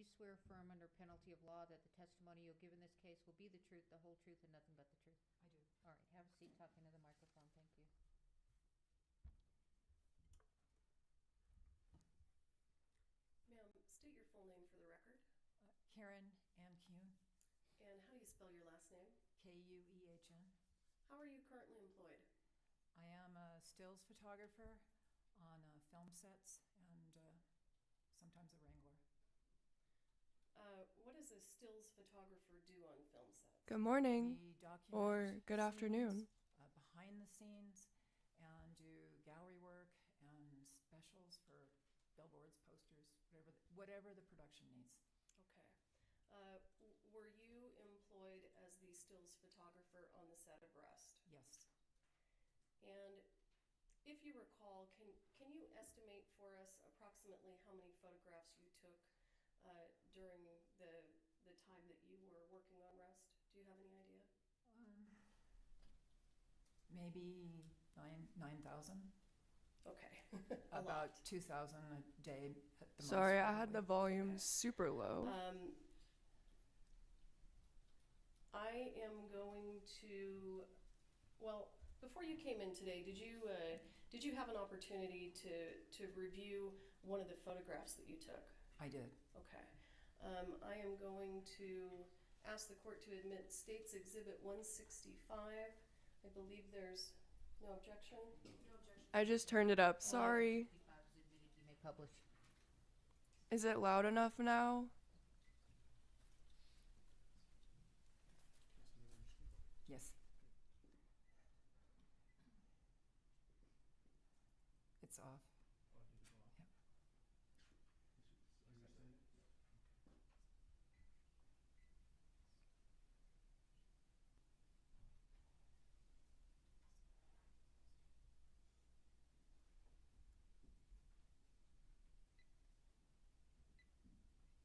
swear affirm under penalty of law that the testimony you'll give in this case will be the truth, the whole truth, and nothing but the truth? I do. All right, have a seat, talk into the microphone, thank you. Ma'am, state your full name for the record. Karen Ann Kuhn, And how do you spell your last name? Kuehn. How are you currently employed? I am a stills photographer on film sets and sometimes a wrangler. What does a stills photographer do on film sets? Good morning We document or good scenes, afternoon. behind the scenes, and do gallery work and specials for billboards, posters, whatever the production needs. Okay. Were you employed as the stills photographer on the set of Rust? Yes. And if you recall, can you estimate for us approximately how many photographs you took during the time that you were working on Rust? Do you have any idea? Maybe 9,000. Okay. About 2,000 a day at the most. Sorry, I had the probably. volume Okay. super low. I am going to, well, before you came in today, did you have an opportunity to review one of the photographs that you took? I did. Okay. I am going to ask the court to admit State's Exhibit 165. I believe there's no objection? No objection. I just turned it up. Sorry. 65 is admitted to make published. Is it loud enough now? Yes. It's off. Yep.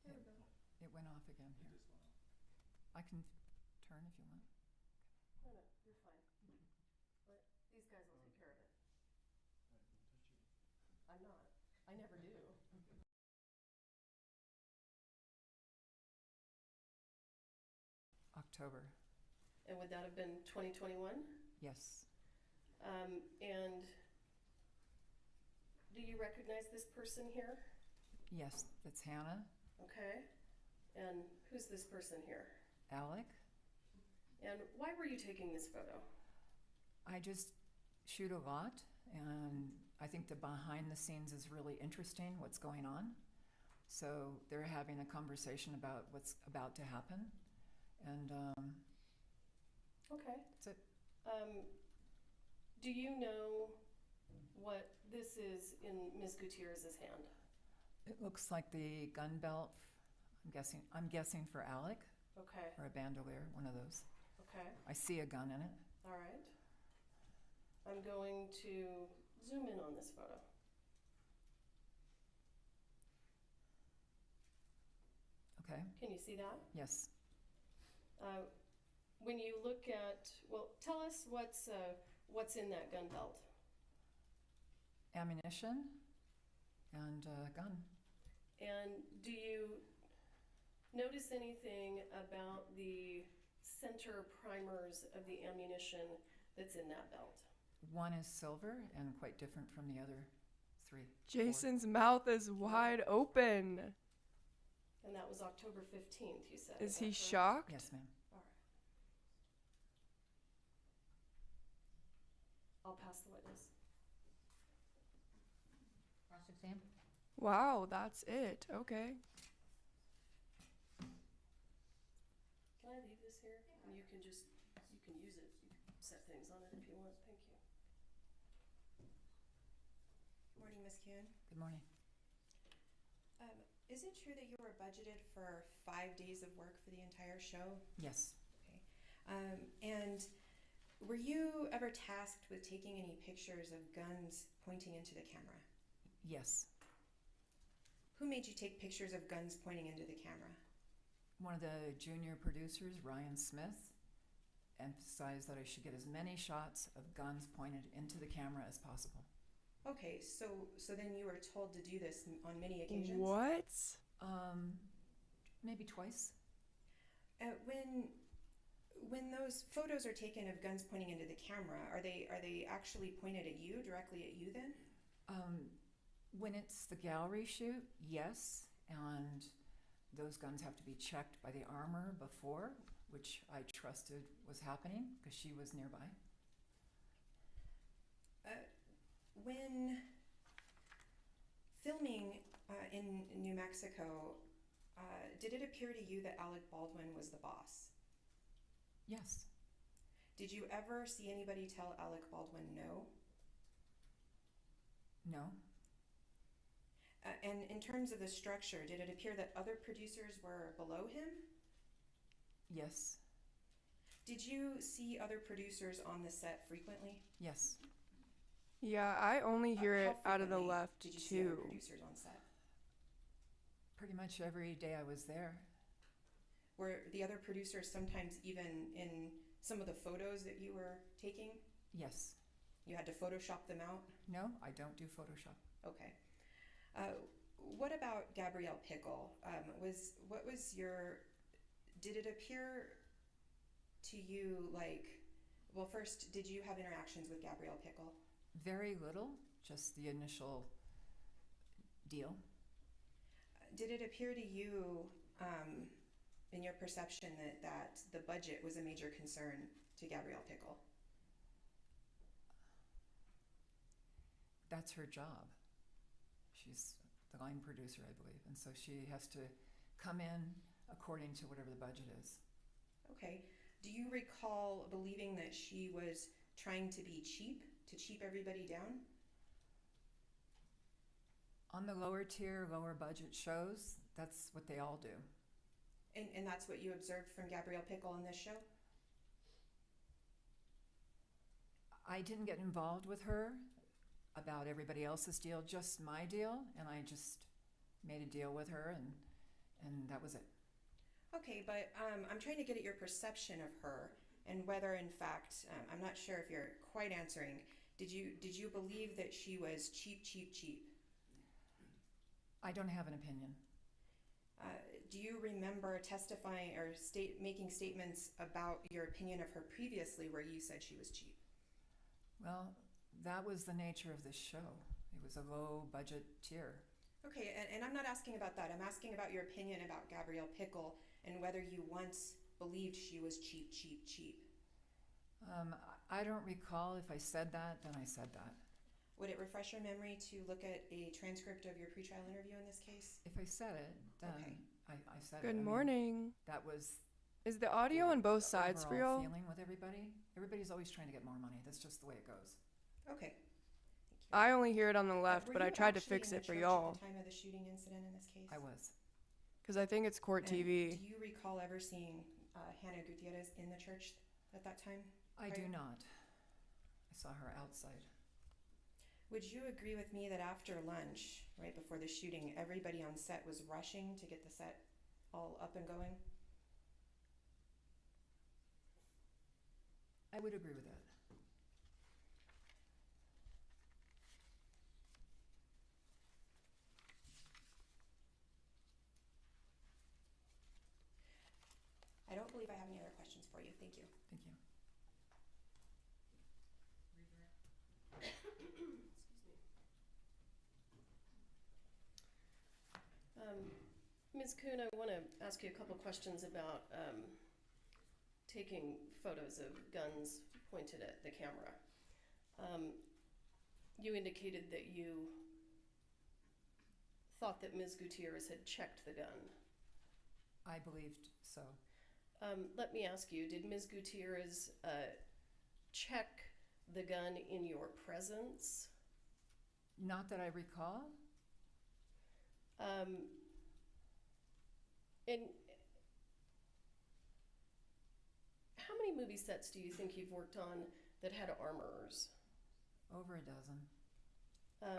There we go. It went off again here. I can turn if you want. No, you're fine. But these guys will take care of it. I'm not. I never do. October. And would that have been 2021? Yes. And do you recognize this person here? Yes, that's Hannah. Okay. And who's this person here? Alec. And why were you taking this photo? I just shoot a lot, and I think the behind the scenes is really interesting, what's going on. So they're having a conversation about what's about to happen. And Okay. that's it. Do you know what this is in Ms. Gutierrez's hand? It looks like the gun belt. I'm guessing for Alec, Okay. or a bandolier, one of those. Okay. I see a gun in it. All right. I'm going to zoom in on this photo. Okay. Can you see that? Yes. When you look at, well, tell us what's in that gun belt. Ammunition and a gun. And do you notice anything about the center primers of the ammunition that's in that belt? One is silver and quite different from the other three. Jason's mouth is wide open. And that was October 15th, you said. Is that he correct? shocked? Yes, ma'am. All right. I'll pass the witness. Cross-exam? Wow, that's it. Okay. Can I leave this here? And you can use it. You can set things on it if you want. Thank you. Morning, Ms. Kuhn. Good morning. Is it true that you were budgeted for 5 days of work for the entire show? Yes. Okay. And were you ever tasked with taking any pictures of guns pointing into the camera? Yes. Who made you take pictures of guns pointing into the camera? One of the junior producers, Ryan Smith, emphasized that I should get as many shots of guns pointed into the camera as possible. Okay, so then you were told to do this on many occasions? What? Maybe twice. When those photos are taken of guns pointing into the camera, are they actually pointed at you, directly at you then? When it's the gallery shoot, yes, and those guns have to be checked by the armor before, which I trusted was happening because she was nearby. When filming in New Mexico, did it appear to you that Alec Baldwin was the boss? Yes. Did you ever see anybody tell Alec Baldwin no? No. And in terms of the structure, did it appear that other producers were below him? Yes. Did you see other producers on the set frequently? Yes. Yeah, I only hear How it out of the frequently left did you see other too. producers on set? Pretty much every day I was there. Were the other producers sometimes even in some of the photos that you were taking? Yes. You had to Photoshop them out? No, I don't do Photoshop. Okay. What about Gabrielle Pickle? Did it appear to you like, well, first, did you have interactions with Gabrielle Pickle? Very little, just the initial deal. Did it appear to you, in your perception, that the budget was a major concern to Gabrielle Pickle? That's her job. She's the line producer, I believe, and so she has to come in according to whatever the budget is. Okay. Do you recall believing that she was trying to be cheap, to cheap everybody down? On the lower tier, lower budget shows, that's what they all do. And that's what you observed from Gabrielle Pickle in this show? I didn't get involved with her about everybody else's deal, just my deal, and I just made a deal with her, and that was it. Okay, but I'm trying to get at your perception of her and whether, in fact, I'm not sure if you're quite answering. Did you believe that she was cheap? I don't have an opinion. Do you remember testifying or making statements about your opinion of her previously where you said she was cheap? Well, that was the nature of this show. It was a low budget tier. Okay, and I'm not asking about that. I'm asking about your opinion about Gabrielle Pickle and whether you once believed she was cheap. I don't recall if I said that, then I said that. Would it refresh your memory to look at a transcript of your pretrial interview in this case? If I said it, then Okay. I said it. Good I mean, morning. that was Is the audio on both the sides for overall y'all? feeling with everybody. Everybody's always trying to get more money. That's just the way it goes. Okay. Thank you. I only hear it on the left, Were but I you tried to actually fix in it the for church y'all. at the time of the shooting incident in this case? I was. Because I think it's court And TV. do you recall ever seeing Hannah Gutierrez in the church at that time? I do Right. not. I saw her outside. Would you agree with me that after lunch, right before the shooting, everybody on set was rushing to get the set all up and going? I would agree with that. I don't believe I have any other questions for you. Thank you. Thank you. Ms. Kuhn, I want to ask you a couple questions about taking photos of guns pointed at the camera. You indicated that you thought that Ms. Gutierrez had checked the gun. I believed so. Let me ask you, did Ms. Gutierrez check the gun in your presence? Not that I recall. And how many movie sets do you think you've worked on that had armorers? Over a dozen.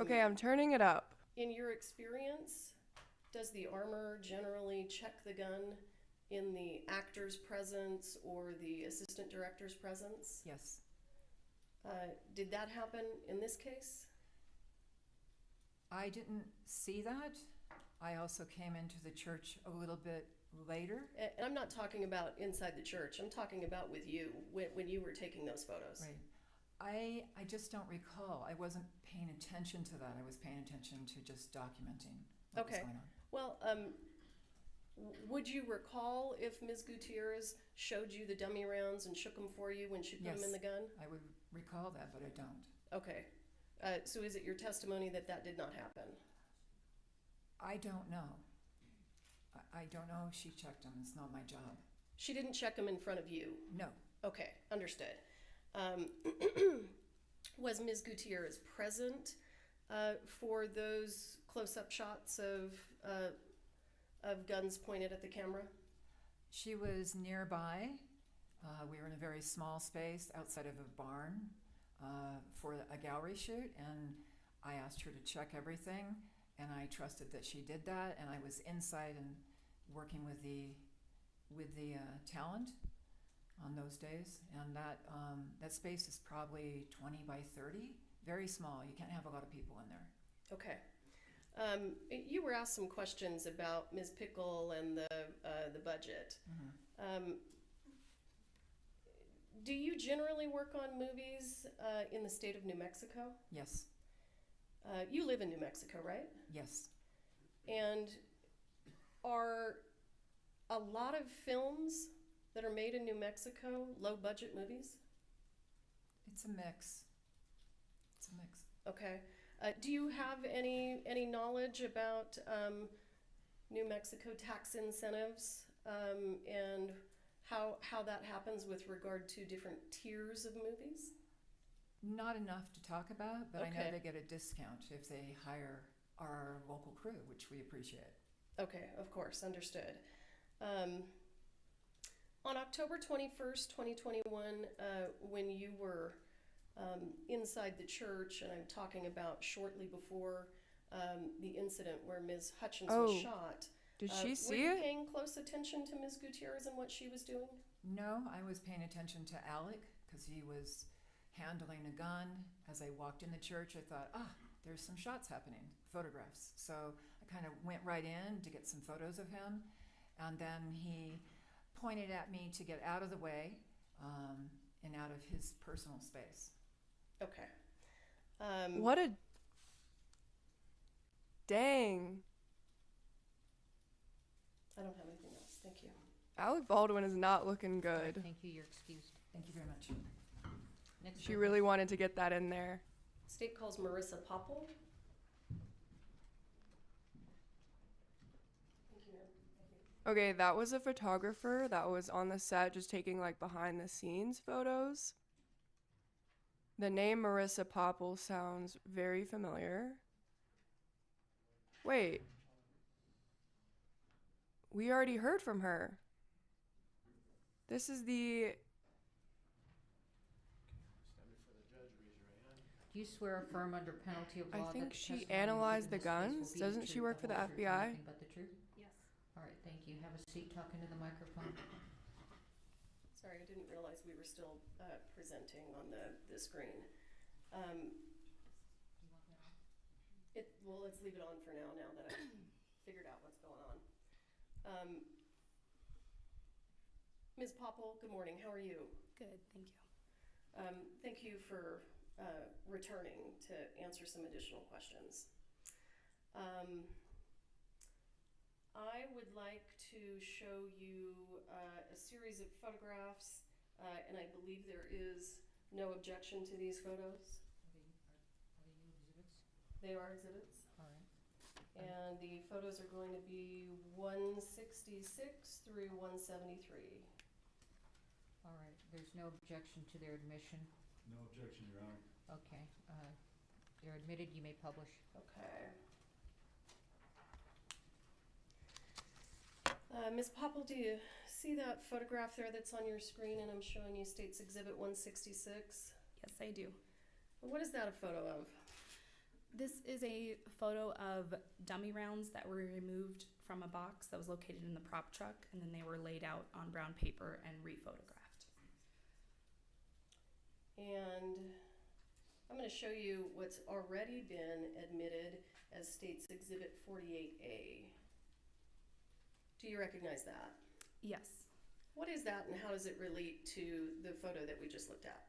Okay, I'm turning it up. In your experience, does the armorer generally check the gun in the actor's presence or the assistant director's presence? Yes. Did that happen in this case? I didn't see that. I also came into the church a little bit later. And I'm not talking about inside the church. I'm talking about with you when you were taking those photos. Right. I just don't recall. I wasn't paying attention to that. I was paying attention to just documenting what was Okay. going on. Well, would you recall if Ms. Gutierrez showed you the dummy rounds and shook them for you when she put them in the gun? I would recall that, but I don't. Okay. So is it your testimony that that did not happen? I don't know. I don't know if she checked them. It's not my job. She didn't check them in front of you? No. Okay, understood. Was Ms. Gutierrez present for those close-up shots of guns pointed at the camera? She was nearby. We were in a very small space outside of a barn for a gallery shoot, and I asked her to check everything, and I trusted that she did that, and I was inside and working with the talent on those days, and that space is probably 20 by 30, very small. You can't have a lot of people in there. Okay. You were asked some questions about Ms. Pickle and the budget. Mm-hmm. Do you generally work on movies in the state of New Mexico? Yes. You live in New Mexico, right? Yes. And are a lot of films that are made in New Mexico low-budget movies? It's a mix. It's a mix. Okay. Do you have any knowledge about New Mexico tax incentives and how that happens with regard to different tiers of movies? Not enough to talk about, but I know Okay. they get a discount if they hire our local crew, which we appreciate. Okay, of course, understood. On October 21st, 2021, when you were inside the church, and I'm talking about shortly before the incident where Ms. Hutchins was Oh, shot, Did she were see you it? paying close attention to Ms. Gutierrez and what she was doing? No, I was paying attention to Alec because he was handling a gun. As I walked in the church, I thought, there's some shots happening, photographs. So I kind of went right in to get some photos of him. And then he pointed at me to get out of the way and out of his personal space. Okay. What a dang. I don't have anything else. Thank you. Alec Baldwin is not looking All right, good. thank you, you're excused. Thank you very much. Next She witness. really wanted to get that in there. State calls Marissa Popple. Thank you, ma'am. Thank you. Okay, that was a photographer that was on the set just taking like behind the scenes photos. The name Marissa Popple sounds very familiar. Wait. We already heard from her. This is the Do you swear or affirm under penalty of I law that think the she testimony you analyzed give the in this case will guns. be the Doesn't she truth, work the for the whole truth, and FBI? nothing but the truth? Yes. All right, thank you. Have a seat, talk into the microphone. Sorry, I didn't realize we were still presenting on the screen. Well, let's leave it on for now that I've figured out what's going on. Ms. Popple, good morning. How are you? Good, thank you. Thank you for returning to answer some additional questions. I would like to show you a series of photographs, and I believe there is no objection to these photos. Are they new exhibits? They are exhibits. All right. And the photos are going to be 166 through 173. All right, there's no objection to their admission. No objection, Your Honor. Okay, they're admitted, you may publish. Okay. Ms. Popple, do you see that photograph there that's on your screen, and I'm showing you State's Exhibit 166? Yes, I do. What is that a photo of? This is a photo of dummy rounds that were removed from a box that was located in the prop truck, and then they were laid out on brown paper and rephotographed. And I'm going to show you what's already been admitted as State's Exhibit 48A. Do Do you recognize that? Yes. What is that and how does it relate to the photo that we just looked at?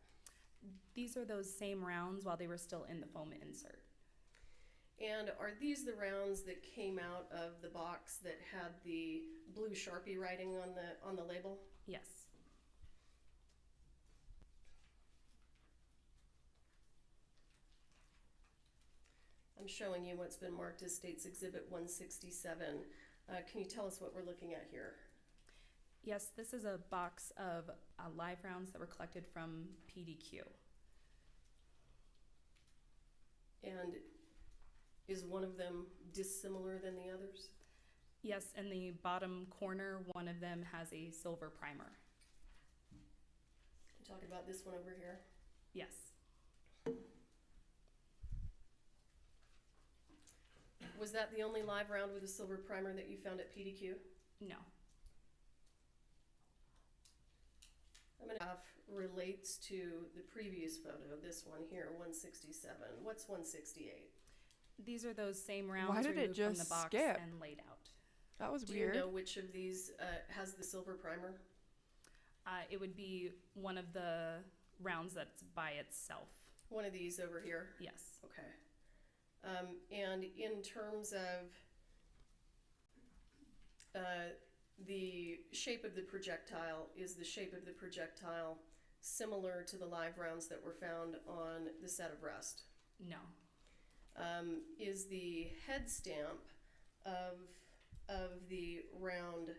These are those same rounds while they were still in the foam insert. And are these the rounds that came out of the box that had the blue Sharpie writing on the label? Yes. I'm showing you what's been marked as State's Exhibit 167. Can you tell us what we're looking at here? Yes, this is a box of live rounds that were collected from PDQ. And is one of them dissimilar than the others? Yes, in the bottom corner, one of them has a silver primer. Talk about this one over here. Yes. Was that the only live round with a silver primer that you found at PDQ? No. I'm gonna have relates to the previous photo, this one here, 167. What's 168? These are those same rounds Why did it removed from the just box skip? and laid out. That was Do weird. you know which of these has the silver primer? It would be one of the rounds that's by itself. One of these over here? Yes. Okay. And in terms of the shape of the projectile, is the shape of the projectile similar to the live rounds that were found on the set of Rust? No. Is the head stamp of the round,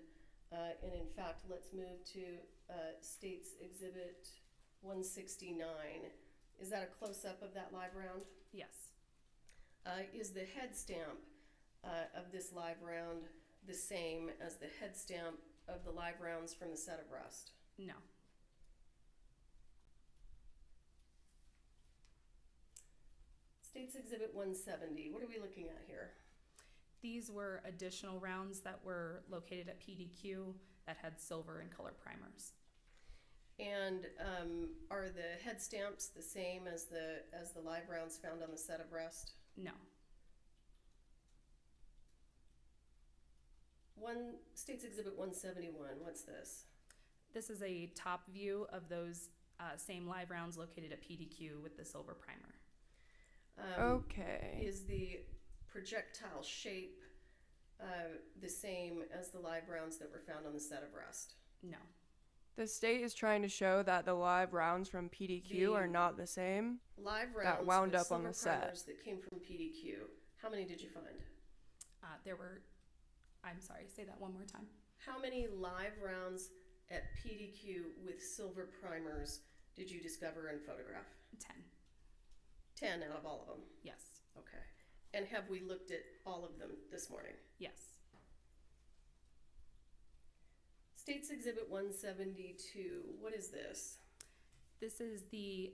and in fact, let's move to State's Exhibit 169. Is that a close-up of that live round? Yes. Is the head stamp of this live round the same as the head stamp of the live rounds from the set of Rust? No. State's Exhibit 170, what are we looking at here? These were additional rounds that were located at PDQ that had silver and color primers. And are the head stamps the same as the live rounds found on the set of Rust? No. State's Exhibit 171, what's this? This is a top view of those same live rounds located at PDQ with the silver primer. Okay. Is the projectile shape the same as the live rounds that were found on the set of Rust? No. The state is trying to show that the live rounds from PDQ are not the same. Live rounds That wound with up on the silver set. primers that came from PDQ. How many did you find? There were, I'm sorry, say that one more time. How many live rounds at PDQ with silver primers did you discover and photograph? 10. 10 out of all of them. Yes. Okay. And have we looked at all of them this morning? Yes. State's Exhibit 172, what is this? This is the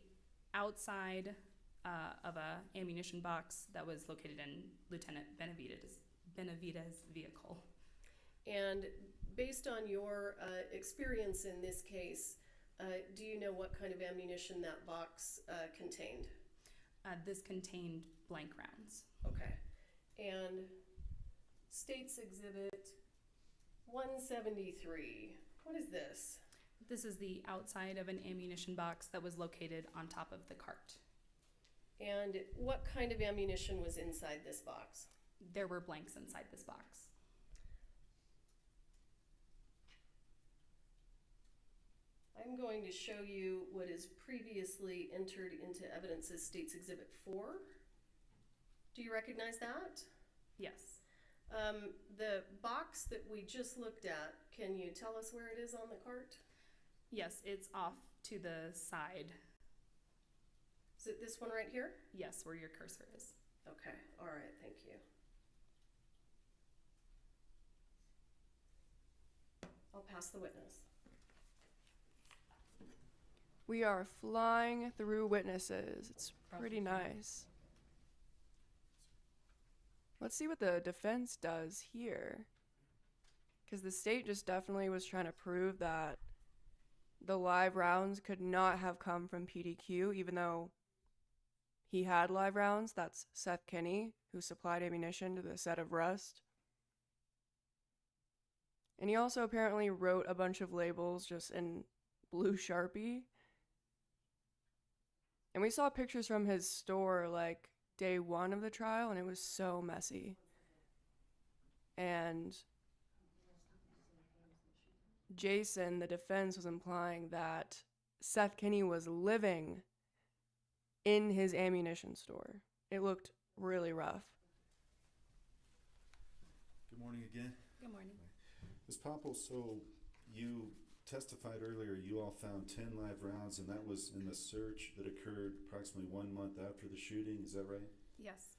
outside of a ammunition box that was located in Lieutenant Benavidez's vehicle. And based on your experience in this case, do you know what kind of ammunition that box contained? This contained blank rounds. Okay. And State's Exhibit 173, what is this? This is the outside of an ammunition box that was located on top of the cart. And what kind of ammunition was inside this box? There were blanks inside this box. I'm going to show you what is previously entered into evidence as State's Exhibit 4. Do you recognize that? Yes. The box that we just looked at, can you tell us where it is on the cart? Yes, it's off to the side. Is it this one right here? Yes, where your cursor is. Okay, all right, thank you. I'll pass the witness. We are flying through witnesses. It's pretty nice. Let's see what the defense does here. Because the state just definitely was trying to prove that the live rounds could not have come from PDQ, even though he had live rounds. That's Seth Kenny, who supplied ammunition to the set of Rust. And he also apparently wrote a bunch of labels just in blue Sharpie. And we saw pictures from his store like day one of the trial, and it was so messy. And Jason, the defense, was implying that Seth Kenny was living in his ammunition store. It looked really rough. Good morning again. Good morning. Ms. Popple, so you testified earlier you all found 10 live rounds, and that was in the search that occurred approximately 1 month after the shooting, is that right? Yes.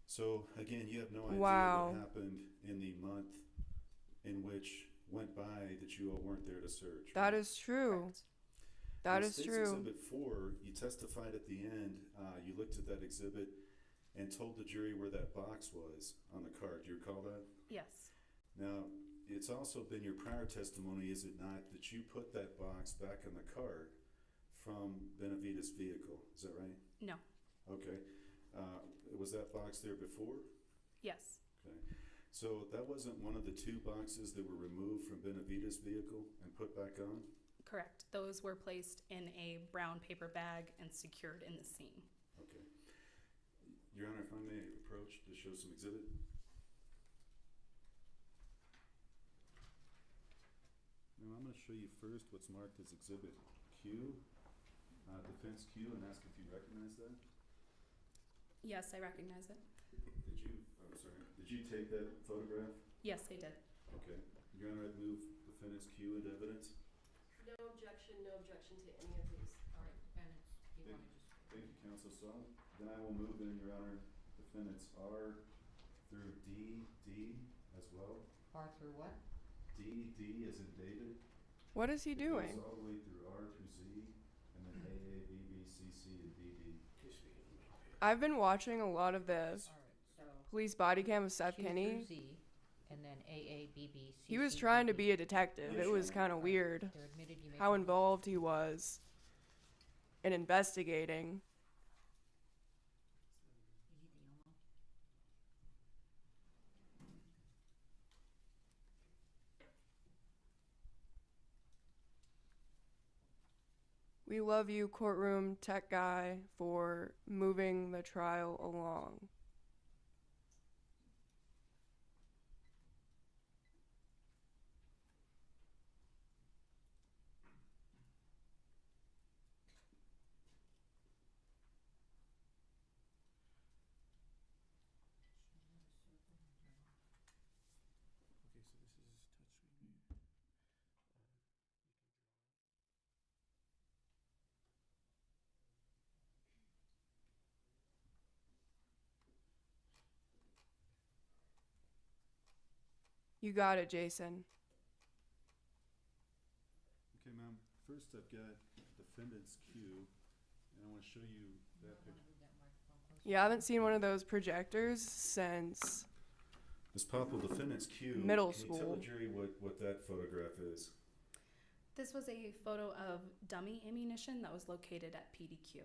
So again, you have no idea Wow. what happened in the month in which went by that you all weren't there to search. That right? is true. Correct. That In is State's true. Exhibit 4, you testified at the end, you looked at that exhibit and told the jury where that box was on the card. Do you recall that? Yes. Now, it's also been your prior testimony, is it not, that you put that box back on the card from Benavides' vehicle. Is that right? No. Okay. Was that box there before? Yes. Okay. So that wasn't one of the 2 boxes that were removed from Benavides' vehicle and put back on? Correct. Those were placed in a brown paper bag and secured in the scene. Okay. Your Honor, if I may approach to show some exhibit. Now I'm going to show you first what's marked as Exhibit Q, Defense Q, and ask if you recognize that. Yes, I recognize it. Did you take that photograph? Yes, I did. Okay. Your Honor, I'd move Defendant's Q into evidence. No objection to any of these. All right, defendants, do you want to just? Thank you, counsel. So then I will move in, Your Honor, Defendants R through D as well. R through what? D as in David. What is he It doing? goes all the way through R through Z, and then A, B, B, C, C, and D. I've been watching a lot of the All right, so police body cam of Seth Q Kenny. through Z, and then A, B, B, C, He was C, trying D, to D. be a detective. Yes, It was Your kind of Right. weird They're admitted, you may how come. involved he was in investigating. You need the Elmo? We love you, courtroom tech guy, for moving the trial along. Okay, so this is touchscreen. You got it, Jason. Okay, ma'am. First, I've got Defendant's Q, and I want to show you that picture. Move that microphone closer. Yeah, I haven't seen one of those projectors since Ms. Popple, Defendant's Q. Middle Can you tell school. the jury what that photograph is? This was a photo of dummy ammunition that was located at PDQ.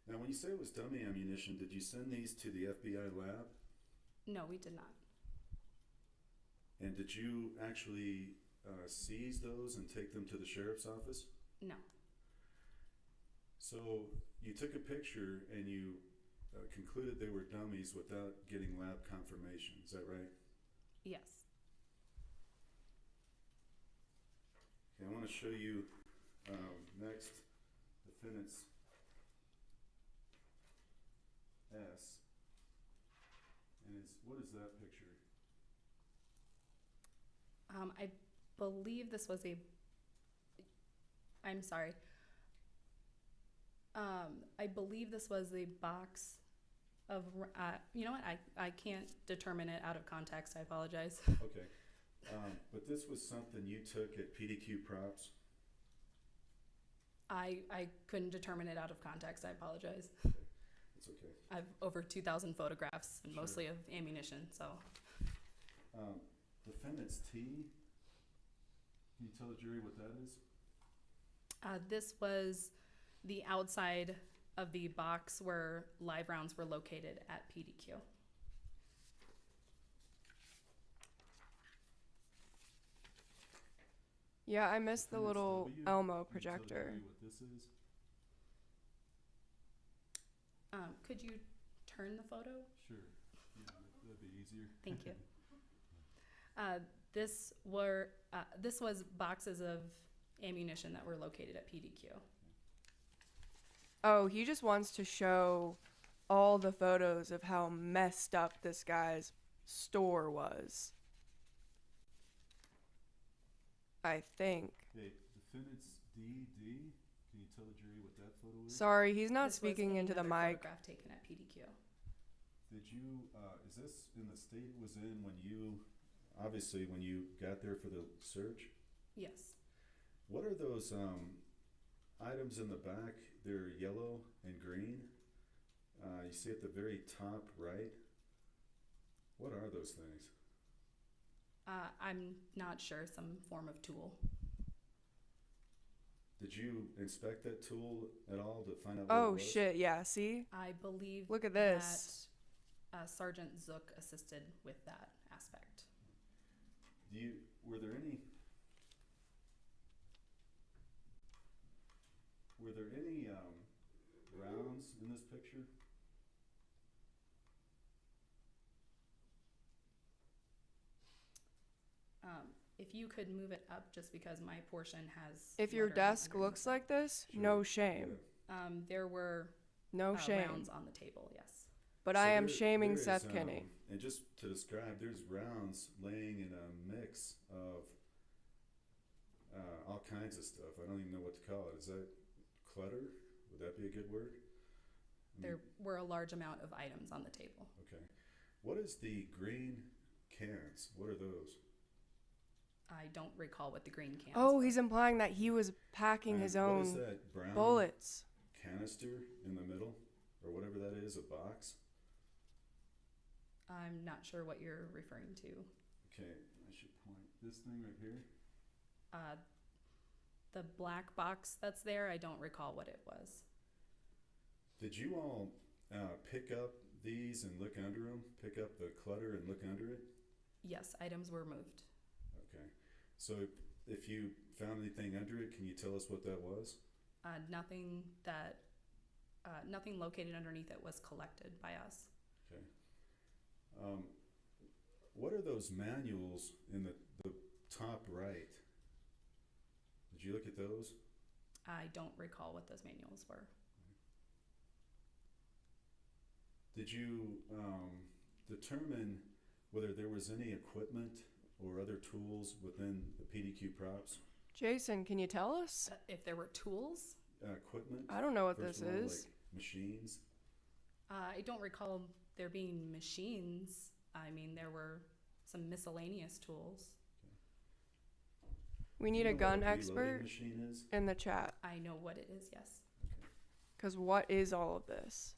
Now, when you say it was dummy ammunition, did you send these to the FBI lab? No, we did not. And did you actually seize those and take them to the sheriff's office? No. So you took a picture and you concluded they were dummies without getting lab confirmation. Is that right? Yes. Okay, I want to show you next Defendant's S. And what is that picture? I believe this was a. I'm sorry. I believe this was a box of. You know what? I can't determine it out of context. I apologize. Okay. But this was something you took at PDQ Props? I couldn't determine it out of context. I apologize. It's okay. I've over 2,000 photographs and Sure. mostly of ammunition. So Defendant's T. Can you tell the jury what that is? this was the outside of the box where live rounds were located at PDQ. Yeah, I missed the Defendant's little W. Elmo Can you tell the projector. jury what this is? Could you turn the photo? Sure. Yeah, that'd be easier. Thank you. This was boxes of ammunition that were located at PDQ. Oh, he just wants to show all the photos of how messed up this guy's store was. I think. Okay, defendant's DD. Can you tell the jury what that photo is? Sorry, he's not This was speaking into the another mic. photograph taken at PDQ. Did you, is this in the state it was in when you, obviously when you got there for the search? Yes. What are those items in the back? They're yellow and green. You see at the very top right. What are those things? I'm not sure, some form of tool. Did you inspect that tool at all to find out what it Oh was? shit, yeah, see? I believe Look at this. that Sergeant Zook assisted with that aspect. Were there any rounds in this picture? If you could move it up just because my portion has. If your lettering desk underneath looks it. like this, Sure. no shame. Yeah. There were No shame. rounds on the table, yes. But So I am there- shaming there is, Seth Kenny. And just to describe, there's rounds laying in a mix of all kinds of stuff. I don't even know what to call it. Is that clutter? Would that be a good word? I mean, There were a large amount of items on the table. Okay. What is the green cans? What are those? I don't recall what the green cans Oh, were. he's implying that he was packing And his what is own that brown bullets. canister in the middle? Or whatever that is, a box? I'm not sure what you're referring to. Okay, I should point this thing right here. The black box that's there, I don't recall what it was. Did you all pick up these and look under them? Pick up the clutter and look under it? Yes, items were moved. Okay. So if you found anything under it, can you tell us what that was? Nothing located underneath it was collected by us. Okay. What are those manuals in the top right? Did you look at those? I don't recall what those manuals were. Did you determine whether there was any equipment or other tools within the PDQ props? Jason, can you tell us? If there were tools, Equipment? I don't know what First this of all, is. like machines? I don't recall there being machines. I mean, there were some miscellaneous tools. We Do need you a know what gun reloading expert machine is? in the chat. I know what it is, yes. Because what is all of this?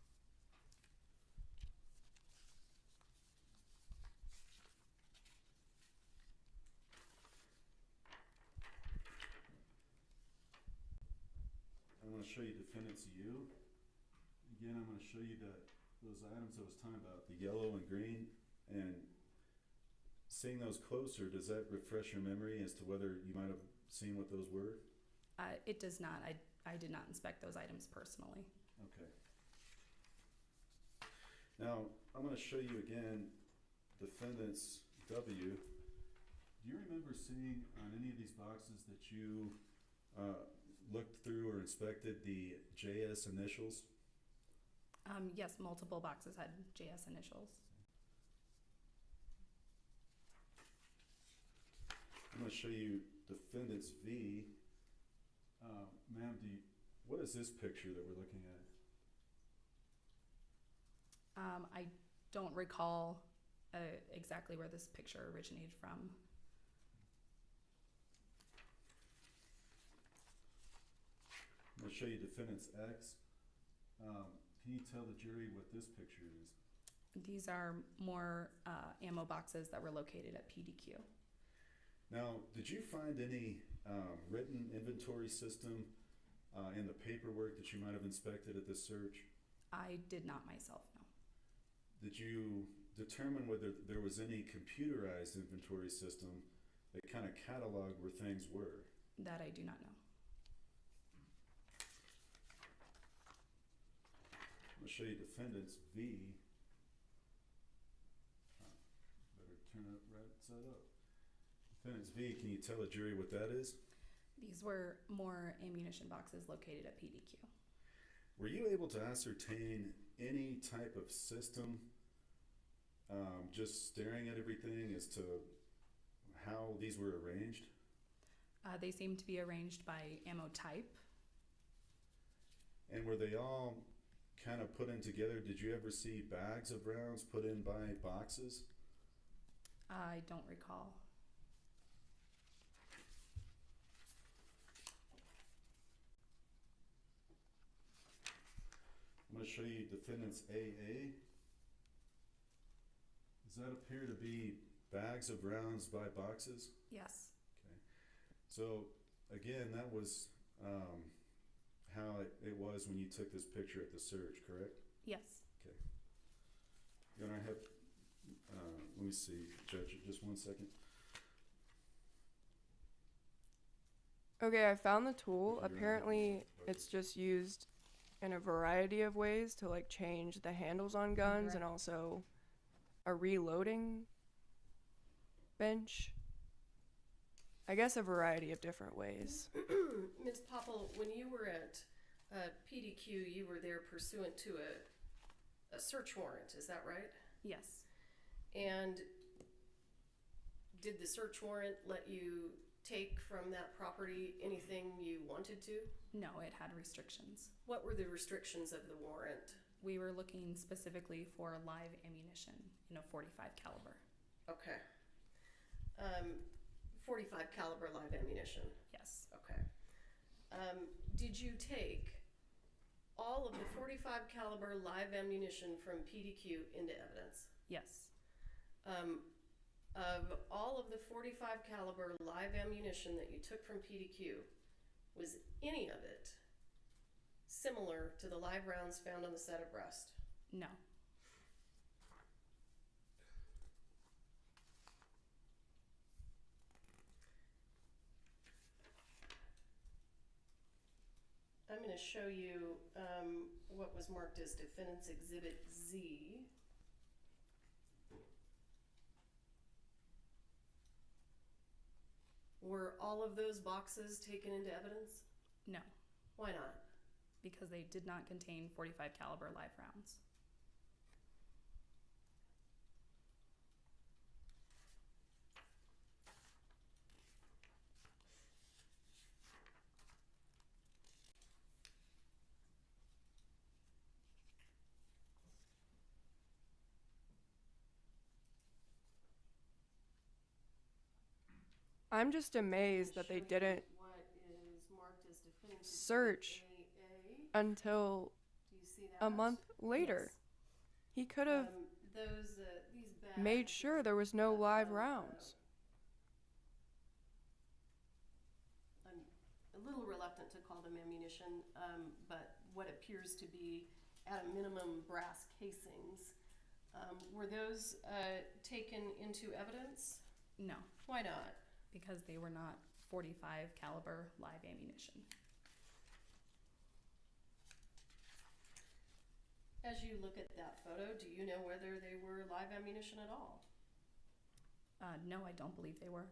I'm going to show you defendant's U. Again, I'm going to show you those items I was talking about, the yellow and green, and seeing those closer, does that refresh your memory as to whether you might have seen what those were? It does not. I did not inspect those items personally. Okay. Now, I'm going to show you again defendant's W. Do you remember seeing on any of these boxes that you looked through or inspected the JS initials? Yes, multiple boxes had JS initials. I'm going to show you defendant's V. Ma'am, what is this picture that we're looking at? I don't recall exactly where this picture originated from. I'm going to show you defendant's X. Can you tell the jury what this picture is? These are more ammo boxes that were located at PDQ. Now, did you find any written inventory system in the paperwork that you might have inspected at this search? I did not myself, no. Did you determine whether there was any computerized inventory system that kind of cataloged where things were? That I do not know. I'm gonna show you defendants V. Better turn it right side up. Defendants V, can you tell the jury what that is? These were more ammunition boxes located at PDQ. Were you able to ascertain any type of system, just staring at everything as to how these were arranged? They seem to be arranged by ammo type. And were they all kind of put in together? Did you ever see bags of rounds put in by boxes? I don't recall. I'm going to show you defendants AA. Does that appear to be bags of rounds by boxes? Yes. Okay. So again, that was how it was when you took this picture at the search, correct? Yes. Okay. You want to have, let me see, Judge, just 1 second. Okay, I found the tool. You're right. Apparently, it's just used in a variety of ways to like change the handles on guns and also a reloading bench. I guess a variety of different ways. Ms. Popple, when you were at PDQ, you were there pursuant to a search warrant, is that right? Yes. And did the search warrant let you take from that property anything you wanted to? No, it had restrictions. What were the restrictions of the warrant? We were looking specifically for live ammunition in a .45 caliber. Okay. 45 caliber live ammunition. Yes. Okay. Did you take all of the 45 caliber live ammunition from PDQ into evidence? Yes. Of all of the 45 caliber live ammunition that you took from PDQ, was any of it similar to the live rounds found on the set of Rust? No. I'm going to show you what was marked as Defendant's Exhibit Z. Were all of those boxes taken into evidence? No. Why not? Because they did not contain .45 caliber live rounds. I'm just amazed that they didn't What is marked as Defendant's search Exhibit AA? until Do you see that? a month later. Yes. He could have These bags made sure there was no live rounds. I'm a little reluctant to call them ammunition, but what appears to be, at a minimum, brass casings. Were those taken into evidence? No, Why not? because they were not .45 caliber live ammunition. As you look at that photo, do you know whether they were live ammunition at all? No, I don't believe they were.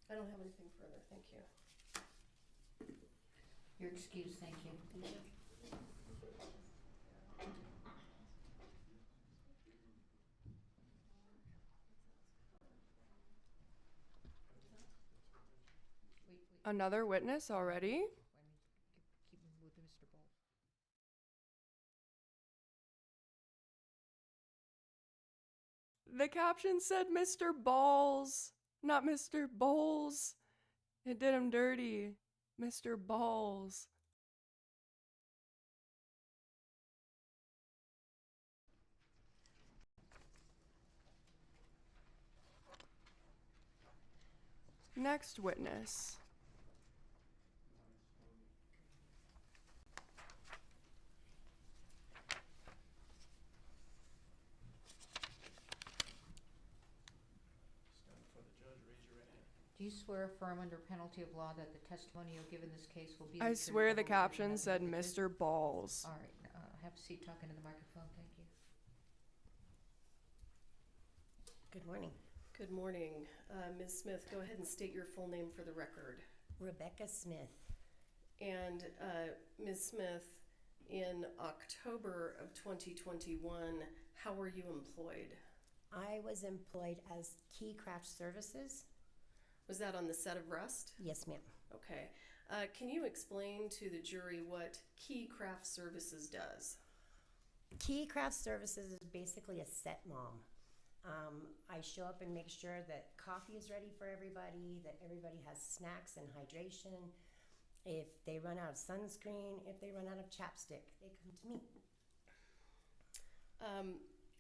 I don't have anything further, thank you. You're excused, thank you. Another witness already? Keep with Mr. Ball. The caption said Mr. Balls, not Mr. Bowles. It did him dirty. Mr. Balls. Next witness. Stand before the judge, raise your right hand. Do you swear affirm under penalty of law that the testimony you'll give in this case will be the I truth, swear the the whole truth, and caption nothing said but the truth? Mr. Balls. All right, have a seat talking to the microphone, thank you. Good morning. Good morning. Ms. Smith, go ahead and state your full name for the record. Rebecca Smith. And Ms. Smith, in October of 2021, how were you employed? I was employed as Key Craft Services. Was that on the set of Rust? Yes, ma'am. Okay. Can you explain to the jury what Key Craft Services does? Key Craft Services is basically a set mom. I show up and make sure that coffee is ready for everybody, that everybody has snacks and hydration. If they run out of sunscreen, if they run out of chapstick, they come to me.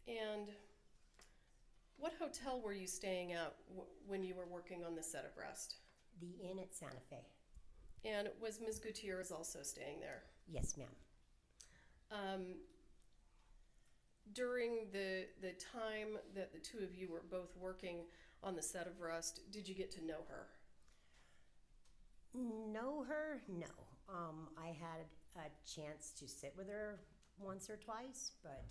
And what hotel were you staying at when you were working on the set of Rust? The Inn at Santa Fe. And was Ms. Gutierrez also staying there? Yes, ma'am. During the time that the two of you were both working on the set of Rust, did you get to know her? Know her? No. I had a chance to sit with her once or twice, but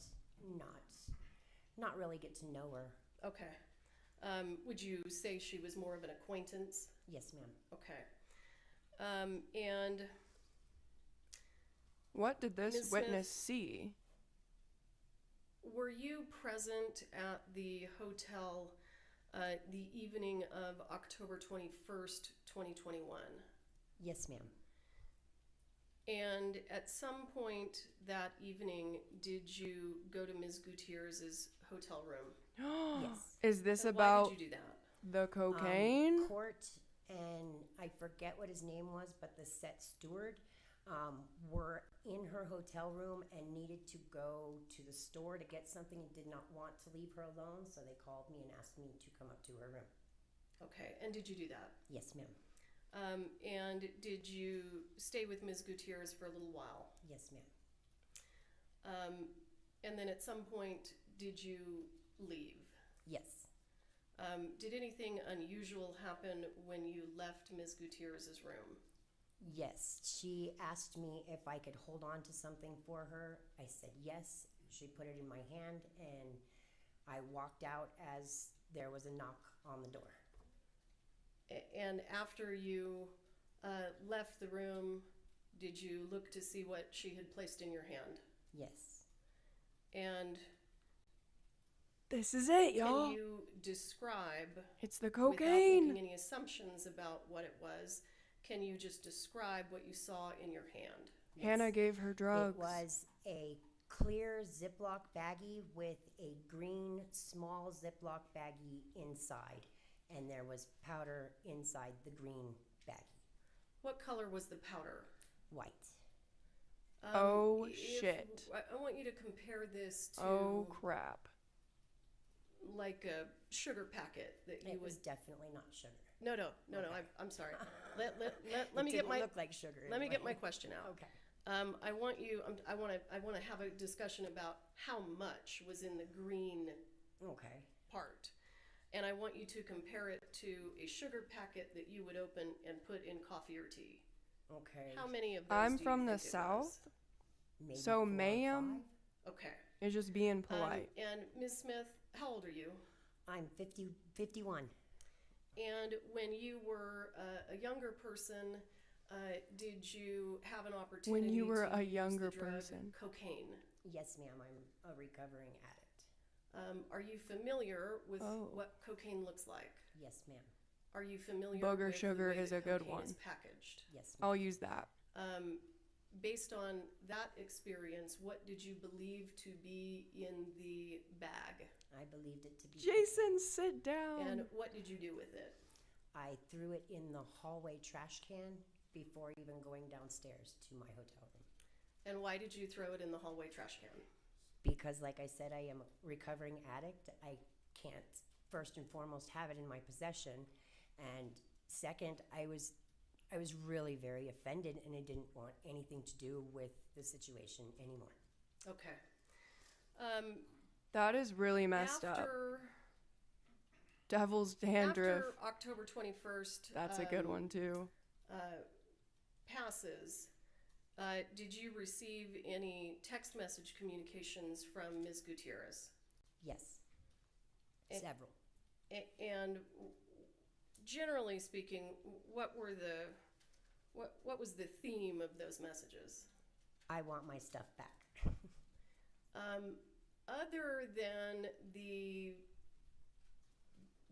not really get to know her. Okay. Would you say she was more of an acquaintance? Yes, ma'am. Okay. And What did this Ms. witness Smith? see? were you present at the hotel the evening of October 21st, 2021? Yes, ma'am. And at some point that evening, did you go to Ms. Gutierrez's hotel room? Yes. Is this And about why did you do that? the cocaine? Court and I forget what his name was, but the set steward were in her hotel room and needed to go to the store to get something and did not want to leave her alone, so they called me and asked me to come up to her room. Okay, and did you do that? Yes, ma'am. And did you stay with Ms. Gutierrez for a little while? Yes, ma'am. And then at some point, did you leave? Yes. Did anything unusual happen when you left Ms. Gutierrez's room? Yes. She asked me if I could hold on to something for her. I said yes. She put it in my hand and I walked out as there was a knock on the door. And after you left the room, did you look to see what she had placed in your hand? Yes. And This is it, y'all. can you describe, It's the without cocaine. making any assumptions about what it was, can you just describe what you saw in your hand? Hannah gave her drugs. It was a clear Ziploc baggie with a green small Ziploc baggie inside, and there was powder inside the green baggie. What color was the powder? White. Oh, If- shit. I want you to compare this to Oh, crap. like a sugar packet that you It would. was definitely not sugar. No. Okay. I'm sorry. Let It me get didn't my look like sugar. let me get my anyway. question out. Okay. I want to have a discussion about how much was in the green Okay. part, and I want you to compare it to a sugar packet that you would open and put in coffee or tea. Okay. How many of those? I'm do you from the think it was? South, Maybe so 4 or ma'am 5. Okay. is just being polite. And Ms. Smith, how old are you? I'm 51. And when you were a younger person, did you have an opportunity When you were to a use younger the drug person. cocaine? Yes, ma'am. I'm a recovering addict. Are you familiar with Oh. what cocaine looks like? Yes, ma'am. Are you familiar Booger with sugar the way is that a good cocaine one. is packaged? Yes, ma'am. I'll use that. Based on that experience, what did you believe to be in the bag? I believed it to be. Jason, sit down. And what did you do with it? I threw it in the hallway trash can before even going downstairs to my hotel room. And why did you throw it in the hallway trash can? Because, like I said, I am a recovering addict. I can't, first and foremost, have it in my possession. And second, I was really very offended, and I didn't want anything to do with the situation anymore. Okay. That is really messed up. After Devil's dandruff. After October 21st, That's a good one too. Passes, did you receive any text message communications from Ms. Gutierrez? Yes, And- several. And generally speaking, what was the theme of those messages? I want my stuff back. Other than the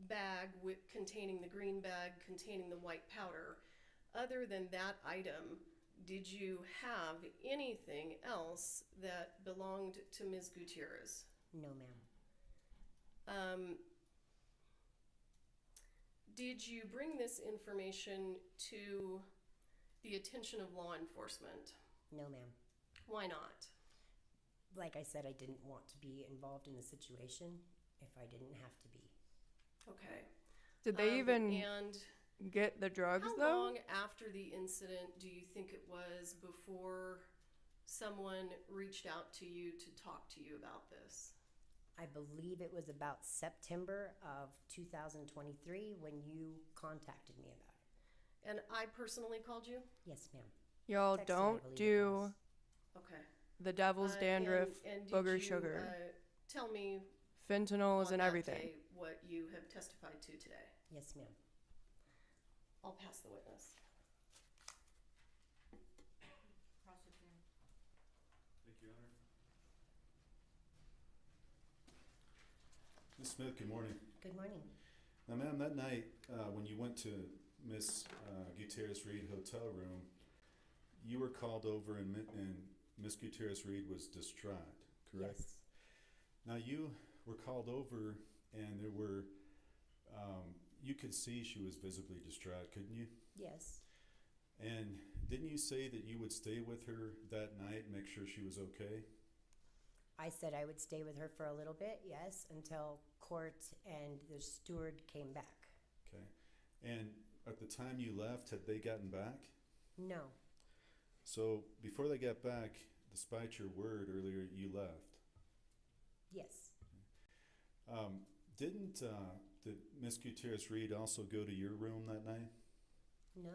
bag containing the green bag containing the white powder, other than that item, did you have anything else that belonged to Ms. Gutierrez? No, ma'am. Did you bring this information to the attention of law enforcement? No, ma'am. Why not? Like I said, I didn't want to be involved in the situation if I didn't have to be. Okay. Did they even And get the drugs how though? long after the incident do you think it was before someone reached out to you to talk to you about this? I believe it was about September of 2023 when you contacted me about it. And I personally called you? Yes, ma'am. Y'all Texted, I don't believe it do was. Okay. the devil's dandruff, and did booger you, sugar, tell me fentanyls, on and that everything. day what you have testified to today. Yes, ma'am. I'll pass the witness. Cross-examine. Thank you, Your Honor. Ms. Smith, good morning. Good morning. Now, ma'am, that night when you went to Miss Gutierrez-Reed hotel room, you were called over and Miss Gutierrez-Reed was distraught, correct? Yes. Now, you were called over and there were, you could see she was visibly distraught, couldn't you? Yes. And didn't you say that you would stay with her that night and make sure she was okay? I said I would stay with her for a little bit, yes, until court and the steward came back. Okay. And at the time you left, had they gotten back? No. So before they got back, despite your word earlier, you left. Yes. Did Miss Gutierrez-Reed also go to your room that night? No.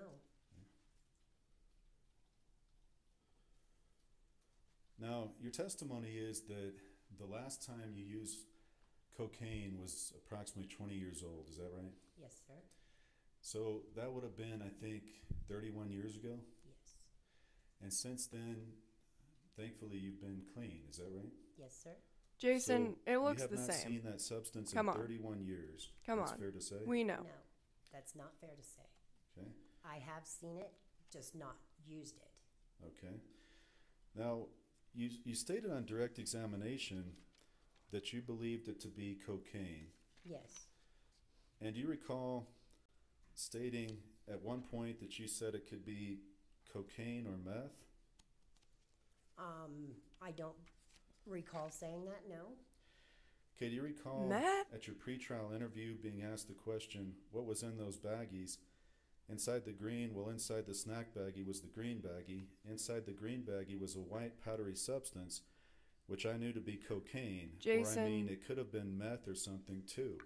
Now, your testimony is that the last time you used cocaine was approximately 20 years old. Is that right? Yes, sir. So that would have been, I think, 31 years ago? Yes. And since then, thankfully, you've been clean. Is that right? Yes, sir. Jason, So it looks the You have not same. seen that substance Come in on. 31 years. Come That's on. fair to say? We know. No, that's not fair to say. Okay. I have seen it, just not used it. Okay. Now, you stated on direct examination that you believed it to be cocaine. Yes. And do you recall stating at one point that you said it could be cocaine or meth? I don't recall saying that, no. Okay, do you recall Meth? at your pretrial interview being asked the question, what was in those baggies? Inside the snack baggie was the green baggie. Inside the green baggie was a white powdery substance, which I knew to be cocaine. Or I Jason. mean, it could have been meth or something too.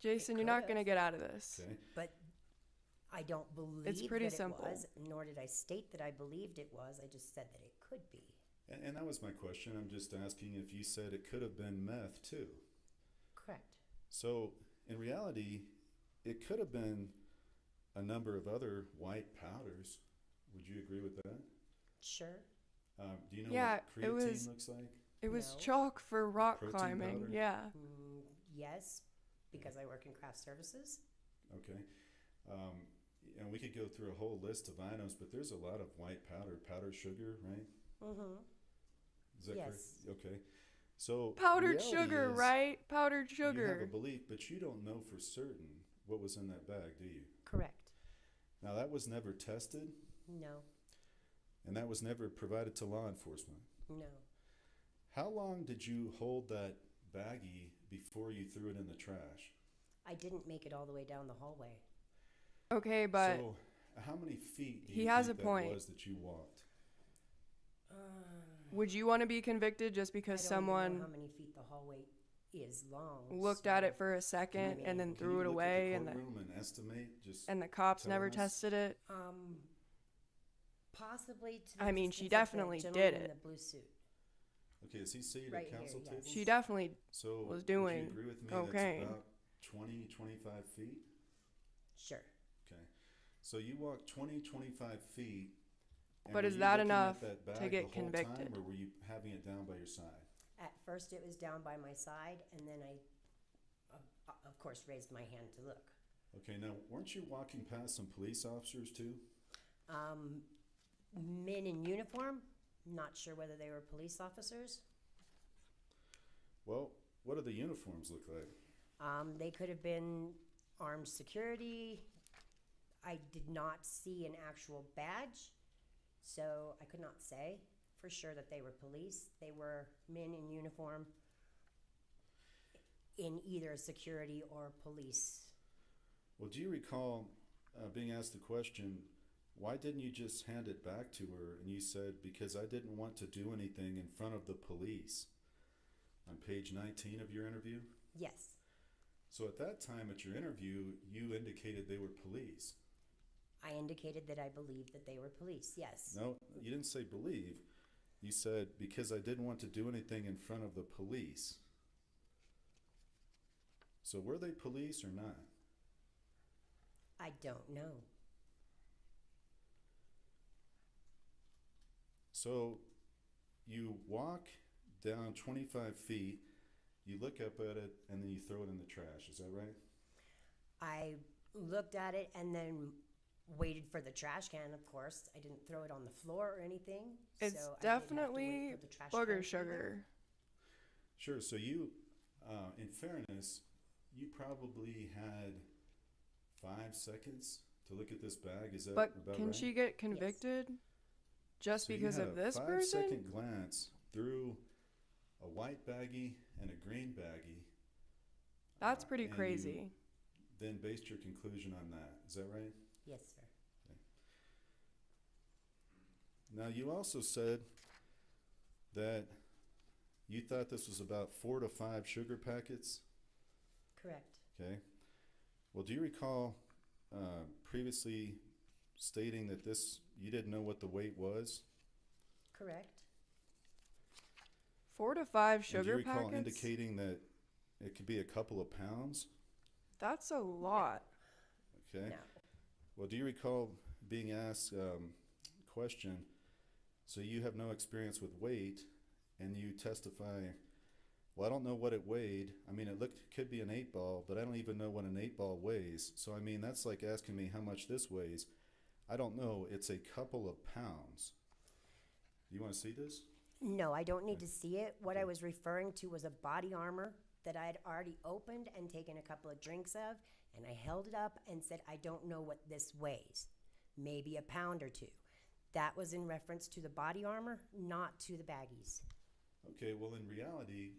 Jason, It you're not could've. going to get out of this. Okay. But I don't believe It's pretty that simple. it was, nor did I state that I believed it was. I just said that it could be. And that was my question. I'm just asking if you said it could have been meth too. Correct. So, in reality, it could have been a number of other white powders. Would you agree with that? Sure. Do you know Yeah, what it creatine was- looks like? It was No. chalk for rock Protein climbing. powder? Yeah. Yes, because I work in craft services. Okay. And we could go through a whole list of items, but there's a lot of white powdered sugar, right? Mm-hmm. Is that Yes. correct? Okay. So Powdered reality sugar, is right? Powdered You have a sugar. belief, but you don't know for certain what was in that bag, do you? Correct. Now that was never tested, No. and that was never provided to law enforcement. No. How long did you hold that baggie before you threw it in the trash? I didn't make it all the way down the hallway. Okay, but So, how many feet do he you has think a that point. was that you walked? Would you want to be convicted just I because don't even know someone how many feet the hallway is long. looked so- at it for a second and then Can threw you it look away, at and the courtroom and estimate? Just the cops tell never us? tested it? Possibly to the I mean, she distance of the definitely gentleman did in it. the blue suit. Okay, is he seated Right at here, council yes. table? She definitely So was would doing you agree with me cocaine. that's about 20, 25 feet? Sure. Okay. So you walked 20, 25 feet. And But were is you that looking at enough that to bag get the whole convicted? Time, or were you having it down by your side? At first, it was down by my side, and then I, of course, raised my hand to look. Okay, now weren't you walking past some police officers too? Men in uniform, not sure whether they were police officers. Well, what do the uniforms look like? They could have been armed security. I did not see an actual badge, so I could not say for sure that they were police. They were men in uniform in either security or police. Well, do you recall being asked the question, why didn't you just hand it back to her? And you said, because I didn't want to do anything in front of the police. On page 19 of your interview? Yes. So at that time at your interview, you indicated they were police. I indicated that I believed that they were police, yes. No, you didn't say believe. You said, because I didn't want to do anything in front of the police. So were they police or not? I don't know. So you walk down 25 feet, you look up at it, and then you throw it in the trash. Is that right? I looked at it and then waited for the trash can, of course. I didn't throw it on the floor or anything. It's so I did have to wait definitely for the trash can to booger be sugar. there. Sure. So you, in fairness, you probably had 5 seconds to look at this bag. Is that But about can right? she get convicted just So you because had of a this 5 person? second glance through a white baggie and a green baggie. That's pretty and you crazy. Then based your conclusion on that. Is that right? Yes, sir. Now you also said that you thought this was about 4 to 5 sugar packets. Correct. Okay. Well, do you recall previously stating that you didn't know what the weight was? Correct. 4 to 5 And do sugar you recall packets? indicating that it could be a couple of pounds? That's a lot. Okay. No. Well, do you recall being asked question, so you have no experience with weight, and you testify, well, I don't know what it weighed. I mean, could be an 8-ball, but I don't even know what an 8-ball weighs. So, I mean, that's like asking me how much this weighs. I don't know. It's a couple of pounds. Do you want to see this? No, I don't need to see it. What I was referring to was a body armor that I had already opened and taken a couple of drinks of, and I held it up and said, I don't know what this weighs. Maybe a pound or 2. That was in reference to the body armor, not to the baggies. Okay, well, in reality,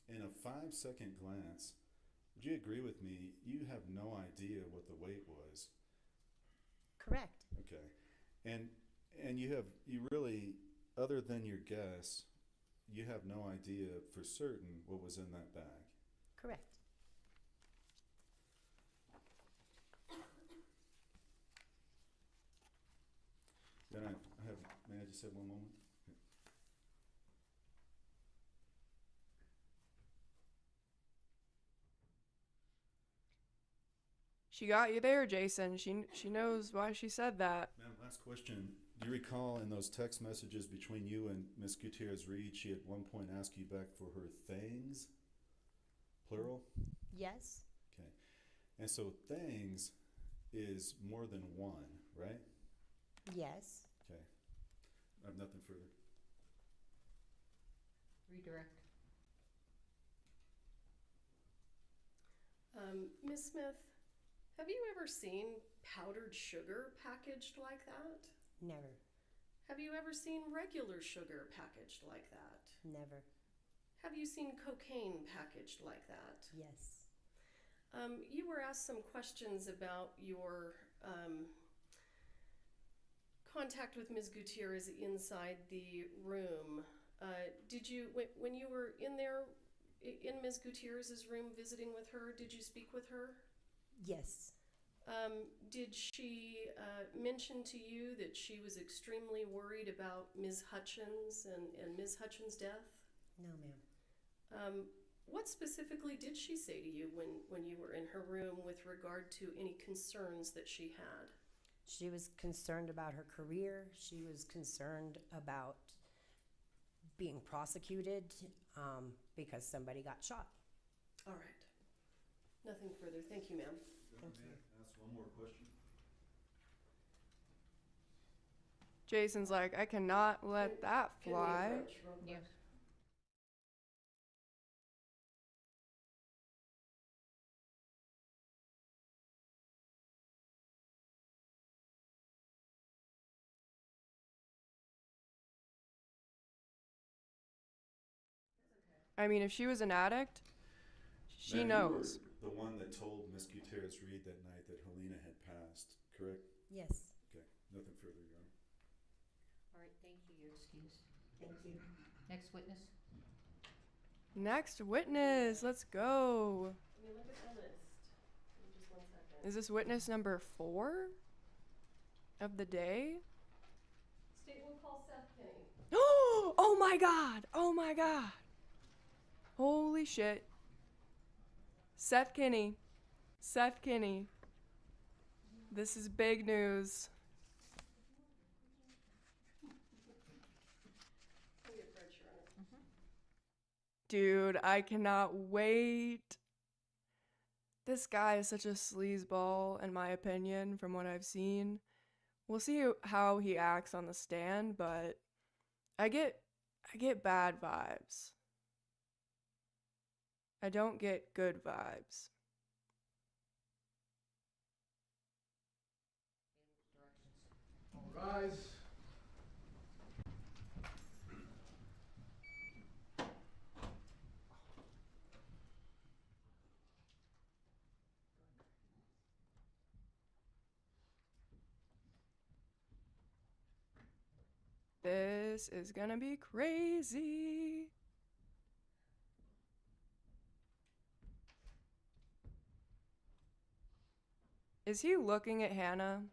in a 5-second glance, would you agree with me? You have no idea what the weight was. Correct. Okay. And you really, other than your guess, you have no idea for certain what was in that bag. Correct. Then may I just have one moment? She got you there, Jason. She knows why she said that. Ma'am, last question. Do you recall in those text messages between you and Miss Gutierrez-Reed, she at one point asked you back for her things? Plural? Yes. Okay. And so things is more than one, right? Yes. Okay. I have nothing further. Redirect. Ms. Smith, have you ever seen powdered sugar packaged like that? Never. Have you ever seen regular sugar packaged like that? Never. Have you seen cocaine packaged like that? Yes. You were asked some questions about your contact with Ms. Gutierrez inside the room. Did you, when you were in there, in Ms. Gutierrez's room visiting with her, did you speak with her? Yes. Did she mention to you that she was extremely worried about Ms. Hutchins and Ms. Hutchins' death? No, ma'am. What specifically did she say to you when you were in her room with regard to any concerns that she had? She was concerned about her career. She was concerned about being prosecuted because somebody got shot. All right. Nothing further. Thank you, ma'am. Thank May you. I ask one more question? Jason's like, I cannot let that Can we fly. approach real quick? Yes. I mean, if she was an addict, she Ma'am, knows. You were the one that told Miss Gutierrez-Reed that night that Halyna had passed, correct? Yes. Okay, nothing further, Your Honor. All right, thank you, you're excused. Thank you. Next witness? Next witness, let's go. Let me look at the list. Give me just 1 second. Is this witness number 4 of the day? State will call Seth Kenny. Oh my god! Oh my god! Holy shit. Seth Kenny. Seth Kenny. This is big news. Can we approach, Your Honor? Dude, I cannot wait. This guy is such a sleazeball, in my opinion, from what I've seen. We'll see how he acts on the stand, but I get bad vibes. I don't get good vibes. Directions. All rise. This is gonna be crazy. Is he looking at Hannah?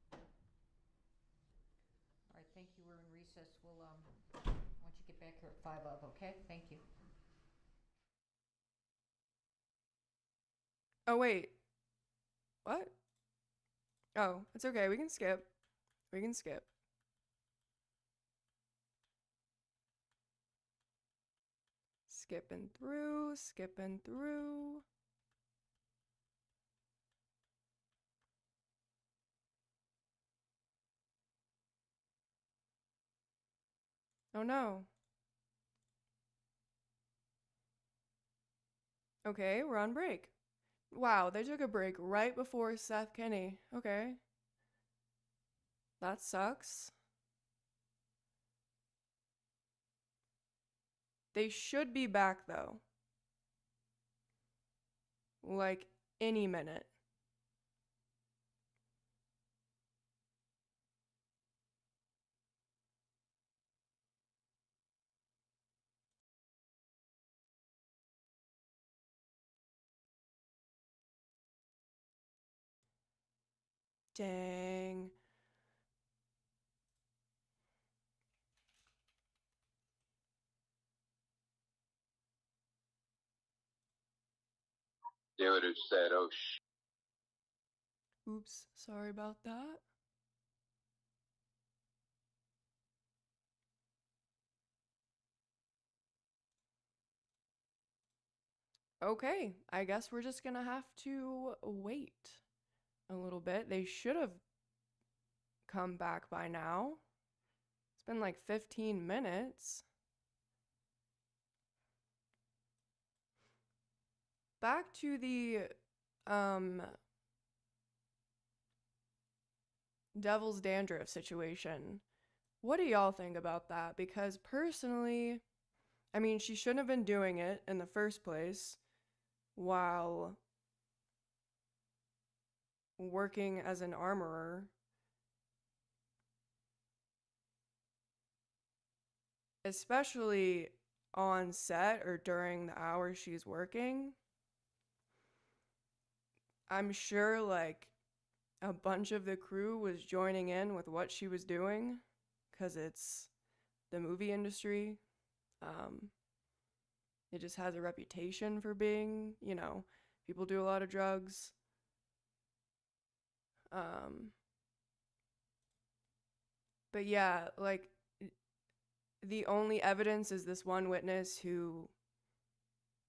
All right, thank you, we're in recess, we'll, once you get back here at 5 of, okay? Thank you. Oh, wait. What? Oh, it's okay. We can skip. We can skip. Skipping through, skipping through. Oh no. Okay, we're on break. Wow, they took a break right before Seth Kenny. Okay. That sucks. They should be back though. Like any minute. Dang. They would have said, oh, Oops, sorry about that. Okay, I guess we're just gonna have to wait a little bit. They should have come back by now. It's been like 15 minutes. Back to the devil's dandruff situation. What do y'all think about that? Because personally, I mean, she shouldn't have been doing it in the first place while working as an armorer. Especially on set or during the hours she's working. I'm sure like a bunch of the crew was joining in with what she was doing because it's the movie industry. It just has a reputation for being, you know, people do a lot of drugs. But yeah, like the only evidence is this one witness who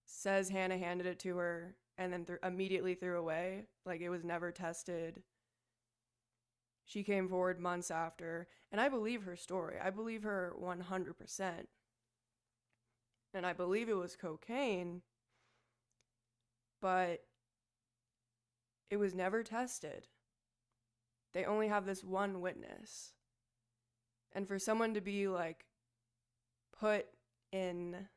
says Hannah handed it to her and then immediately threw away. Like it was never tested. She came forward months after, and I believe her story. I believe her 100%. And I believe it was cocaine, but it was never tested. They only have this one witness. And for someone to be like put in,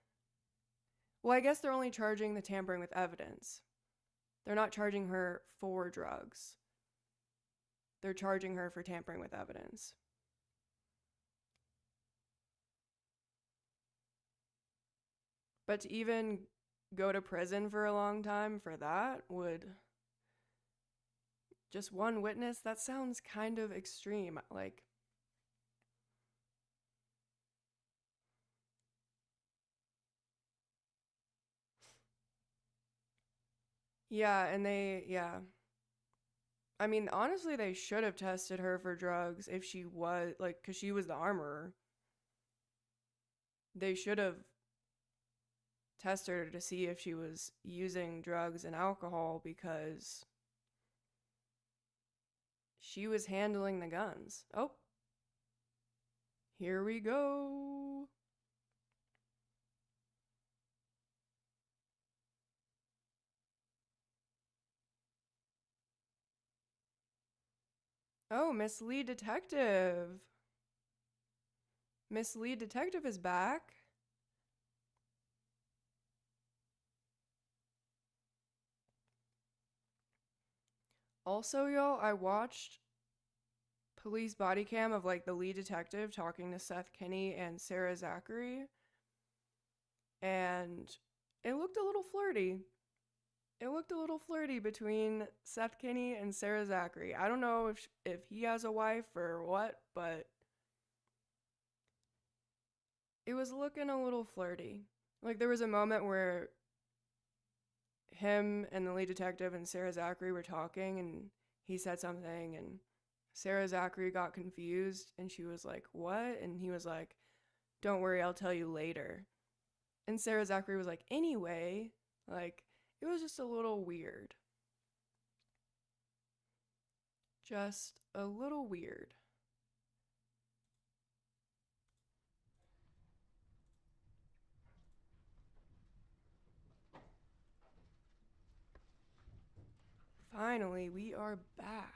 well, I guess they're only charging the tampering with evidence. They're not charging her for drugs. They're charging her for tampering with evidence. But to even go to prison for a long time for that would... Just one witness? That sounds kind of extreme. Like... Yeah, and I mean, honestly, they should have tested her for drugs if she was, like, because she was the armorer. They should have tested her to see if she was using drugs and alcohol because she was handling the guns. Oh, here we go. Oh, Miss Lead Detective. Miss Lead Detective is back. Also, y'all, I watched police body cam of like the lead detective talking to Seth Kenny and Sarah Zachary, and it looked a little flirty. It looked a little flirty between Seth Kenny and Sarah Zachary. I don't know if he has a wife or what, but it was looking a little flirty. Like there was a moment where him and the lead detective and Sarah Zachary were talking and he said something and Sarah Zachary got confused and she was like, "What?" And he was like, "Don't worry, I'll tell you later." And Sarah Zachary was like, "Anyway," like it was just a little weird. Just a little weird. Finally, we are back.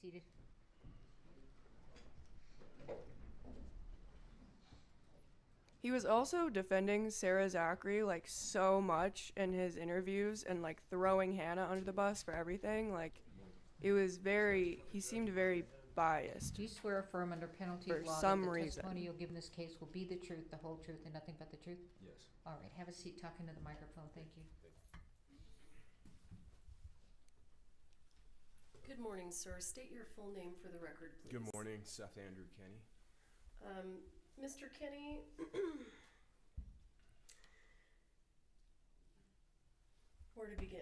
Maybe seated. He was also defending Sarah Zachary like so much in his interviews and like throwing Hannah under the bus for everything. Like it was he seemed very biased. Do you swear affirm under penalty For of law some that the reason. testimony you'll give in this case will be the truth, the whole truth, and nothing but the truth? Yes. All right, have a seat, talk into the microphone, thank you. Good morning, sir. State your full name for the record, please. Good morning, Seth Andrew Kenny. Mr. Kenny, where to begin?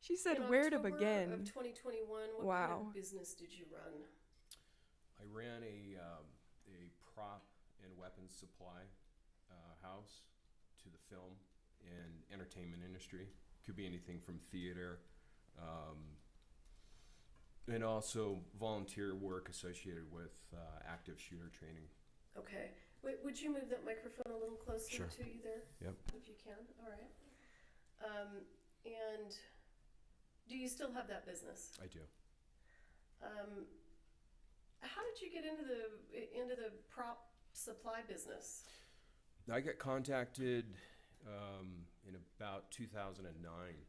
She said In where to October begin. of 2021, what kind Wow. of business did you run? I ran a prop and weapons supply house to the film and entertainment industry. Could be anything from theater, and also volunteer work associated with active shooter training. Okay. Wait, would you move that microphone a little closer Sure. to you there? Yep. If you can. All right. And do you still have that business? I do. How did you get into the prop supply business? I got contacted in about 2009.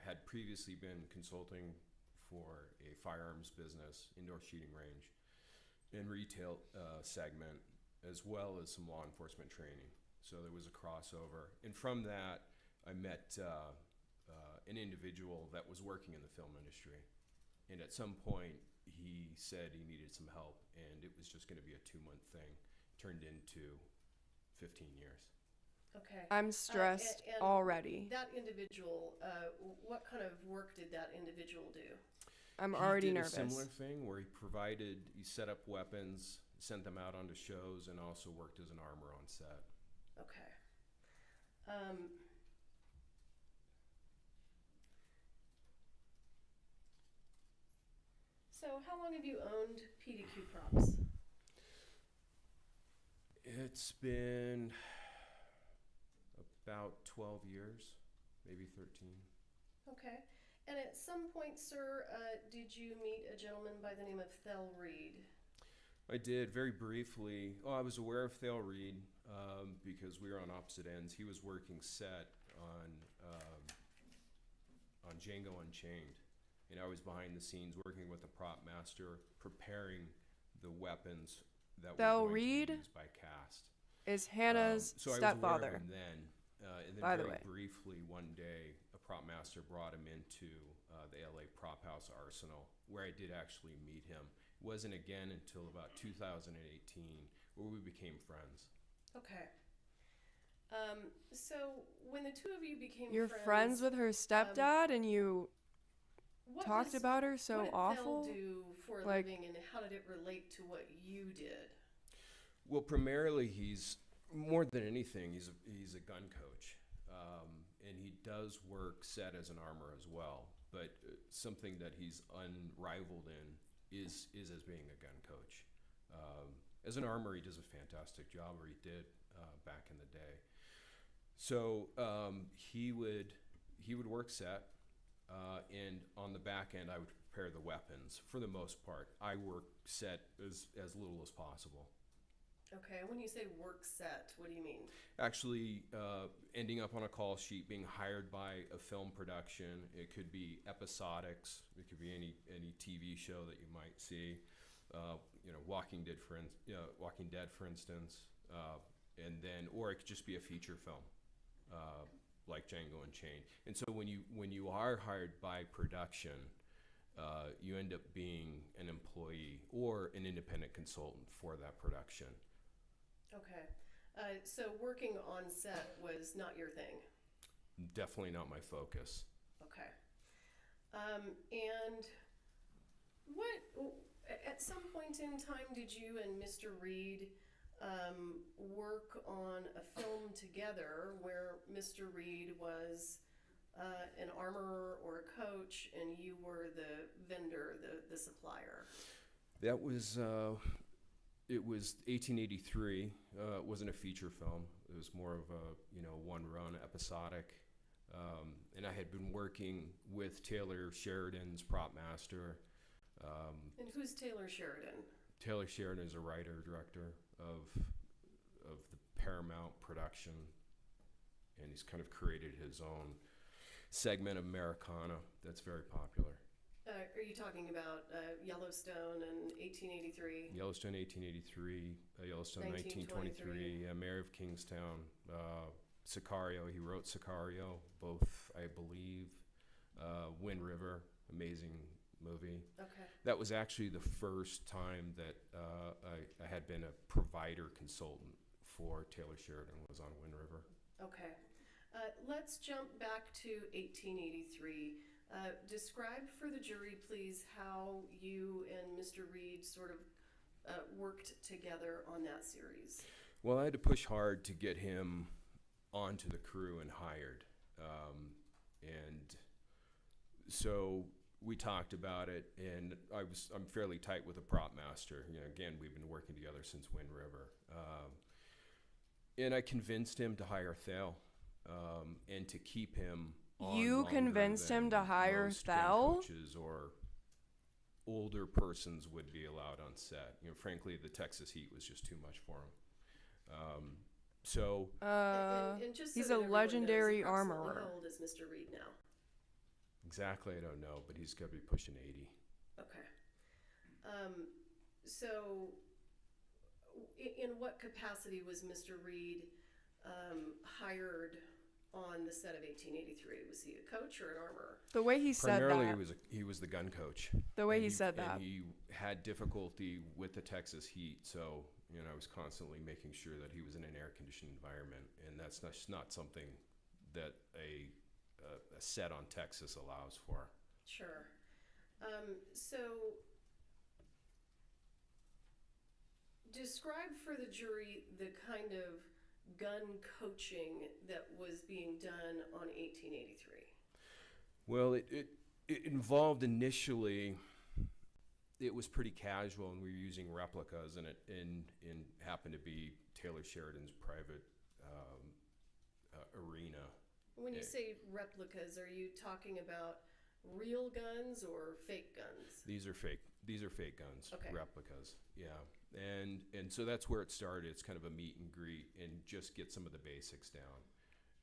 Had previously been consulting for a firearms business, indoor shooting range, and retail segment, as well as some law enforcement training. So there was a crossover. And from that, I met an individual that was working in the film industry. And at some point, he said he needed some help, and it was just going to be a 2-month thing. Turned into 15 years. Okay. I'm stressed and already. That individual, what kind of work did that individual do? I'm already He did nervous. a similar thing where he set up weapons, sent them out onto shows, and also worked as an armor on set. Okay. So how long have you owned PDQ props? It's been about 12 years, maybe 13. Okay. And at some point, sir, did you meet a gentleman by the name of Thel Reed? I did, very briefly. Oh, I was aware of Thale Reed because we were on opposite ends. He was working set on Django Unchained, and I was behind the scenes working with the prop master, preparing the weapons that Thel were going Reed to be used by cast. Is Hannah's So I was stepfather. aware of him then, and then By the very way. briefly one day, a prop master brought him into the LA Prop House Arsenal, where I did actually meet him. It wasn't again until about 2018 where we became friends. Okay. So when the two of you became You're friends with her stepdad, and you what talked was- about her so what did awful. Thel do for a Like- living, and how did it relate to what you did? Well, primarily he's more than anything. He's a gun coach, and he does work set as an armor as well. But something that he's unrivaled in is as being a gun coach. As an armor, he does a fantastic job, or he did back in the day. So he would work set, and on the back end, I would prepare the weapons. For the most part, I work set as little as possible. Okay, when you say work set, what do you mean? Actually ending up on a call sheet, being hired by a film production. It could be episodics. It could be any TV show that you might see. Walking Dead, for instance, and then, or it could just be a feature film, like Django Unchained. And so when you are hired by production, you end up being an employee or an independent consultant for that production. Okay. So working on set was not your thing? Definitely not my focus. Okay. And at some point in time, did you and Mr. Reed work on a film together where Mr. Reed was an armorer or a coach and you were the vendor, the supplier? That was, it was 1883. It wasn't a feature film. It was more of a, one-run episodic. And I had been working with Taylor Sheridan's prop master. And who's Taylor Sheridan? Taylor Sheridan is a writer, director of the Paramount production, and he's kind of created his own segment of Americana that's very popular. Are you talking about Yellowstone in 1883? Yellowstone 1883, Yellowstone 1923, Mayor of Kingstown, Sicario. He wrote Sicario, both, I believe. Wind River, amazing movie. Okay. That was actually the first time that I had been a provider consultant for Taylor Sheridan, was on Wind River. Okay. Let's jump back to 1883. Describe for the jury, please, how you and Mr. Reed sort of worked together on that series? Well, I had to push hard to get him onto the crew and hired. And so we talked about it, and I'm fairly tight with the prop master. You know, again, we've been working together since Wind River. And I convinced him to hire Thale, and to keep him on You longer convinced him than to hire most gun Thale? coaches or older persons would be allowed on set. You know, frankly, the Texas heat was just too much for him. So And just so he's that a everyone knows, legendary approximately armorer. How old is Mr. Reed now? exactly, I don't know, but he's got to be pushing 80. Okay. So, in what capacity was Mr. Reed hired on the set of 1883? Was he a coach or an armorer? The way he said Primarily, that. he was the gun coach. The way And he said and that. he had difficulty with the Texas heat, so you know I was constantly making sure that he was in an air-conditioned environment, and that's not something that a set on Texas allows for. Sure. So, describe for the jury the kind of gun coaching that was being done on 1883. Well, it involved initially. It was pretty casual, and we were using replicas, and it happened to be Taylor Sheridan's private arena. When you say replicas, are you talking about real guns or fake guns? These are fake. These are fake guns, Okay. replicas. Yeah, and so that's where it started. It's kind of a meet and greet, and just get some of the basics down.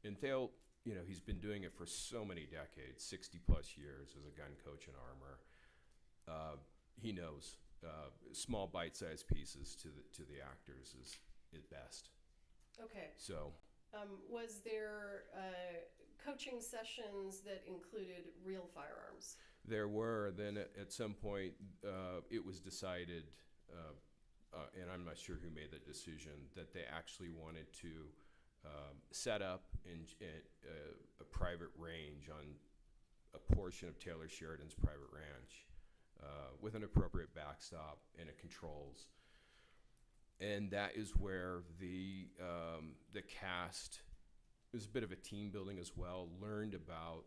And Thale, you know, he's been doing it for so many decades, 60 plus years as a gun coach and armorer. He knows small bite-sized pieces to the actors is best. Okay. So Was there coaching sessions that included real firearms? there were. Then at some point, it was decided, and I'm not sure who made that decision, that they actually wanted to set up a private range on a portion of Taylor Sheridan's private ranch with an appropriate backstop and a controls. And that is where the cast, it was a bit of a team building as well, learned about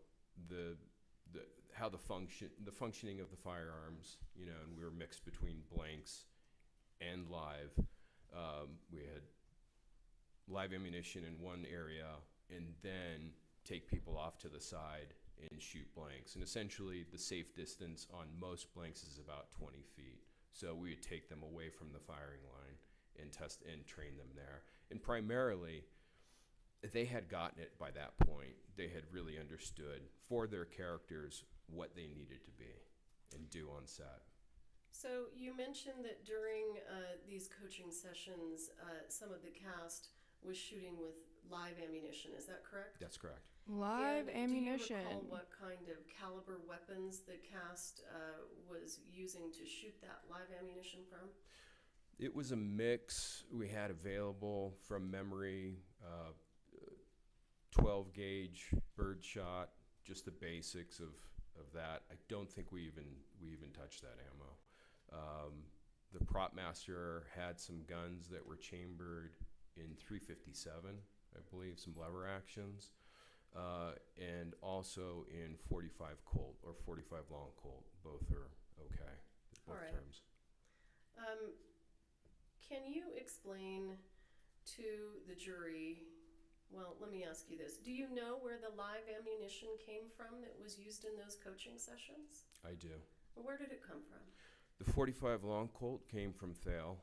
how the functioning of the firearms, you know, and we were mixed between blanks and live. We had live ammunition in one area, and then take people off to the side and shoot blanks. And essentially, the safe distance on most blanks is about 20 feet. So we would take them away from the firing line and test and train them there. And primarily, they had gotten it by that point. They had really understood for their characters what they needed to be and do on set. So you mentioned that during these coaching sessions, some of the cast was shooting with live ammunition. Is that correct? That's correct. Live And ammunition. Do you recall what kind of caliber weapons the cast was using to shoot that live ammunition from? It was a mix we had available from memory, 12 gauge birdshot, just the basics of that. I don't think we even touched that ammo. The prop master had some guns that were chambered in 357, I believe, some lever actions, and also in 45 Colt or 45 long Colt. Both are okay. Both All right. terms. Can you explain to the jury, well, let me ask you this. Do you know where the live ammunition came from that was used in those coaching sessions? I do. Where did it come from? The 45 long Colt came from Thale.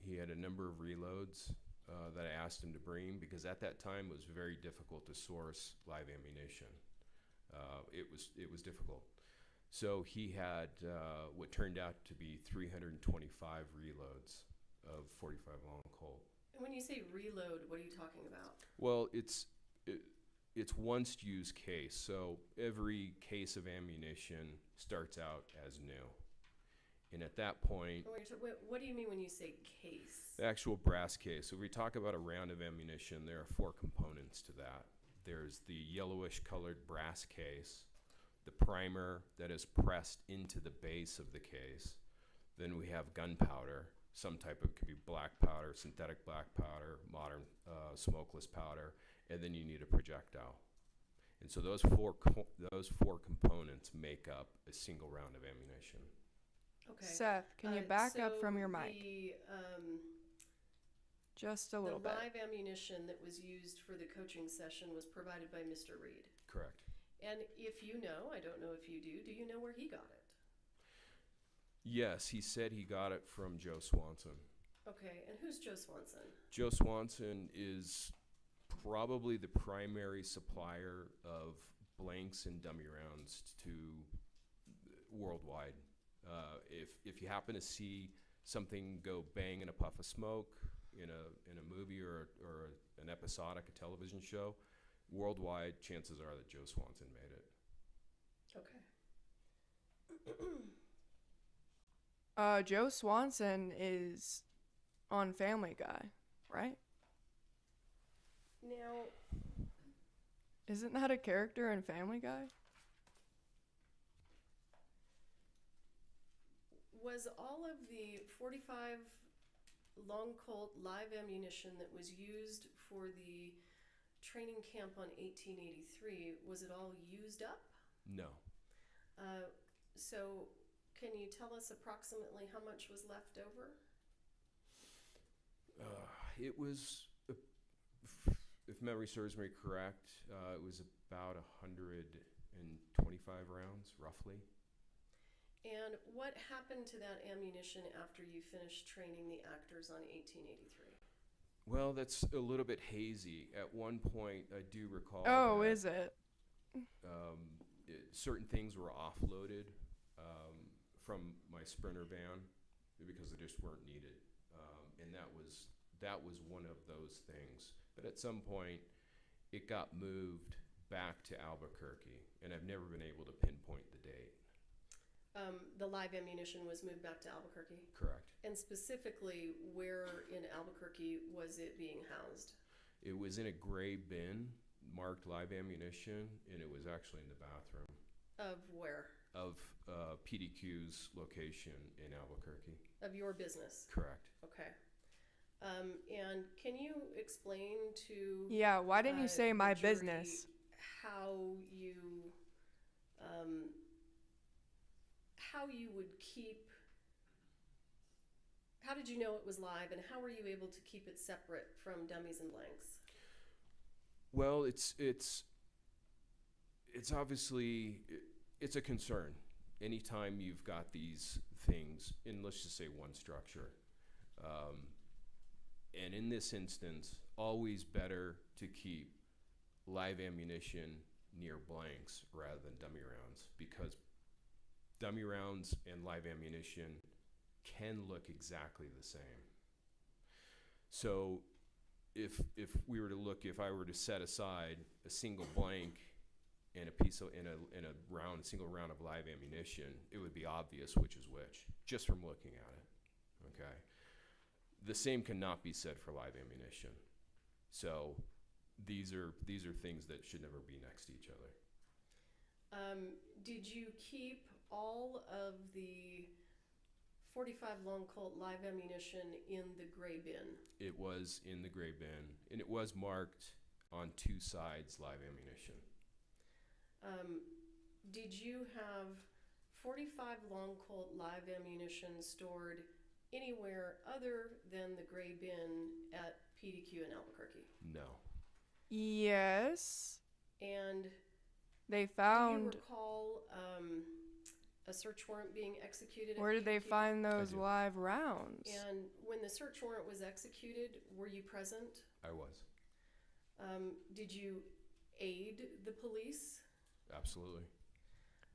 He had a number of reloads that I asked him to bring because at that time it was very difficult to source live ammunition. It was difficult. So he had what turned out to be 325 reloads of 45 long Colt. And when you say reload, what are you talking about? Well, it's once used case. So every case of ammunition starts out as new. And at that point, What do you mean when you say case? the actual brass case. So if we talk about a round of ammunition, there are 4 components to that. There's the yellowish colored brass case, the primer that is pressed into the base of the case, Then we have gunpowder, some type of, could be black powder, synthetic black powder, modern smokeless powder, and then you need a projectile. And so those four components make up a single round of ammunition. Okay. Seth, can you back up from your mic? Just a little the bit. live ammunition that was used for the coaching session was provided by Mr. Reed. Correct. And if you know, I don't know if you do you know where he got it? Yes, he said he got it from Joe Swanson. Okay, and who's Joe Swanson? Joe Swanson is probably the primary supplier of blanks and dummy rounds to worldwide. If you happen to see something go bang in a puff of smoke in a movie or an episodic, a television show, worldwide, chances are that Joe Swanson made it. Okay. Joe Swanson is on Family Guy, right? Now, Isn't that a character in Family Guy? was all of the 45 long Colt live ammunition that was used for the training camp on 1883, was it all used up? No. So can you tell us approximately how much was left over? It was, if memory serves me correct, it was about 125 rounds, roughly. And what happened to that ammunition after you finished training the actors on 1883? Well, that's a little bit hazy. At one point, I do recall. Oh, that, is it? certain things were offloaded from my Sprinter van because they just weren't needed, and that was one of those things. But at some point, it got moved back to Albuquerque, and I've never been able to pinpoint the date. The live ammunition was moved back to Albuquerque? Correct. And specifically, where in Albuquerque was it being housed? It was in a gray bin marked live ammunition, and it was actually in the bathroom Of where? of PDQ's location in Albuquerque. Of your business? Correct. Okay. And can you explain to Yeah, why didn't you say the my jury business? how you would keep, how did you know it was live, and how were you able to keep it separate from dummies and blanks? Well, it's obviously, it's a concern anytime you've got these things in, let's just say, one structure. And in this instance, always better to keep live ammunition near blanks rather than dummy rounds, because dummy rounds and live ammunition can look exactly the same. So if we were to look, if I were to set aside a single blank and a piece of in a single round of live ammunition, it would be obvious which is which just from looking at it. Okay. The same cannot be said for live ammunition. So these are things that should never be next to each other. Did you keep all of the 45 long Colt live ammunition in the gray bin? It was in the gray bin, and it was marked on two sides live ammunition. Did you have 45 long Colt live ammunition stored anywhere other than the gray bin at PDQ in Albuquerque? No. Yes. And They do found. you recall a search warrant being executed at Where did they PDQ? find those do. live rounds? And when the search warrant was executed, were you present? I was. Did you aid the police? Absolutely.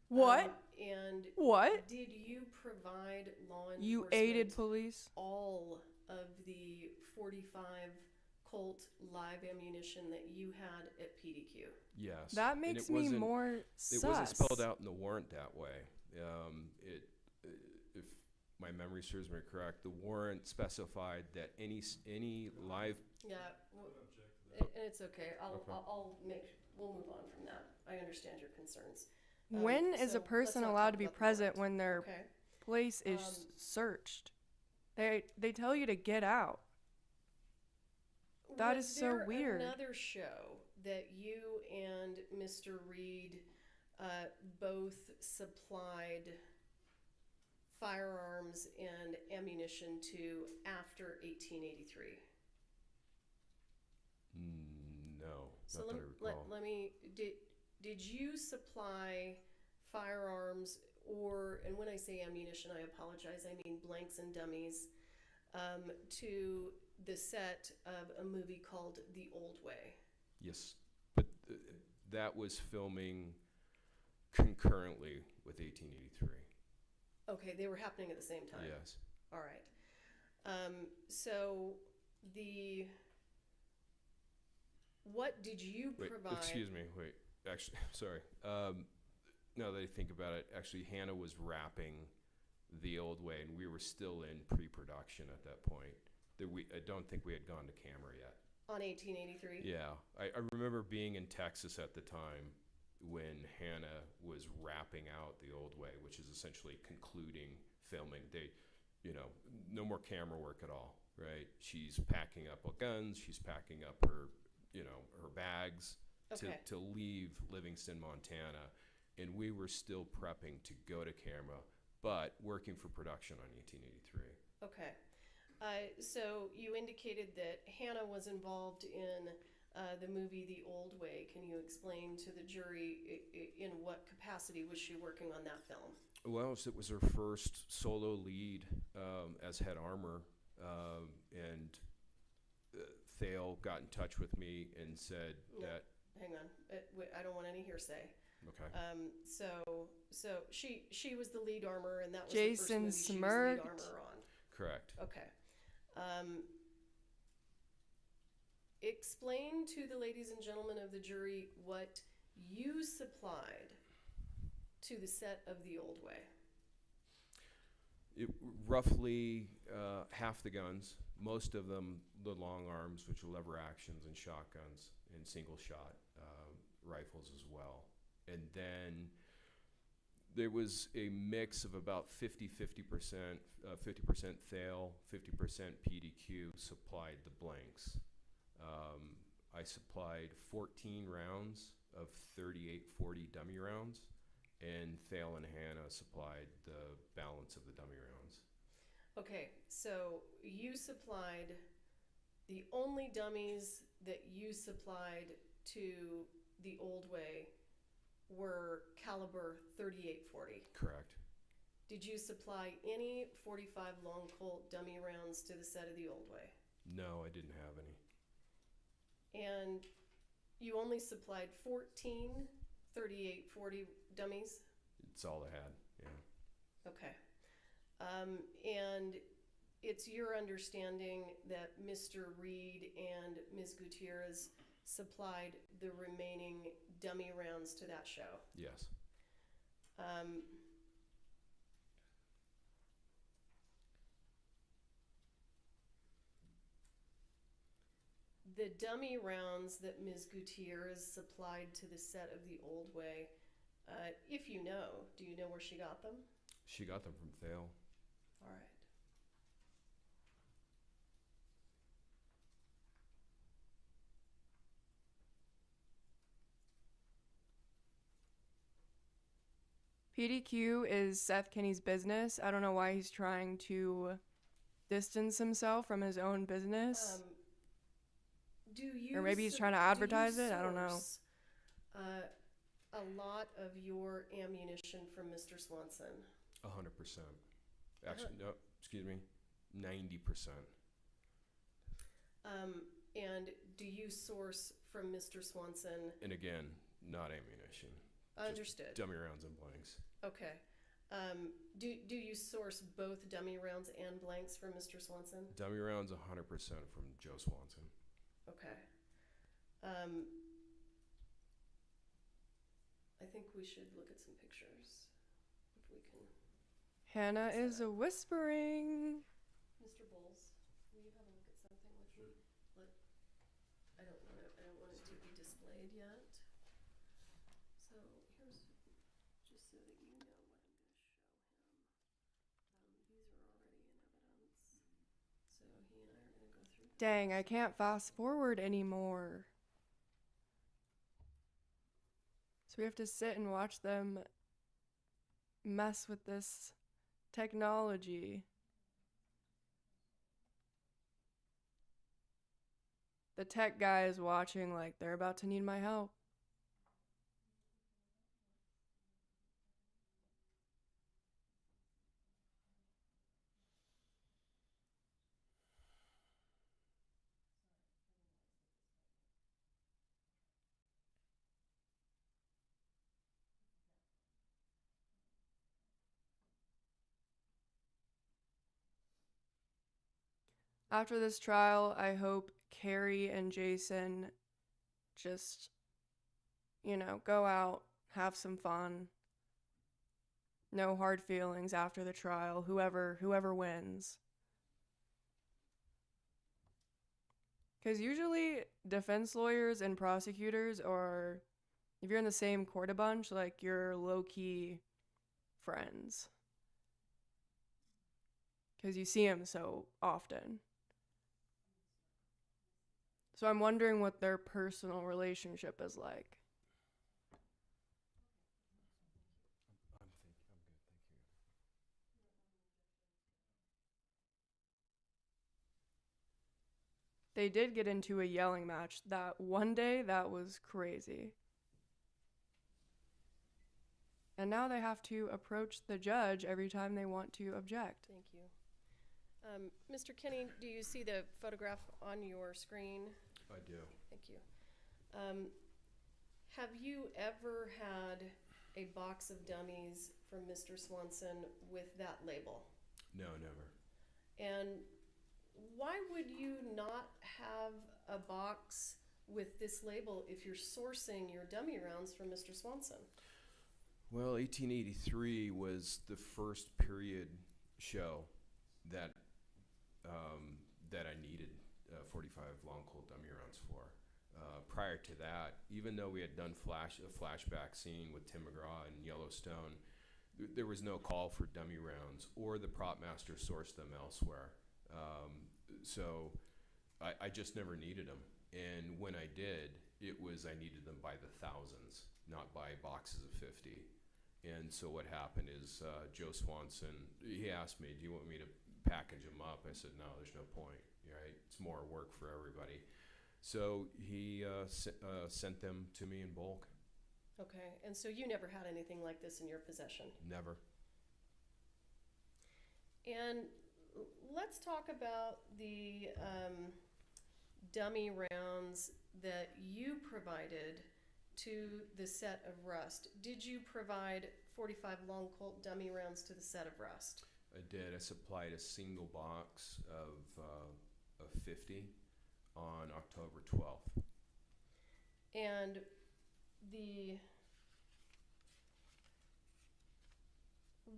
What? And What? did you provide law enforcement You aided police? all of the 45 Colt live ammunition that you had at PDQ? Yes. That And makes it me wasn't- more It sus. wasn't spelled out in the warrant that way. If my memory serves me correct, the warrant specified that any live. Yeah, and it's okay. We'll move on from that. I understand your concerns. When is so a person let's not allowed talk to be about the present warrant. when they're Okay. place is searched. They tell you to get out. That is so weird. Was there another show that you and Mr. Reed both supplied firearms and ammunition to after 1883? No, So not that I recall. let me, did you supply firearms or, and when I say ammunition, I apologize, I mean blanks and dummies, to the set of a movie called The Old Way? Yes, but that was filming concurrently with 1883. Okay, they were happening at the same time. Yes. All right. So what did you Wait, provide? excuse me. Wait, actually, sorry. Now that I think about it, actually, Hannah was wrapping The Old Way, and we were still in pre-production at that point. I don't think we had gone to camera yet. On 1883? Yeah, I remember being in Texas at the time when Hannah was wrapping out The Old Way, which is essentially concluding filming. No more camera work at all, right? She's packing up her guns, she's packing up her, her bags Okay. to leave Livingston, Montana, and we were still prepping to go to camera, but working for production on 1883. Okay. So you indicated that Hannah was involved in the movie The Old Way. Can you explain to the jury in what capacity was she working on that film? Well, it was her first solo lead as head armor, and Thale got in touch with me and said that. Hang on, I don't want any hearsay. Okay. So she was the lead armor, and that was Jason the first movie smirked. she was the lead armor on. Correct. Okay. Explain to the ladies and gentlemen of the jury what you supplied to the set of The Old Way. Roughly half the guns, most of them the long arms, which are lever actions, and shotguns, and single shot rifles as well. And then there was a mix of about 50% Thale, 50% PDQ supplied the blanks. I supplied 14 rounds of 38-40 dummy rounds, and Thale and Hannah supplied the balance of the dummy rounds. Okay, so you supplied the only dummies that you supplied to The Old Way were caliber 38-40. Correct. Did you supply any 45 long Colt dummy rounds to the set of The Old Way? No, I didn't have any. And you only supplied 14 38-40 dummies? It's all I had, yeah. Okay. And it's your understanding that Mr. Reed and Ms. Gutierrez supplied the remaining dummy rounds to that show? Yes. The dummy rounds that Ms. Gutierrez supplied to the set of The Old Way, if you know, do you know where she got them? She got them from Thale. All right. PDQ is Seth Kenny's business. I don't know why he's trying to distance himself from his own business. Or maybe he's trying to advertise it. I don't know. A lot of your ammunition from Mr. Swanson. 100%. Actually, no, excuse me, 90%. And do you source from Mr. Swanson? And again, not ammunition. Understood. Just dummy rounds and blanks. Okay. Do you source both dummy rounds and blanks from Mr. Swanson? Dummy rounds 100% from Joe Swanson. Okay. I think we should look at some pictures if we can. Hannah is whispering. Mr. Bowles, will you have a look at something with me? I don't want it to be displayed yet. So here's just so that you know what I'm going to show him. Dang, I can't fast forward anymore. So we have to sit and watch them mess with this technology. The tech guy is watching like they're about to need my help. After this trial, I hope Carrie and Jason just, go out, have some fun. No hard feelings after the trial, whoever wins. Because usually defense lawyers and prosecutors are, if you're in the same court a bunch, like you're low-key friends. Because you see them so often. So I'm wondering what their personal relationship is like. I'm good, thank you. They did get into a yelling match that one day. That was crazy. And now they have to approach the judge every time they want to object. Thank you. Mr. Kenny, do you see the photograph on your screen? I do. Thank you. Have you ever had a box of dummies from Mr. Swanson with that label? No, never. And why would you not have a box with this label if you're sourcing your dummy rounds from Mr. Swanson? Well, 1883 was the first period show that that I needed 45 long Colt dummy rounds for. Prior to that, even though we had done a flashback scene with Tim McGraw in Yellowstone, there was no call for dummy rounds, or the prop master sourced them elsewhere. So I just never needed them. And when I did, I needed them by the thousands, not by boxes of 50. And so what happened is Joe Swanson, he asked me, do you want me to package them up? I said, no, there's no point, right? It's more work for everybody. So he sent them to me in bulk. Okay, and so you never had anything like this in your possession? Never. And let's talk about the dummy rounds that you provided to the set of Rust. Did you provide 45 long Colt dummy rounds to the set of Rust? I did. I supplied a single box of 50 on October 12th. And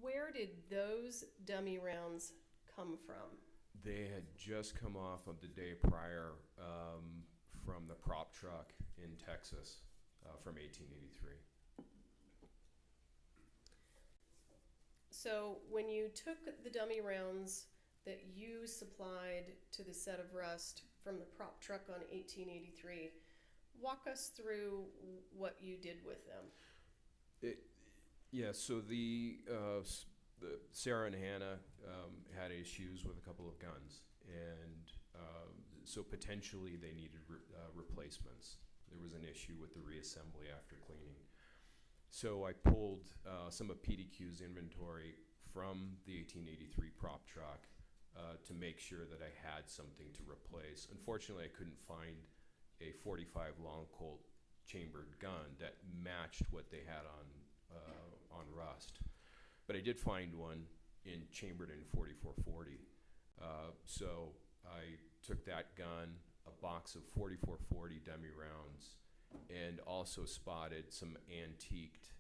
where did those dummy rounds come from? They had just come off of the day prior from the prop truck in Texas from 1883. So when you took the dummy rounds that you supplied to the set of Rust from the prop truck on 1883, walk us through what you did with them. So the Sarah and Hannah had issues with a couple of guns, and so potentially they needed replacements. There was an issue with the reassembly after cleaning. So I pulled some of PDQ's inventory from the 1883 prop truck to make sure that I had something to replace. Unfortunately, I couldn't find a 45 long Colt chambered gun that matched what they had on Rust, but I did find one chambered in 4440. So I took that gun, a box of 4440 dummy rounds, and also spotted some antiqued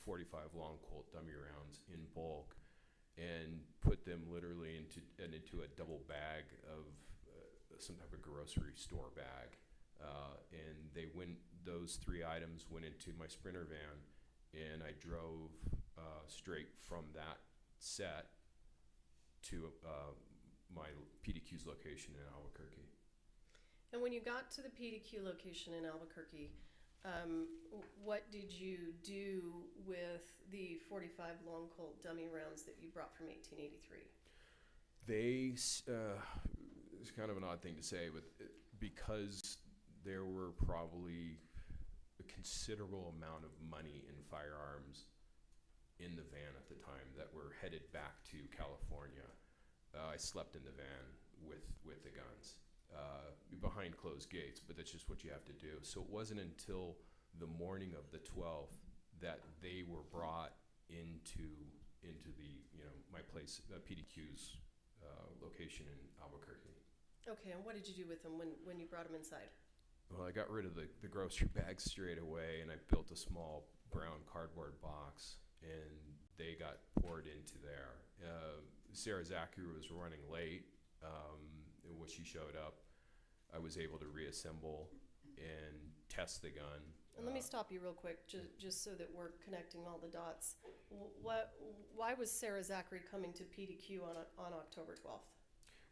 45 long Colt dummy rounds in bulk, and put them literally into a double bag of some type of grocery store bag. And those three items went into my Sprinter van, and I drove straight from that set to my PDQ's location in Albuquerque. And when you got to the PDQ location in Albuquerque, what did you do with the 45 long Colt dummy rounds that you brought from 1883? It's kind of an odd thing to say, but because there were probably a considerable amount of money in firearms in the van at the time that were headed back to California, I slept in the van with the guns behind closed gates, but that's just what you have to do. So it wasn't until the morning of the 12th that they were brought into the, my place, PDQ's location in Albuquerque. Okay, and what did you do with them when you brought them inside? Well, I got rid of the grocery bags straight away, and I built a small brown cardboard box, and they got poured into there. Sarah Zachary was running late. When she showed up, I was able to reassemble and test the gun. And let me stop you real quick, just so that we're connecting all the dots. Why was Sarah Zachary coming to PDQ on October 12th?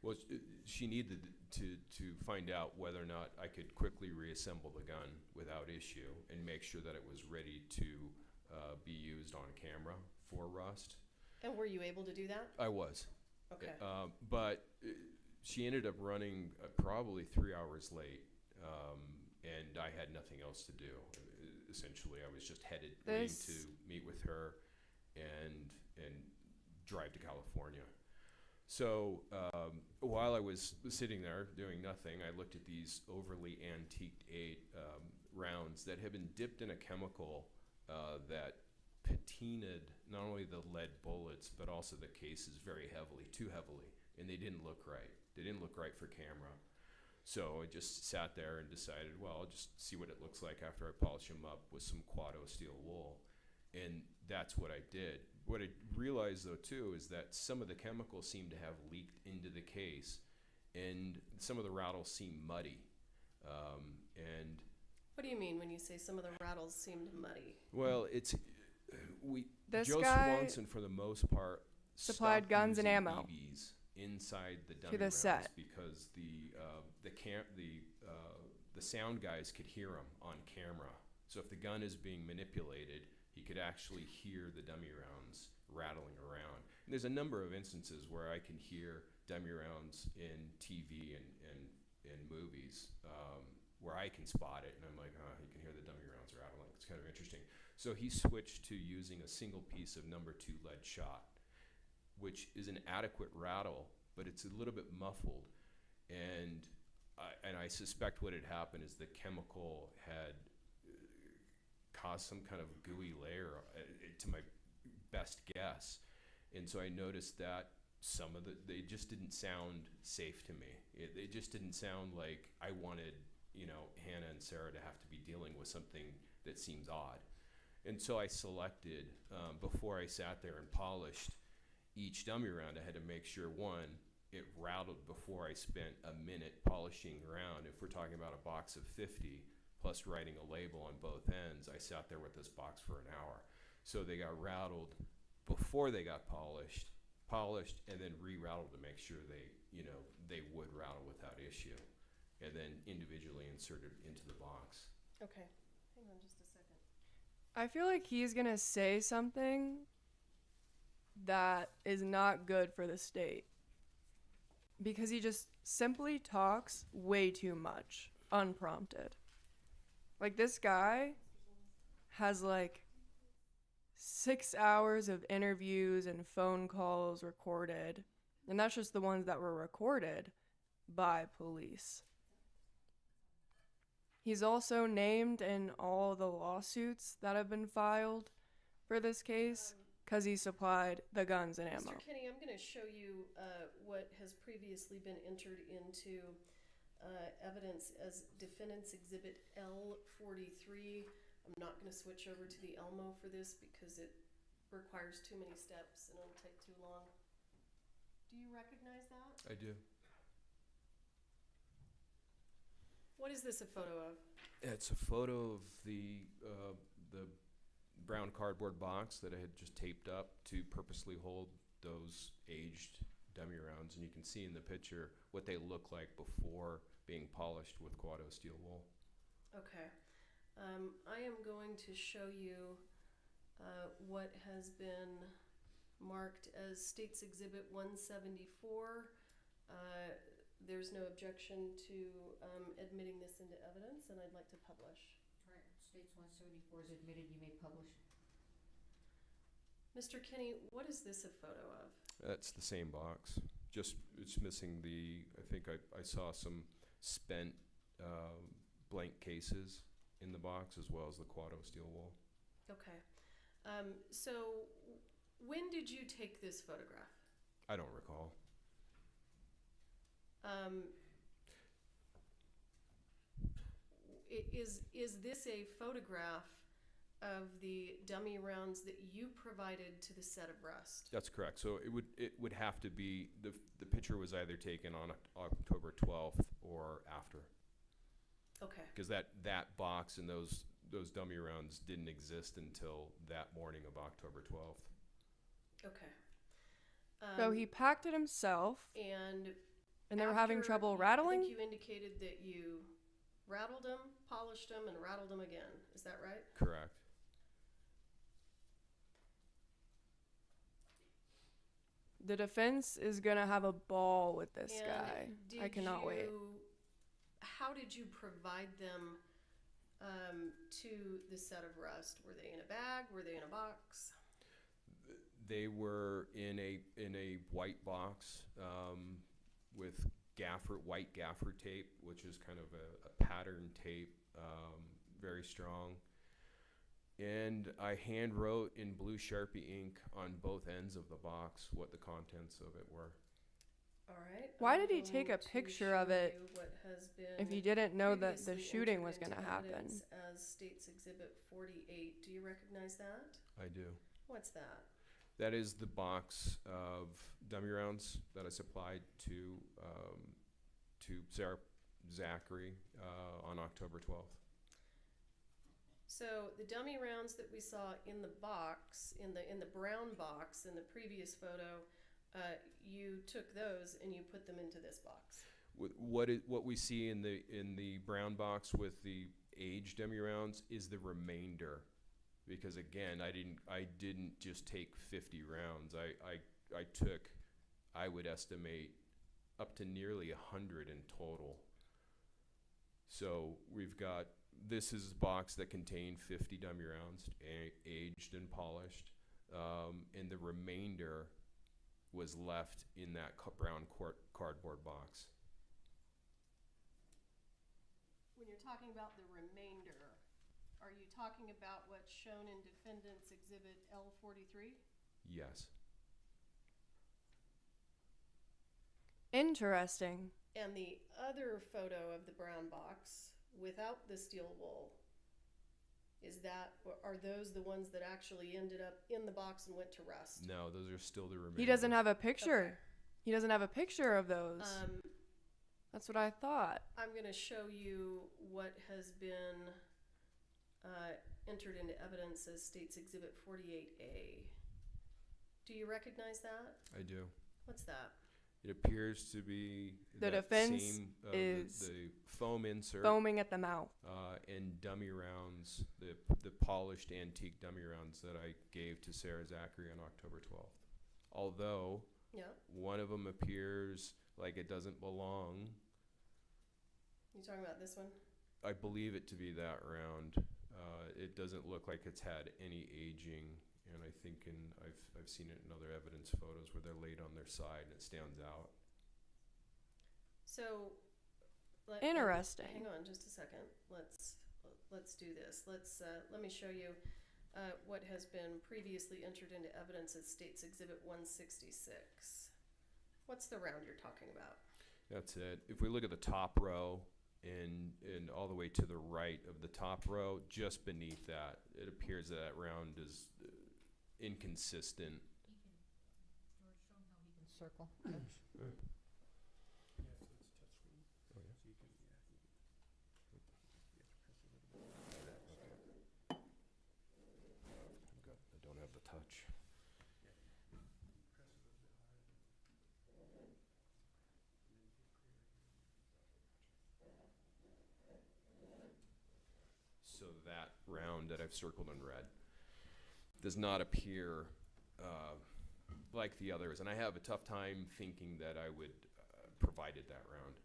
Well, she needed to find out whether or not I could quickly reassemble the gun without issue and make sure that it was ready to be used on camera for rust. And were you able to do that? I was. Okay. But she ended up running probably 3 hours late, and I had nothing else to do. Essentially, I was just waiting to meet with her and drive to California. So while I was sitting there doing nothing, I looked at these overly antiqued rounds that had been dipped in a chemical that patinaed not only the lead bullets, but also the cases very heavily, too heavily, and they didn't look right. They didn't look right for camera. So I just sat there and decided, well, I'll just see what it looks like after I polish them up with some Quado steel wool. And that's what I did. What I realized, though, too, is that some of the chemicals seemed to have leaked into the case, and some of the rattles seemed muddy. And what do you mean when you say some of the rattles seemed muddy? Well, This Joe guy Swanson, for the most part, supplied stopped guns and using ammo BBs inside the dummy to the rounds set because the sound guys could hear them on camera. So if the gun is being manipulated, he could actually hear the dummy rounds rattling around. And there's a number of instances where I can hear dummy rounds in TV and movies where I can spot it, and I'm like, oh, you can hear the dummy rounds rattling. It's kind of interesting. So he switched to using a single piece of number 2 lead shot, which is an adequate rattle, but it's a little bit muffled. And I suspect what had happened is the chemical had caused some kind of gooey layer, to my best guess. And so I noticed that they just didn't sound safe to me. They just didn't sound like I wanted, Hannah and Sarah to have to be dealing with something that seems odd. And so I selected, before I sat there and polished each dummy round, I had to make sure, one, it rattled before I spent a minute polishing around. If we're talking about a box of 50 plus writing a label on both ends, I sat there with this box for an hour. So they got rattled before they got polished, and then re-rattled to make sure they would rattle without issue, and then individually inserted into the box. Okay, hang on just a second. I feel like he's gonna say something that is not good for the state because he just simply talks way too much unprompted. Like, this guy has 6 hours of interviews and phone calls recorded, and that's just the ones that were recorded by police. He's also named in all the lawsuits that have been filed for this case because he supplied the guns and ammo. Mr. Kenny, I'm going to show you what has previously been entered into evidence as Defendant's Exhibit L43. I'm not going to switch over to the Elmo for this because it requires too many steps and it'll take too long. Do you recognize that? I do. What is this a photo of? It's a photo of the brown cardboard box that I had just taped up to purposely hold those aged dummy rounds, and you can see in the picture what they look like before being polished with Quado steel wool. Okay. I am going to show you what has been marked as State's Exhibit 174. There's no objection to admitting this into evidence, and I'd like to publish. Right, States 174 is admitted, you may publish. Mr. Kenny, what is this a photo of? That's the same box. Just it's missing the. I think I saw some spent blank cases in the box, as well as the Quado steel wool. Okay. So when did you take this photograph? I don't recall. Is this a photograph of the dummy rounds that you provided to the set of Rust? That's correct. So it would have to be the picture was either taken on October 12th or after. Okay. Because that box and those dummy rounds didn't exist until that morning of October 12th. Okay. So he packed it himself, and they were having after- trouble I rattling? think you indicated that you rattled them, polished them, and rattled them again. Is that right? Correct. The defense is going to have a ball with this And guy. I cannot wait. How did you provide them to the set of Rust? Were they in a bag? Were they in a box? They were in a white box with white gaffer tape, which is kind of a pattern tape, very strong. And I hand wrote in blue Sharpie ink on both ends of the box what the contents of it were. All right. Why I'm did he going take a to picture show of it you what has if been he didn't know that the previously shooting entered was going to into happen? evidence as State's Exhibit 48. Do you recognize that? I do. What's that? That is the box of dummy rounds that I supplied to Sarah Zachary on October 12th. So the dummy rounds that we saw in the box, in the brown box in the previous photo, you took those and you put them into this box. What we see in the brown box with the aged dummy rounds is the remainder, because again, I didn't just take 50 rounds. I took, I would estimate, up to nearly 100 in total. So we've got, this is a box that contained 50 dummy rounds, aged and polished, and the remainder was left in that brown cardboard box. When you're talking about the remainder, are you talking about what's shown in Defendant's Exhibit L43? Yes. Interesting. And the other photo of the brown box without the steel wool, are those the ones that actually ended up in the box and went to Rust? No, those are still the remainder. He doesn't have a picture. Okay. He doesn't have a picture of those. That's what I thought. I'm going to show you what has been entered into evidence as State's Exhibit 48A. Do you recognize that? I do. What's that? It appears to be The that defense same, is the foam insert foaming at the mouth. and dummy rounds, the polished antique dummy rounds that I gave to Sarah Zachary on October 12th. Although Yeah. one of them appears like it doesn't belong. You talking about this one? I believe it to be that round. It doesn't look like it's had any aging, and I think I've seen it in other evidence photos where they're laid on their side and it stands out. So, Interesting. hang on just a second. Let's do this. Let me show you what has been previously entered into evidence as State's Exhibit 166. What's the round you're talking about? That's it. If we look at the top row and all the way to the right of the top row, just beneath that, it appears that round is inconsistent. George, show him how he can circle. Yeah, so it's touchscreen. Oh, yeah. So you can, you have to press a little bit. I don't have the touch. Press a little bit harder. round that I've circled in red does not appear like the others, and I have a tough time thinking that I would provided that round.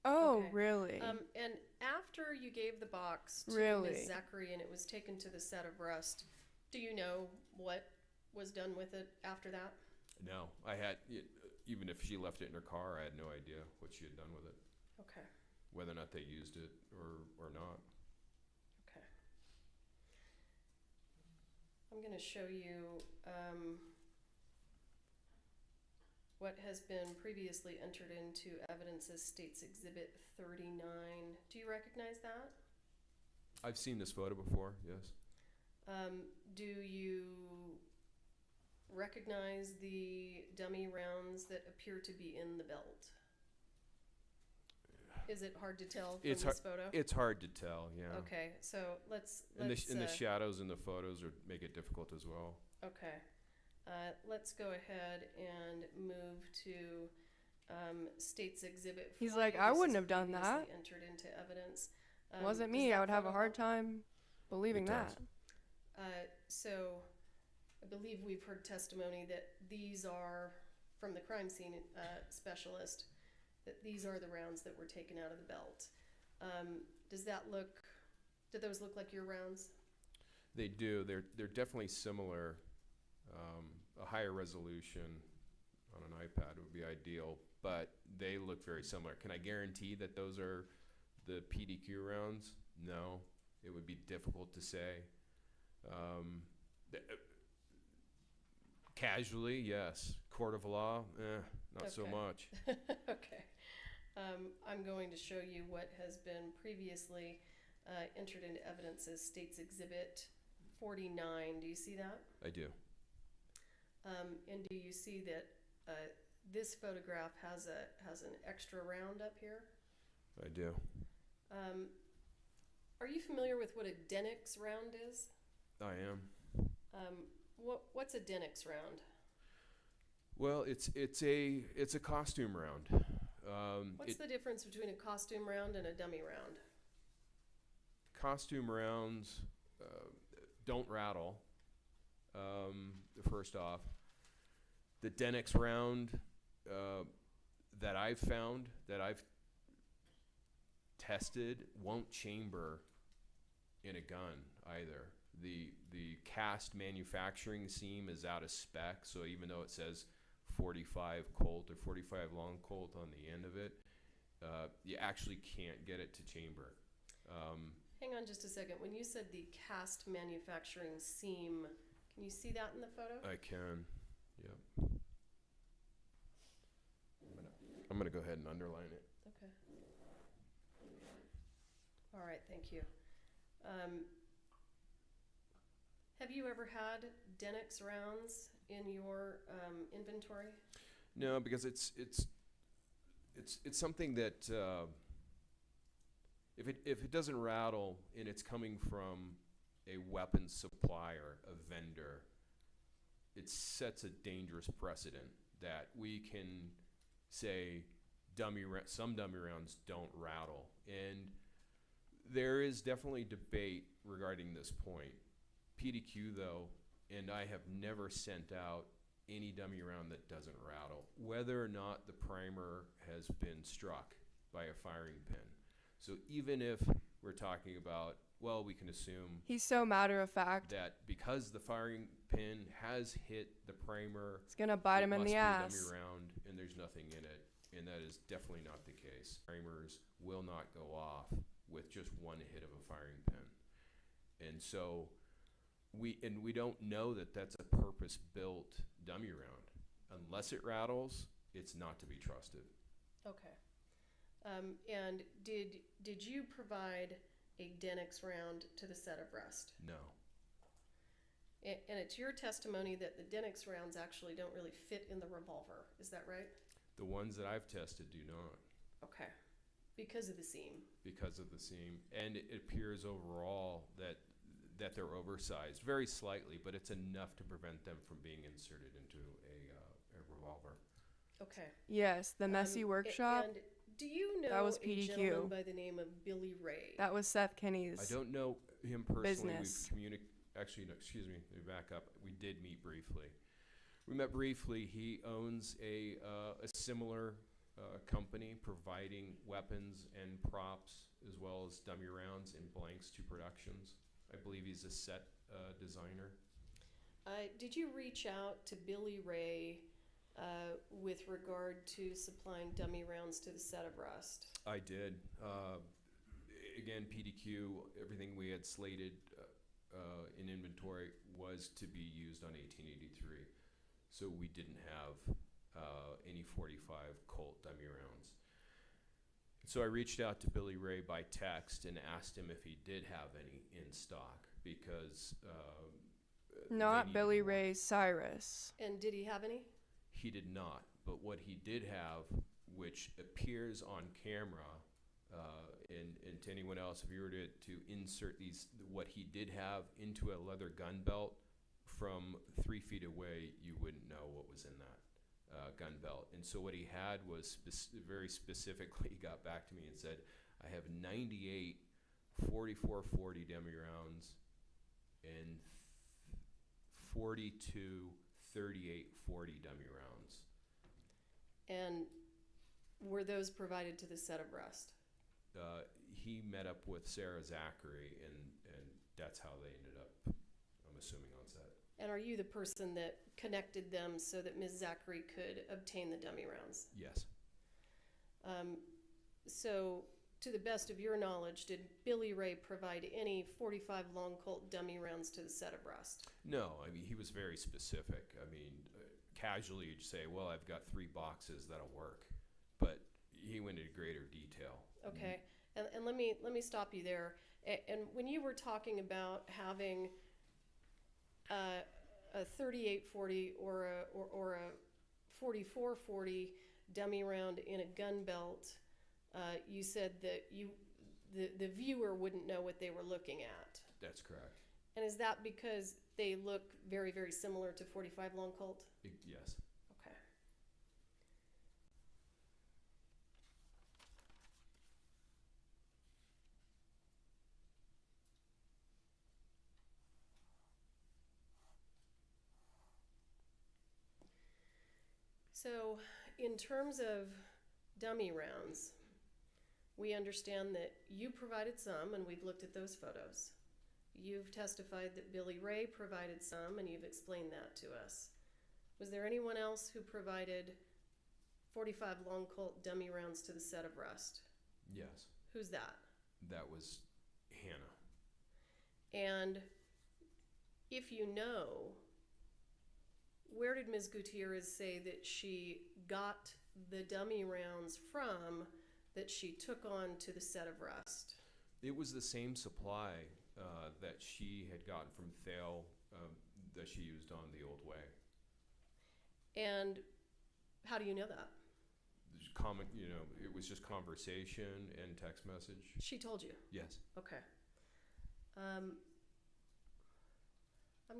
Oh, Okay. really? And after you gave the box to Really? Ms. Zachary and it was taken to the set of rust, do you know what was done with it after that? No, even if she left it in her car, I had no idea what she had done with it, Okay. whether or not they used it or not. Okay. I'm going to show you what has been previously entered into evidence as State's Exhibit 39. Do you recognize that? I've seen this photo before, yes. Do you recognize the dummy rounds that appear to be in the belt? Is it hard to tell from this photo? It's hard to tell, yeah. Okay, so let's And the shadows in the photos make it difficult as well. okay. Let's go ahead and move to State's Exhibit 40. He's like, I This wouldn't is have done that. previously entered into evidence. Wasn't Does me. that I would have a photo hard help? time believing It that. does. So I believe we've heard testimony that these are, from the crime scene specialist, that these are the rounds that were taken out of the belt. Do those look like your rounds? They do. They're definitely similar. A higher resolution on an iPad would be ideal, but they look very similar. Can I guarantee that those are the PDQ rounds? No. It would be difficult to say. Casually, yes. Court of law, not so Okay. much. Okay. I'm going to show you what has been previously entered into evidence as State's Exhibit 49. Do you see that? I do. And do you see that this photograph has an extra round up here? I do. Are you familiar with what a Denix round is? I am. What's a Denix round? Well, it's a costume round. What's the difference between a costume round and a dummy round? Costume rounds don't rattle. First off, the Denix round that I've found, that I've tested, won't chamber in a gun either. The cast manufacturing seam is out of spec, so even though it says 45 Colt or 45 long Colt on the end of it, you actually can't get it to chamber. Hang on just a second. When you said the cast manufacturing seam, can you see that in the photo? I can, yep. I'm gonna go ahead and underline it. Okay. All right, thank you. Have you ever had Denix rounds in your inventory? No, because it's something that if it doesn't rattle and it's coming from a weapons supplier, a vendor, it sets a dangerous precedent that we can say some dummy rounds don't rattle. And there is definitely debate regarding this point. PDQ, though, and I have never sent out any dummy round that doesn't rattle, whether or not the primer has been struck by a firing pin. So even if we're talking about, well, we can assume He's so matter of fact. that because the firing pin has hit the primer, It's gonna bite him it in must the be a ass. dummy round, and there's nothing in it, and that is definitely not the case. Primers will not go off with just one hit of a firing pin, and so we don't know that that's a purpose-built dummy round. Unless it rattles, it's not to be trusted. Okay. And did you provide a Denix round to the set of rest? No. And it's your testimony that the Denix rounds actually don't really fit in the revolver. Is that right? The ones that I've tested do not, Okay. Because of the seam. because of the seam, and it appears overall that they're oversized, very slightly, but it's enough to prevent them from being inserted into a revolver. Okay. Yes, the messy workshop. And do you know That was a PDQ. gentleman by the name of Billy Ray? That was Seth Kenny's. I don't know. him personally. business. Actually, no, excuse me, let me back up. We did meet briefly. We met briefly. He owns a similar company providing weapons and props as well as dummy rounds and blanks to productions. I believe he's a set designer. Did you reach out to Billy Ray with regard to supplying dummy rounds to the set of Rust? I did. Again, PDQ, everything we had slated in inventory was to be used on 1883. So we didn't have any 45 Colt dummy rounds. So I reached out to Billy Ray by text and asked him if he did have any in stock because they Not needed Billy more. Ray Cyrus. And did he have any? He did not, but what he did have, which appears on camera, and to anyone else, if you were to insert what he did have into a leather gun belt from 3 feet away, you wouldn't know what was in that gun belt. And so what he had was very specifically, he got back to me and said, I have 98 44-40 dummy rounds and 42 38-40 dummy rounds. And were those provided to the set of Rust? He met up with Sarah Zachary, and that's how they ended up, I'm assuming, on set. And are you the person that connected them so that Ms. Zachary could obtain the dummy rounds? Yes. So, to the best of your knowledge, did Billy Ray provide any 45 long Colt dummy rounds to the set of Rust? No, I mean, he was very specific. I mean, casually you'd say, well, I've got 3 boxes, that'll work. But he went into greater detail. Okay, and let me stop you there. And when you were talking about having a 38-40 or a 44-40 dummy round in a gun belt, you said that the viewer wouldn't know what they were looking at. That's correct. And is that because they look very, very similar to 45 long Colt? Yes. Okay. So, in terms of dummy rounds, we understand that you provided some, and we've looked at those photos. You've testified that Billy Ray provided some, and you've explained that to us. Was there anyone else who provided 45 long Colt dummy rounds to the set of Rust? Yes. Who's that? That was Hannah. And if you know, where did Ms. Gutierrez say that she got the dummy rounds from that she took on to the set of Rust? It was the same supply that she had gotten from Thale that she used on the old way. And how do you know that? There's it was just conversation and text message. She told you? Yes. Okay. I'm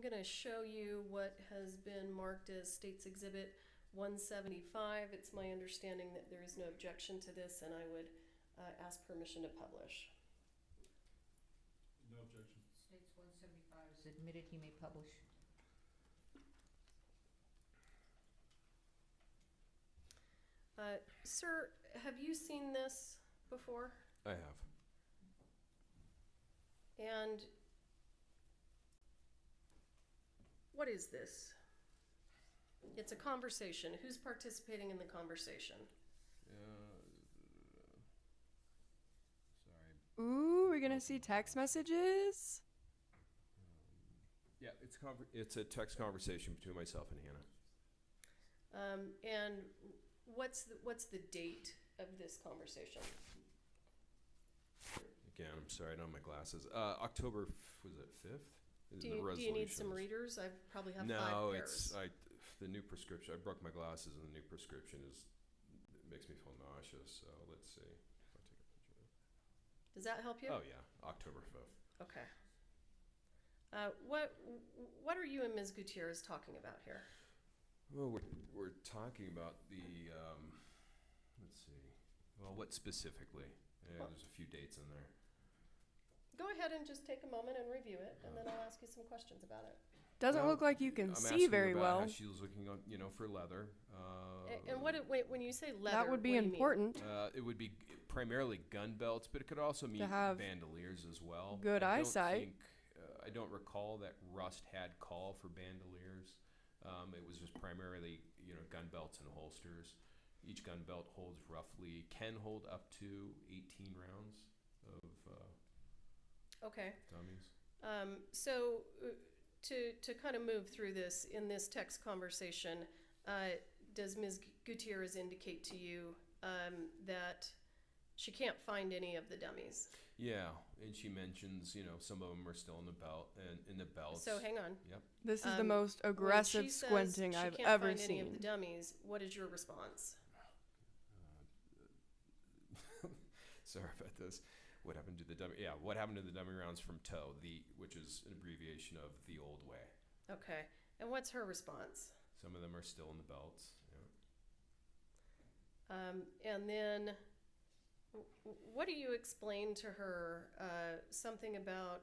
going to show you what has been marked as State's Exhibit 175. It's my understanding that there is no objection to this, and I would ask permission to publish. No objection. States 175 is admitted, you may publish. Sir, have you seen this before? I have. And what is this? It's a conversation. Who's participating in the conversation? Sorry. Ooh, we're gonna see text messages? Yeah, it's a text conversation between myself and Hannah. And what's the date of this conversation? Again, I'm sorry, I don't have my glasses. October, was it 5th? Do you need some readers? I probably have 5 pairs. No, the new prescription. I broke my glasses, and the new prescription it makes me feel nauseous. So let's see. If I take a picture of it. Does that help you? Oh yeah, October 5th. Okay. What are you and Ms. Gutierrez talking about here? Well, we're talking about the. Let's see. Well, what specifically? Well, there's a few dates in there. go ahead and just take a moment and review it, and then I'll ask you some questions about it. Doesn't Well, look like you can I'm see asking very about well. how she was looking on, for leather. And when you say leather, That would be what do you mean? important. It would be primarily gun belts, but it could also mean have bandoliers as well. good I don't eyesight. think, I don't recall that Rust had call for bandoliers. It was just primarily, gun belts and holsters. Each gun belt can hold up to 18 rounds of Okay. dummies. So to kind of move through this in this text conversation, does Ms. Gutierrez indicate to you that she can't find any of the dummies? Yeah, and she mentions, some of them are still in the belt and in the belts. So hang on. Yep. This is the most When aggressive she says squinting I've she can't ever find any of seen. the dummies, what is your response? Sorry about this. What happened to the dummy? Yeah, what happened to the dummy rounds from TOW, which is an abbreviation of the old way. Okay. And what's her response? Some of them are still in the belts. And then, what do you explain to her? Something about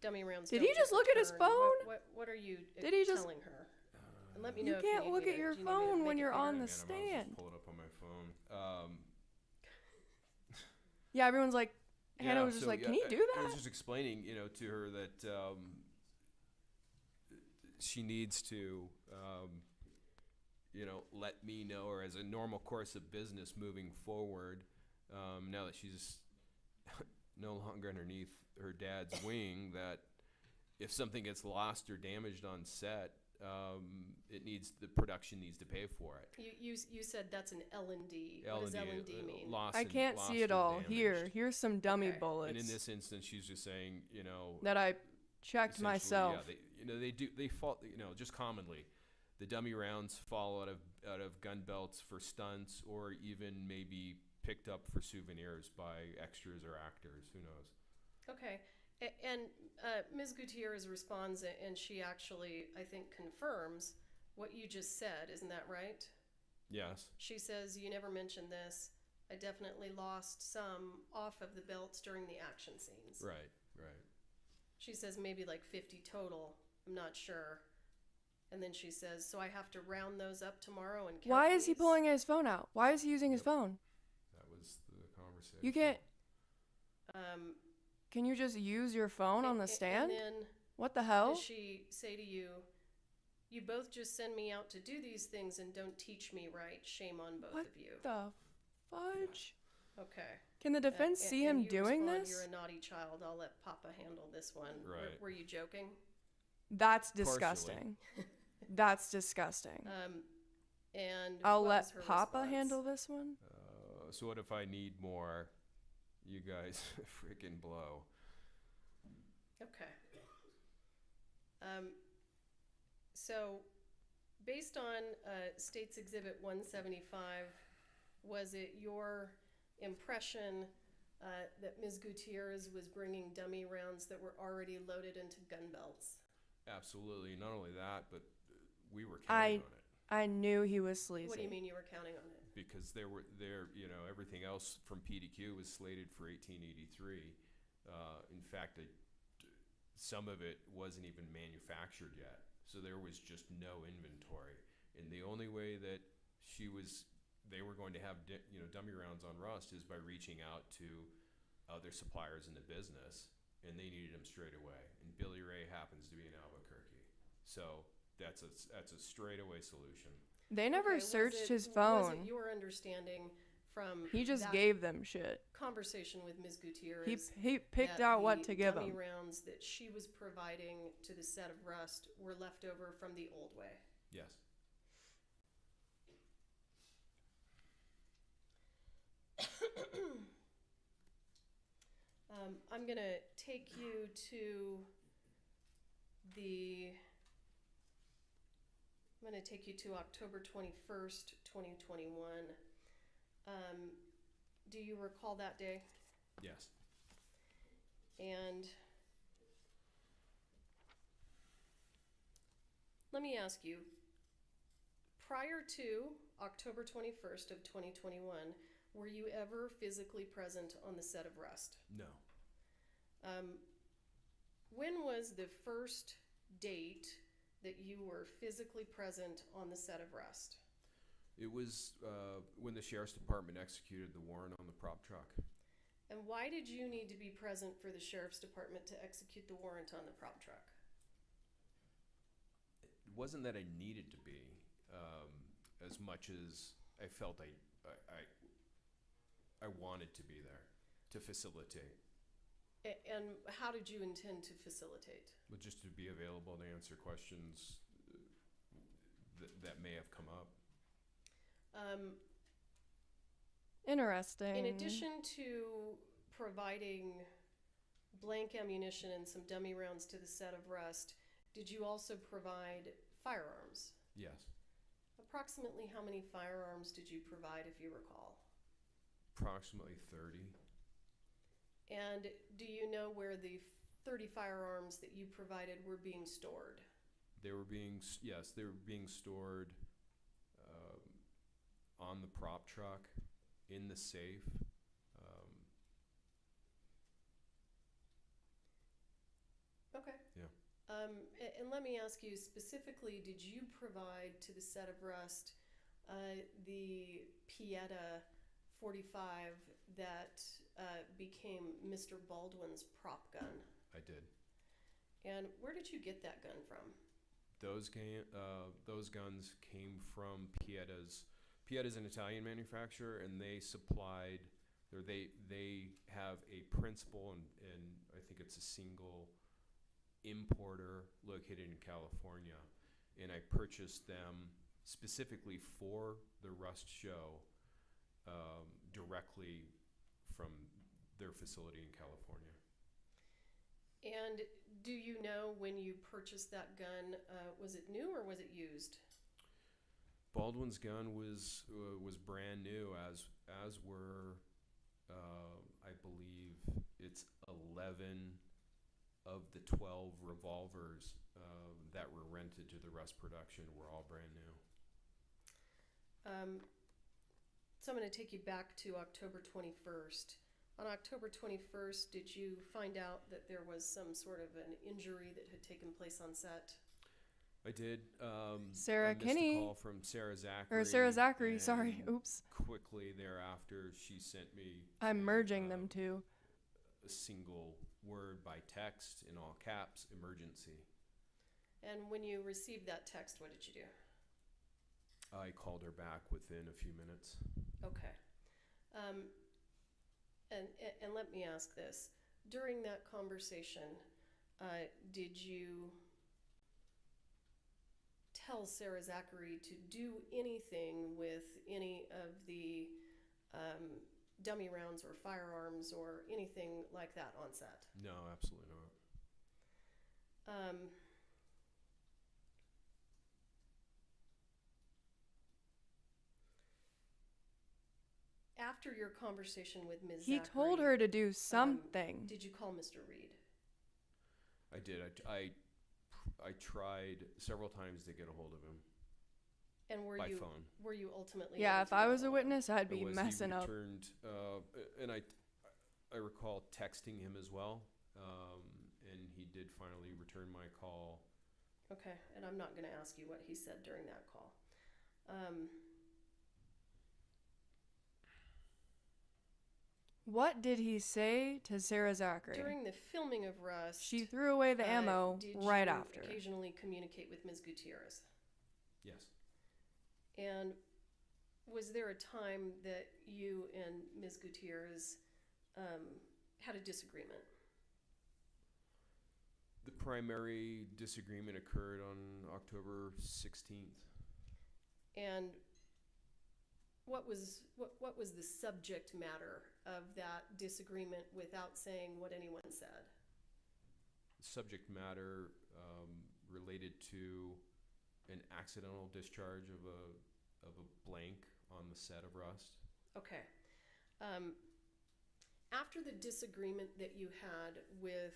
dummy rounds. Did don't he just get look at his returned. phone? What are you Did he just- telling her? And let me know You if can't need look me at to- your do you need me to phone make when it you're bigger? on the Man, I might as well stand. just pull it up on my phone. Yeah, everyone's like, Hannah was just so, like, yeah, can you do I was that? just explaining, to her that she needs to, let me know, or as a normal course of business moving forward, now that she's no longer underneath her dad's wing, that if something gets lost or damaged on set, the production needs to pay for it. You said that's an L&D. What does L&D mean? I can't see it all. Here's some dummy Okay. bullets And in this instance, she's just saying, that I checked essentially, myself. Yeah, they fall. Just commonly, the dummy rounds fall out of gun belts for stunts, or even maybe picked up for souvenirs by extras or actors. Who knows? Okay. And Ms. Gutierrez responds, and she actually, I think, confirms what you just said. Isn't that right? Yes. She says, you never mentioned this. I definitely lost some off of the belts during the action scenes. Right. She says maybe like 50 total. I'm not sure. And then she says, so I have to round those up tomorrow and count Why is he these?" pulling his phone out? Why is he using his phone? That was the conversation. You can't. Um, Can you just use your phone on the stand? And then What the hell? does she say to you, you both just send me out to do these things and don't teach me right. Shame on both What of you. the fudge? Okay. Can the defense see and him you doing respond, this? You're a naughty child. I'll let Papa handle this one. Right. Were you joking? That's Partially. disgusting. That's disgusting. And I'll what let was her Papa response? handle this one. So what if I need more? You guys freaking blow. Okay. So, based on State's Exhibit 175, was it your impression that Ms. Gutierrez was bringing dummy rounds that were already loaded into gun belts? Absolutely. Not only that, but we were counting on it. I knew he was sleazy. What do you mean you were counting on it? Because everything else from PDQ was slated for 1883. In fact, some of it wasn't even manufactured yet, so there was just no inventory. And the only way that they were going to have dummy rounds on Rust is by reaching out to other suppliers in the business, and they needed them straight away. And Billy Ray happens to be in Albuquerque, so that's a straightaway solution. They never Okay, searched his Was phone. it your understanding from He just that gave them shit. conversation with Ms. Gutierrez He picked that out what the to give dummy him. rounds that she was providing to the set of Rust were left over from the old way? Yes. I'm going to take you to October 21st, 2021. Do you recall that day? Yes. And let me ask you, prior to October 21st of 2021, were you ever physically present on the set of Rust? No. When was the first date that you were physically present on the set of Rust? It was when the sheriff's department executed the warrant on the prop truck. And why did you need to be present for the sheriff's department to execute the warrant on the prop truck? It wasn't that I needed to be, as much as I felt I wanted to be there to facilitate. And how did you intend to facilitate? But just to be available to answer questions that may have come up. Interesting. In addition to providing blank ammunition and some dummy rounds to the set of Rust, did you also provide firearms? Yes. Approximately how many firearms did you provide, if you recall? Approximately 30. And do you know where the 30 firearms that you provided were being stored? They were being stored on the prop truck, in the safe. Okay. Yeah. And let me ask you specifically, did you provide to the set of Rust the Pieta 45 that became Mr. Baldwin's prop gun? I did. And where did you get that gun from? Those guns came from Pieta's. Pieta's an Italian manufacturer, and they supplied, or they have a principal, and I think it's a single importer located in California, and I purchased them specifically for the Rust show directly from their facility in California. And do you know when you purchased that gun, was it new or was it used? Baldwin's gun was brand new, as were I believe it's 11 of the 12 revolvers that were rented to the Rust production were all brand new. So I'm going to take you back to October 21st. On October 21st, did you find out that there was some sort of an injury that had taken place on set? I did. Sarah I missed Kenny. a call from Sarah Zachary. Or Sarah Zachary, sorry. and Oops. Quickly thereafter, she sent me. I'm merging them two. A single word by text in all caps, emergency. And when you received that text, what did you do? I called her back within a few minutes. Okay. And let me ask this. During that conversation, did you tell Sarah Zachary to do anything with any of the dummy rounds or firearms or anything like that on set? No, absolutely not. After your conversation with Ms. He Zachary, told her to do something. did you call Mr. Reed? I did. I tried several times to get a hold of him And by phone. were you ultimately Yeah, able if to I get was a hold of him? witness, I'd It be was, messing he up. returned, and I recall texting him as well, and he did finally return my call. Okay, and I'm not going to ask you what he said during that call. What did he say to Sarah Zachary? During the filming of Rust, She threw away the ammo did right you after. occasionally communicate with Ms. Gutierrez? Yes. And was there a time that you and Ms. Gutierrez had a disagreement? The primary disagreement occurred on October 16th. And what was the subject matter of that disagreement without saying what anyone said? Subject matter related to an accidental discharge of a blank on the set of Rust. Okay. After the disagreement that you had with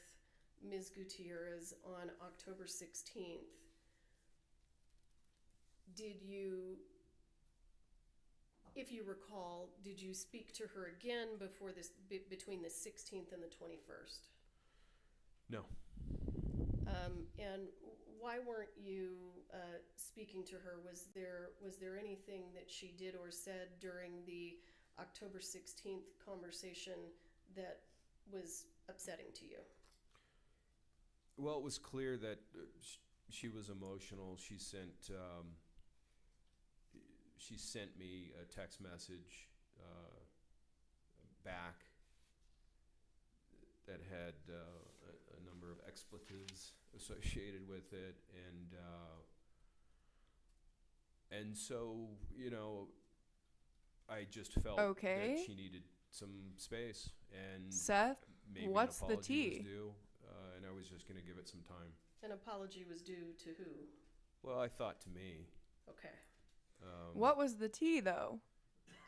Ms. Gutierrez on October 16th, did you, if you recall, did you speak to her again before this, between the 16th and the 21st? No. And why weren't you speaking to her? Was there anything that she did or said during the October 16th conversation that was upsetting to you? Well, it was clear that she was emotional. She sent me a text message back that had a number of expletives associated with it, and so, you know, I just felt Okay. that she needed some space, and Seth, maybe what's an the apology was tea? due, and I was just going to give it some time. An apology was due to who? Well, I thought to me. Okay, What was the tea, though?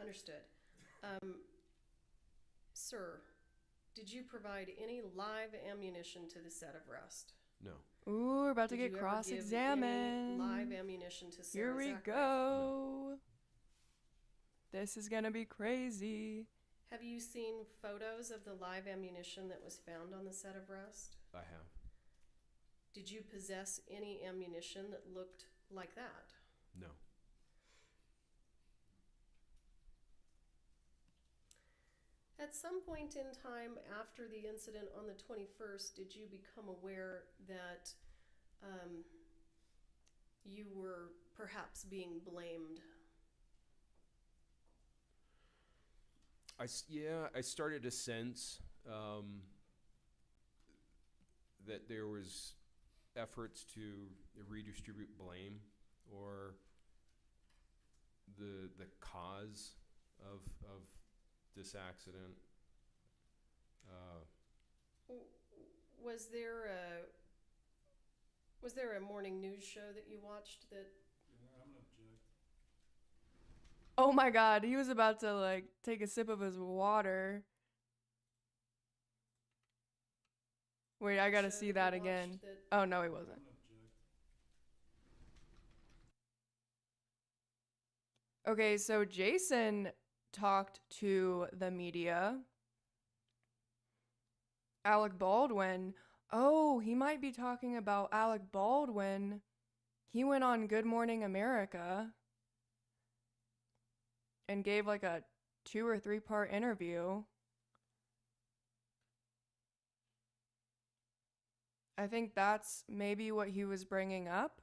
understood. Sir, did you provide any live ammunition to the set of Rust? No. Ooh, we're about to Did get you ever give any cross-examined. live ammunition to Sarah Here we Zachary? go. This is gonna be crazy. Have you seen photos of the live ammunition that was found on the set of Rust? I have. Did you possess any ammunition that looked like that? No. At some point in time after the incident on the 21st, did you become aware that you were perhaps being blamed? I started to sense that there was efforts to redistribute blame, or the cause of this accident. Was there a morning news show that you watched that? Yeah, I'm gonna object. Oh my god, he was about to like take a sip of his water. Wait, I gotta show see you that watched again. that- Oh no, he wasn't. I'm gonna object. Okay, so Jason talked to the media. Alec Baldwin. Oh, he might be talking about Alec Baldwin. He went on Good Morning America and gave like a 2 or 3 part interview. I think that's maybe what he was bringing up.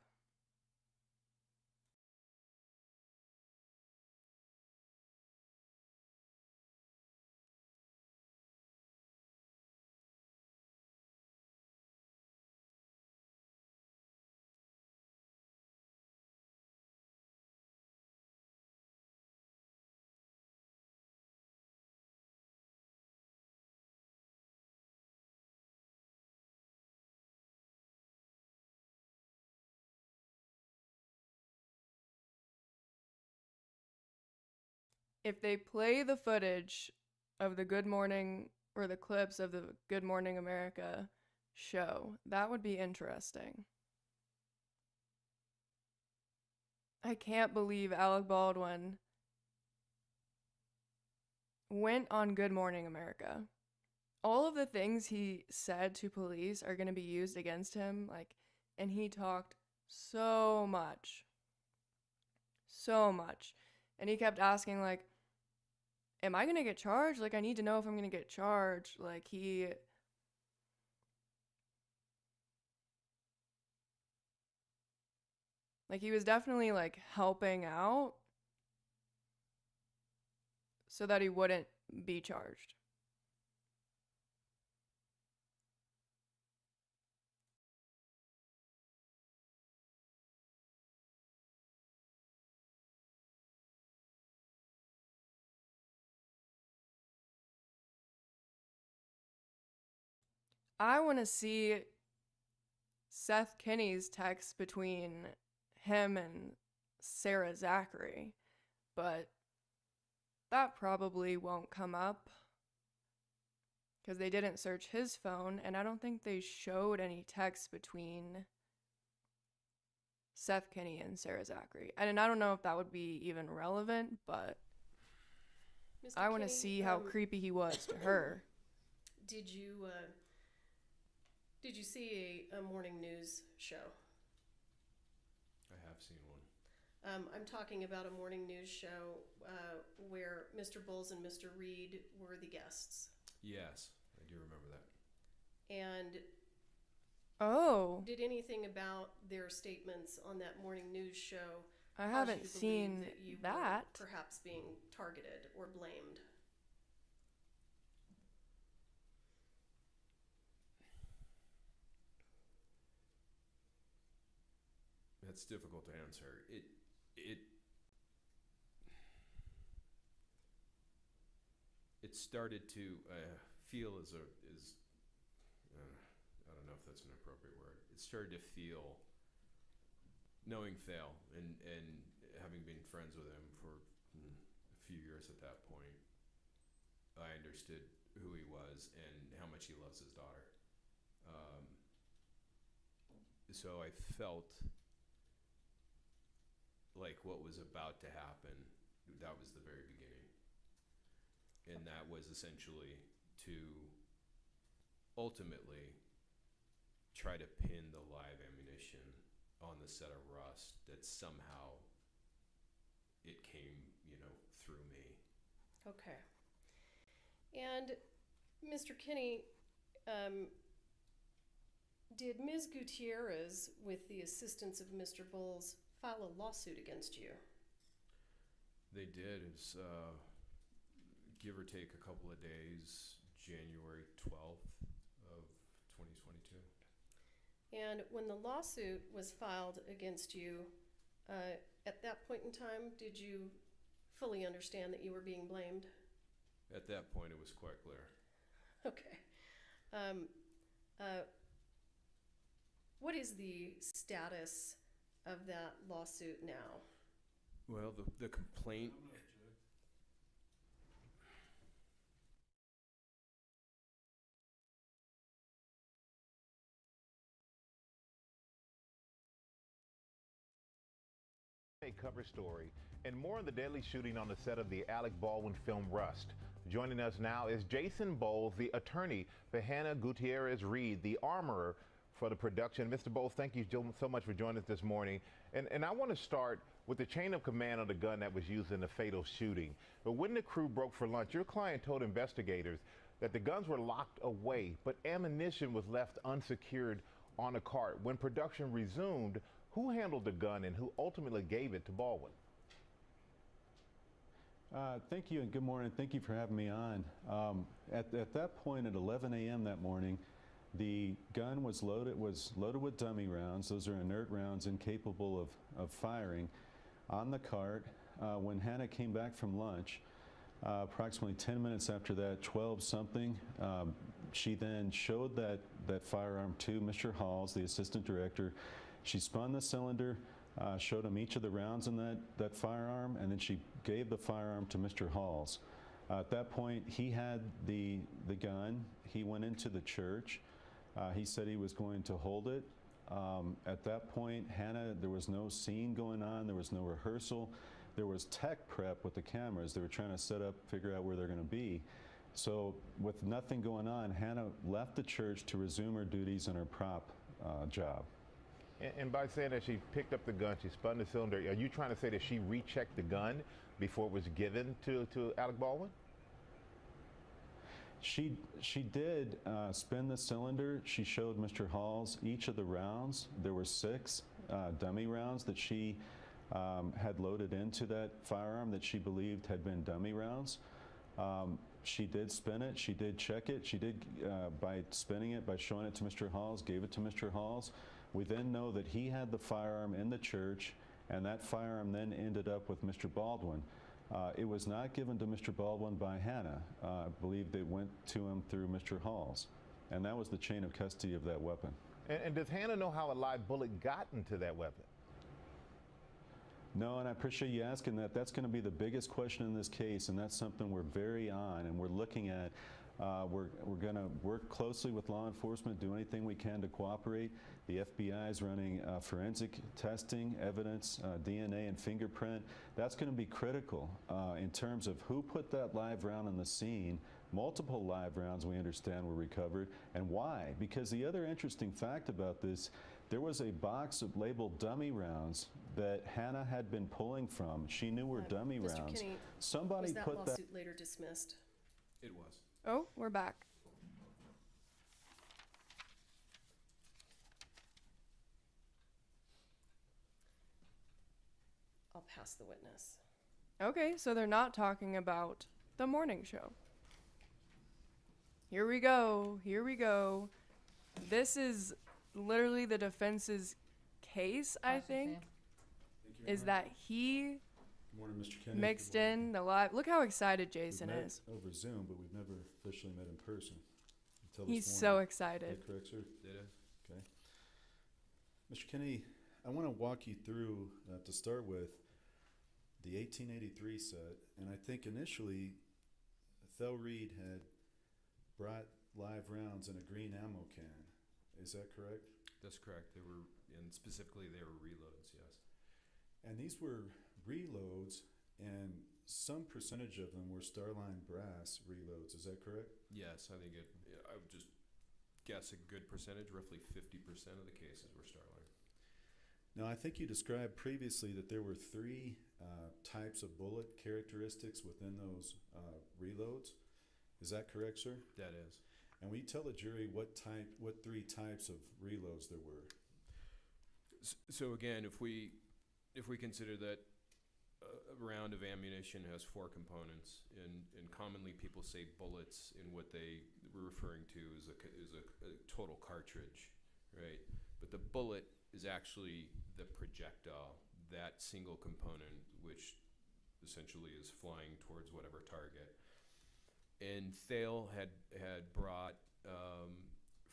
If they play the footage of the Good Morning or the clips of the Good Morning America show, that would be interesting. I can't believe Alec Baldwin went on Good Morning America. All of the things he said to police are going to be used against him, and he talked so much. So much. And he kept asking, am I going to get charged? I need to know if I'm going to get charged. He was definitely, helping out so that he wouldn't be charged. I want to see Seth Kenny's text between him and Sarah Zachary, but that probably won't come up because they didn't search his phone, and I don't think they showed any texts between Seth Kenny and Sarah Zachary. And I don't know if that would be even relevant, but Mr. I want to Kenny, see how creepy he was to her. Did you Did you see a morning news show? I have seen one. I'm talking about a morning news show where Mr. Bowles and Mr. Reed were the guests. Yes, I do remember that. And Oh, did anything about their statements on that morning news show I cause you haven't to seen believe that you that. were perhaps being targeted or blamed? That's difficult to answer. It started to feel I don't know if that's an appropriate word. It started to feel, knowing Thale and having been friends with him for a few years at that point, I understood who he was and how much he loves his daughter. So I felt like what was about to happen, that was the very beginning. And that was essentially to ultimately try to pin the live ammunition on the set of Rust, that somehow it came, through me. Okay. And Mr. Kenny, did Ms. Gutierrez, with the assistance of Mr. Bowles, file a lawsuit against you? They did. It was, give or take a couple of days, January 12th of 2022. And when the lawsuit was filed against you, at that point in time, did you fully understand that you were being blamed? At that point, it was quite clear. Okay. What is the status of that lawsuit now? Well, the complaint... A cover story and more on the deadly shooting on the set of the Alec Baldwin film Rust. Joining us now is Jason Bowles, the attorney for Halyna Gutierrez-Reed, the armorer for the production. Mr. Bowles, thank you so much for joining us this morning. And I want to start with the chain of command of the gun that was used in the fatal shooting. But when the crew broke for lunch, your client told investigators that the guns were locked away, but ammunition was left unsecured on a cart. When production resumed, who handled the gun and who ultimately gave it to Baldwin? Thank you and good morning. Thank you for having me on. At that point at 11 a.m. that morning, the gun was loaded with dummy rounds. Those are inert rounds incapable of firing on the cart. When Hannah came back from lunch, approximately 10 minutes after that, 12 something, she then showed that firearm to Mr. Halls, the assistant director. She spun the cylinder, showed him each of the rounds in that firearm, and then she gave the firearm to Mr. Halls. At that point, he had the gun. He went into the church. He said he was going to hold it. At that point, Hannah, there was no scene going on. There was no rehearsal. There was tech prep with the cameras. They were trying to set up, figure out where they're going to be. So with nothing going on, Hannah left the church to resume her duties in her prop job. And by saying that she picked up the gun, she spun the cylinder, are you trying to say that she rechecked the gun before it was given to Alec Baldwin? She did spin the cylinder. She showed Mr. Halls each of the rounds. There were 6 dummy rounds that she had loaded into that firearm that she believed had been dummy rounds. She did spin it. She did check it. She did, by spinning it, by showing it to Mr. Halls, gave it to Mr. Halls. We then know that he had the firearm in the church, and that firearm then ended up with Mr. Baldwin. It was not given to Mr. Baldwin by Hannah. I believe it went to him through Mr. Halls, and that was the chain of custody of that weapon. And does Hannah know how a live bullet got into that weapon? No, and I appreciate you asking that. That's going to be the biggest question in this case, and that's something we're very on and we're looking at. We're going to work closely with law enforcement, do anything we can to cooperate. The FBI is running forensic testing, evidence, DNA, and fingerprint. That's going to be critical in terms of who put that live round on the scene, Multiple live rounds, we understand, were recovered. And why? Because the other interesting fact about this, there was a box labeled dummy rounds that Hannah had been pulling from. She knew were dummy Mr. rounds. Kenny, Somebody was that put that. lawsuit later dismissed? It was. Oh, we're back. I'll pass the witness. Okay, so they're not talking about the morning show. Here we go. Here we go. This is literally the defense's case, I Awesome, think, Sam. Thank you, is Aaron. that he Good morning, Mr. Kenny. mixed Good morning. in the live. Look how excited We've Jason met is. over Zoom, but we've never officially met in person until He's this so morning. excited. Is that correct, sir? It is. Okay. Mr. Kenny, I want to walk you through, to start with, the 1883 set. And I think initially, Thel Reed had brought live rounds in a green ammo can. Is that correct? That's correct. They were, and specifically they were reloads, yes. And these were reloads, and some percentage of them were Starline brass reloads. Is that correct? Yes, I think I would just guess a good percentage, roughly 50% of the cases were Starline. Now, I think you described previously that there were three types of bullet characteristics within those reloads. Is that correct, sir? That is. And will you tell the jury what three types of reloads there were? So again, if we consider that a round of ammunition has four components, and commonly people say bullets, in what they were referring to is a total cartridge, right? But the bullet is actually the projectile, that single component, which essentially is flying towards whatever target. And Thale had brought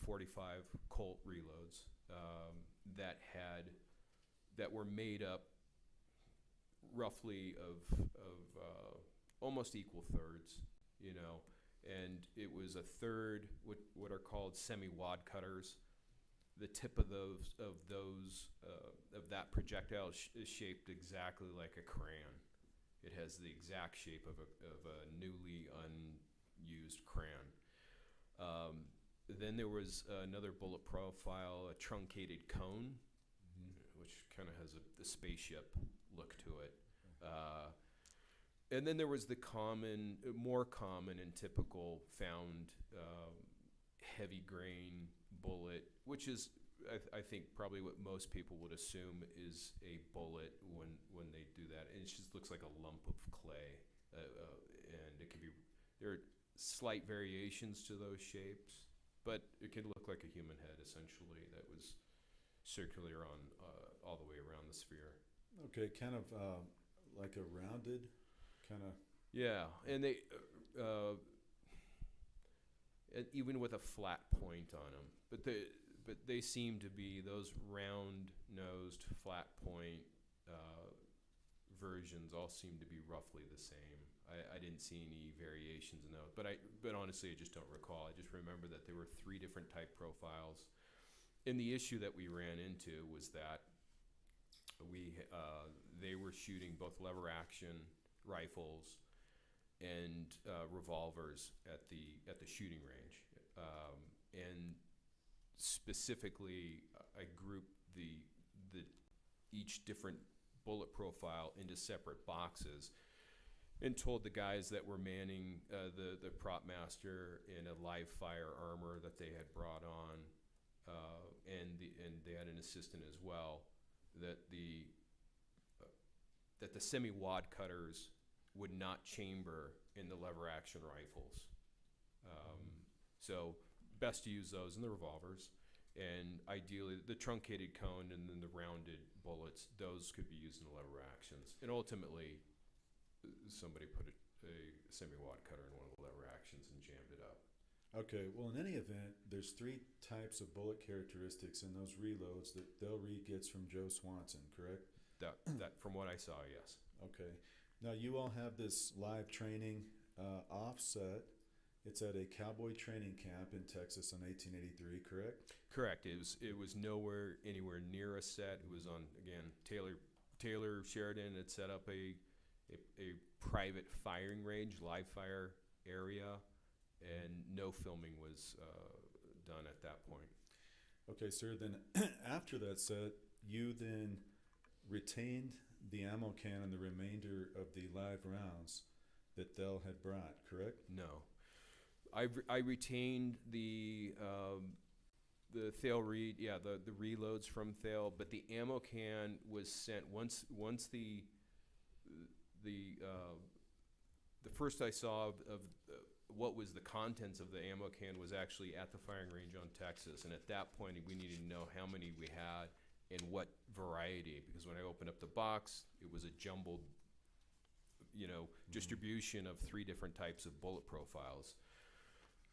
45 Colt reloads that were made up roughly of almost equal thirds, you know, and it was a third what are called semi-wad cutters. The tip of that projectile is shaped exactly like a crayon. It has the exact shape of a newly unused crayon. Then there was another bullet profile, a truncated cone, which kind of has a spaceship look to it. And then there was the more common and typical found heavy grain bullet, which is, I think, probably what most people would assume is a bullet when they do that. And it just looks like a lump of clay. And it can be, there are slight variations to those shapes, but it can look like a human head, essentially, that was circular on all the way around the sphere. Okay, kind of like a rounded kind of. Yeah, and they even with a flat point on them, but they seem to be those round-nosed, flat point versions all seem to be roughly the same. I didn't see any variations in those, but honestly, I just don't recall. I just remember that there were three different type profiles. And the issue that we ran into was that they were shooting both lever action rifles and revolvers at the shooting range, and specifically, I grouped the each different bullet profile into separate boxes, and told the guys that were manning the prop master in a live fire armor that they had brought on, and they had an assistant as well, that the semi-wad cutters would not chamber in the lever action rifles. So best to use those in the revolvers, and ideally the truncated cone and then the rounded bullets, those could be used in the lever actions. And ultimately, somebody put a semi-wad cutter in one of the lever actions and jammed it up. Okay, well, in any event, there's three types of bullet characteristics in those reloads that Thel Reed gets from Joe Swanson, correct? That from what I saw, yes. Okay. Now, you all have this live training offset. It's at a cowboy training camp in Texas in 1883, correct? Correct. It was anywhere near a set. It was on, again, Taylor Sheridan had set up a private firing range, live fire area, and no filming was done at that point. Okay, sir, then after that set, you then retained the ammo can and the remainder of the live rounds that Thel had brought, correct? No. I retained the Thale Reed, the reloads from Thale, but the ammo can was sent once the first I saw of what was the contents of the ammo can was actually at the firing range on Texas, and at that point we needed to know how many we had and what variety, because when I opened up the box, it was a jumbled, distribution of 3 different types of bullet profiles.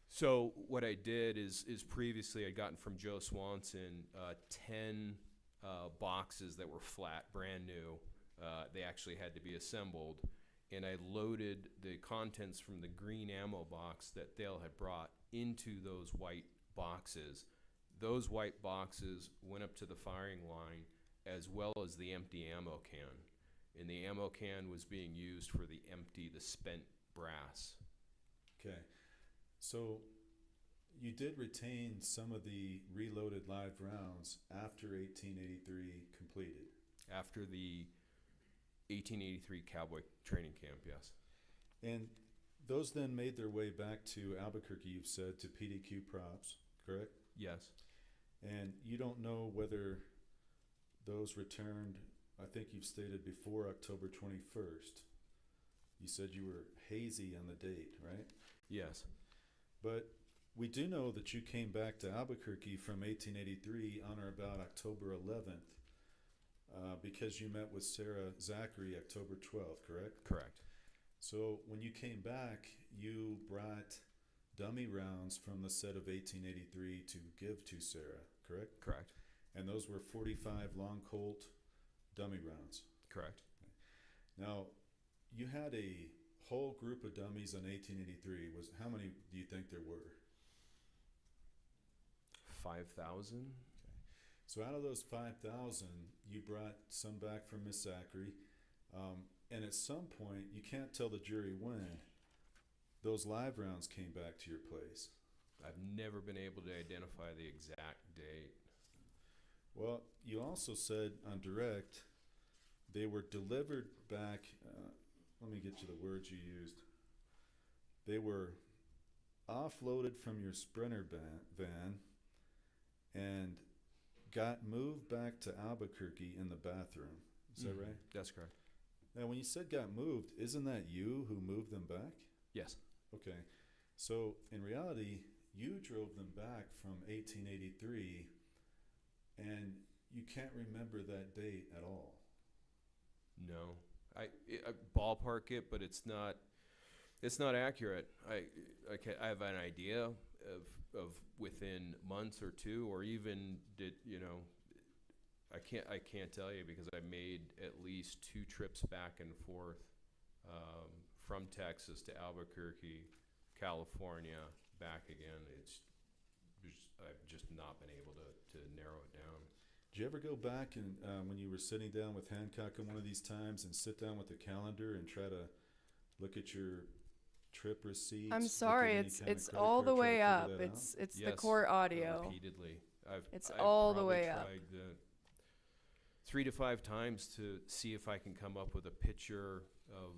So what I did is previously I'd gotten from Joe Swanson 10 boxes that were flat, brand new. They actually had to be assembled, and I loaded the contents from the green ammo box that Thale had brought into those white boxes. Those white boxes went up to the firing line as well as the empty ammo can. And the ammo can was being used for the spent brass. Okay. So you did retain some of the reloaded live rounds after 1883 completed? After the 1883 cowboy training camp, yes. And those then made their way back to Albuquerque, you've said, to PDQ props, correct? Yes. And you don't know whether those returned, I think you've stated before October 21st. You said you were hazy on the date, right? Yes. But we do know that you came back to Albuquerque from 1883 on or about October 11th because you met with Sarah Zachary October 12th, correct? Correct. So when you came back, you brought dummy rounds from the set of 1883 to give to Sarah, correct? Correct. And those were 45 long Colt dummy rounds. Correct. Now, you had a whole group of dummies on 1883. How many do you think there were? 5,000. Okay. So out of those 5,000, you brought some back from Miss Zachary. And at some point, you can't tell the jury when, those live rounds came back to your place. I've never been able to identify the exact date. Well, you also said on direct they were delivered back. Let me get you the words you used. They were offloaded from your Sprinter van and got moved back to Albuquerque in the bathroom. Is that right? That's correct. Now, when you said got moved, isn't that you who moved them back? Yes. Okay. So, in reality, you drove them back from 1883, and you can't remember that date at all. No. I ballpark it, but it's not accurate. I have an idea of within months or two, or even I can't tell you because I made at least 2 trips back and forth from Texas to Albuquerque, California, back again. I've just not been able to narrow it down. Did you ever go back and when you were sitting down with Hancock on one of these times and sit down with the calendar and try to look at your trip receipts? I'm sorry, it's all the way up. It's the court audio. Repeatedly. It's I've all the way up. tried 3 to 5 times to see if I can come up with a picture of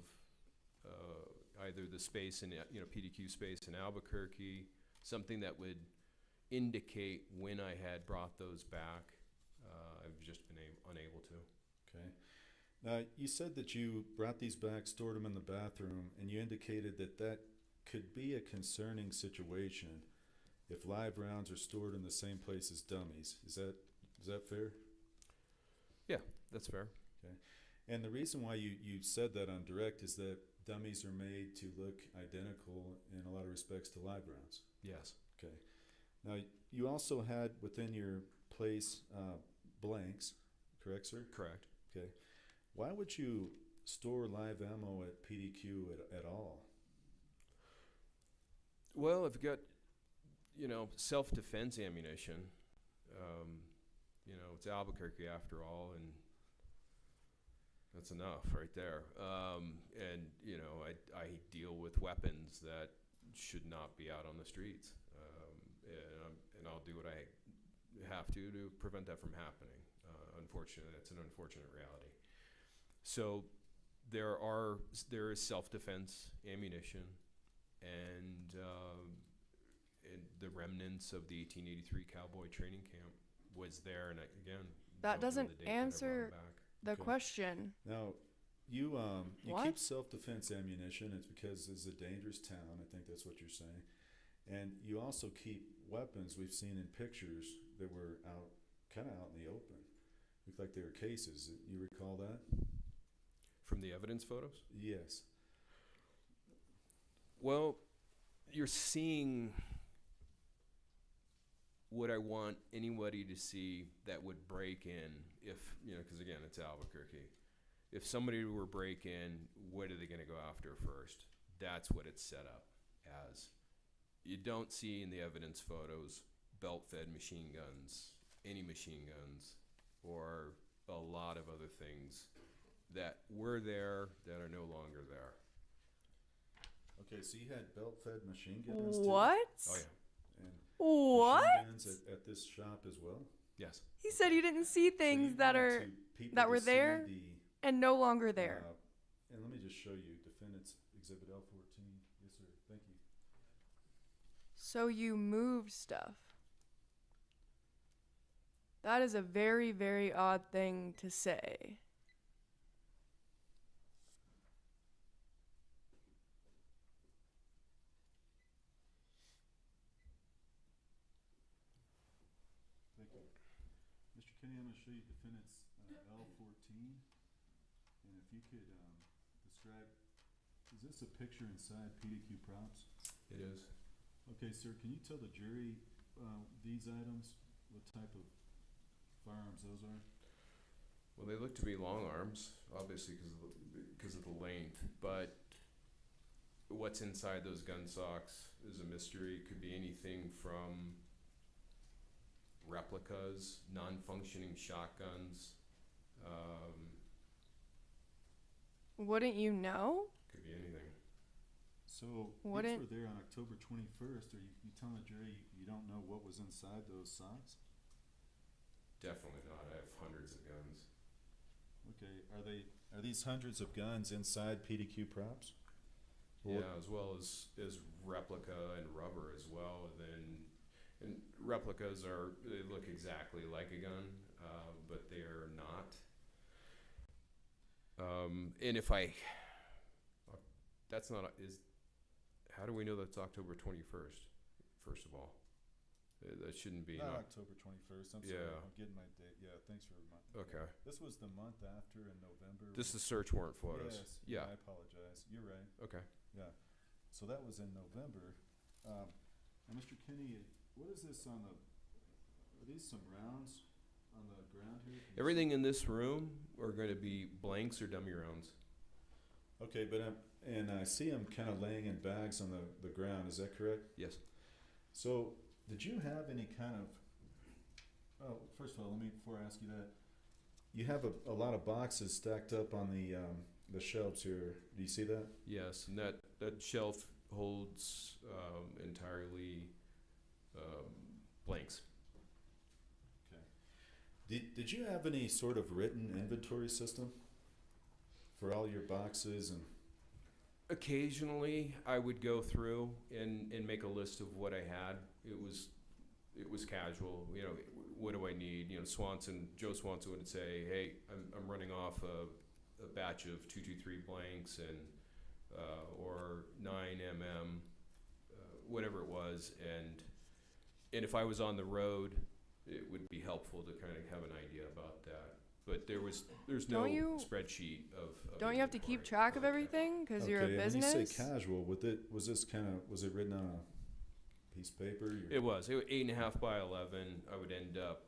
either the space in PDQ space in Albuquerque, something that would indicate when I had brought those back. I've just been unable to. Okay. Now, you said that you brought these back, stored them in the bathroom, and you indicated that could be a concerning situation if live rounds are stored in the same place as dummies. Is that fair? Yeah, that's fair. Okay. And the reason why you said that on direct is that dummies are made to look identical in a lot of respects to live rounds. Yes. Okay. Now, you also had within your place blanks, correct, sir? Correct. Okay. Why would you store live ammo at PDQ at all? Well, I've got, self-defense ammunition. It's Albuquerque after all, and that's enough right there. I deal with weapons that, should not be out on the streets. And I'll do what I have to prevent that from happening. Unfortunately, that's an unfortunate reality. So there is self-defense ammunition, and the remnants of the 1883 cowboy training camp was there. And again, That don't know doesn't the date that I brought 'em answer back. the Okay. question. Now, you What? keep self-defense ammunition. It's because it's a dangerous town. I think that's what you're saying. And you also keep weapons we've seen in pictures that were kind of out in the open. Looked like they were cases. You recall that? From the evidence photos? Yes. Well, you're seeing what I want anybody to see that would break in if, because again, it's Albuquerque. If somebody were break in, what are they going to go after first? That's what it's set up as. You don't see in the evidence photos belt-fed machine guns, any machine guns, or a lot of other things that were there that are no longer there. Okay, so you had belt-fed machine guns too? What? Oh, yeah. And What? machine guns at this shop as well? Yes. He said you didn't see So things you that wanted people that to were see there and no longer there. And let me just show you Defendant's Exhibit L14. Yes, sir. Thank you. So you moved stuff. That is a very, very odd thing to say. Thank you. Mr. Kenny, I'm going to show you Defendant's L14. And if you could describe, is this a picture inside PDQ props? It is. Okay, sir, can you tell the jury these items, what type of firearms those are? Well, they look to be long arms, obviously because of the length. But what's inside those gun socks is a mystery. It could be anything from replicas, non-functioning shotguns. Wouldn't you know? Could be anything. So Wouldn't- these were there on October 21st. Are you telling the jury you don't know what was inside those socks? Definitely not. I have hundreds of guns. Okay, are these hundreds of guns inside PDQ props? Or- Yeah, as well as replica and rubber as well. And replicas they look exactly like a gun, but they are not. And that's not how do we know that's October 21st? First of all, that shouldn't be. Not October 21st. I'm sorry. Yeah. I'm getting my date. Yeah, thanks for reminding me. Okay. This was the month after in November. This is search warrant photos. Yes. Yeah. I apologize. You're right. Okay. Yeah. So that was in November. Now, Mr. Kenny, what is this on the? Are these some rounds on the ground here? Can you Everything in this room are going to be blanks or dummy rounds. see? Okay, but I see them kind of laying in bags on the ground. Is that correct? Yes. So, did you have any kind of? Oh, first of all, before I ask you that, you have a lot of boxes stacked up on the shelves here. Do you see that? Yes, and that shelf holds entirely blanks. Okay. Did you have any sort of written inventory system for all your boxes and? Occasionally, I would go through and make a list of what I had. It was casual. What do I need? Joe Swanson would say, "Hey, I'm running off a batch of 223 blanks and or 9mm, whatever it was." And if I was on the road, it would be helpful to kind of have an idea about that. But there's no spreadsheet of Don't you have to keep inventory. track of everything because you're a Okay, business? when you say casual, was it written on a piece of paper? It was 8.5 by 11. I would end up,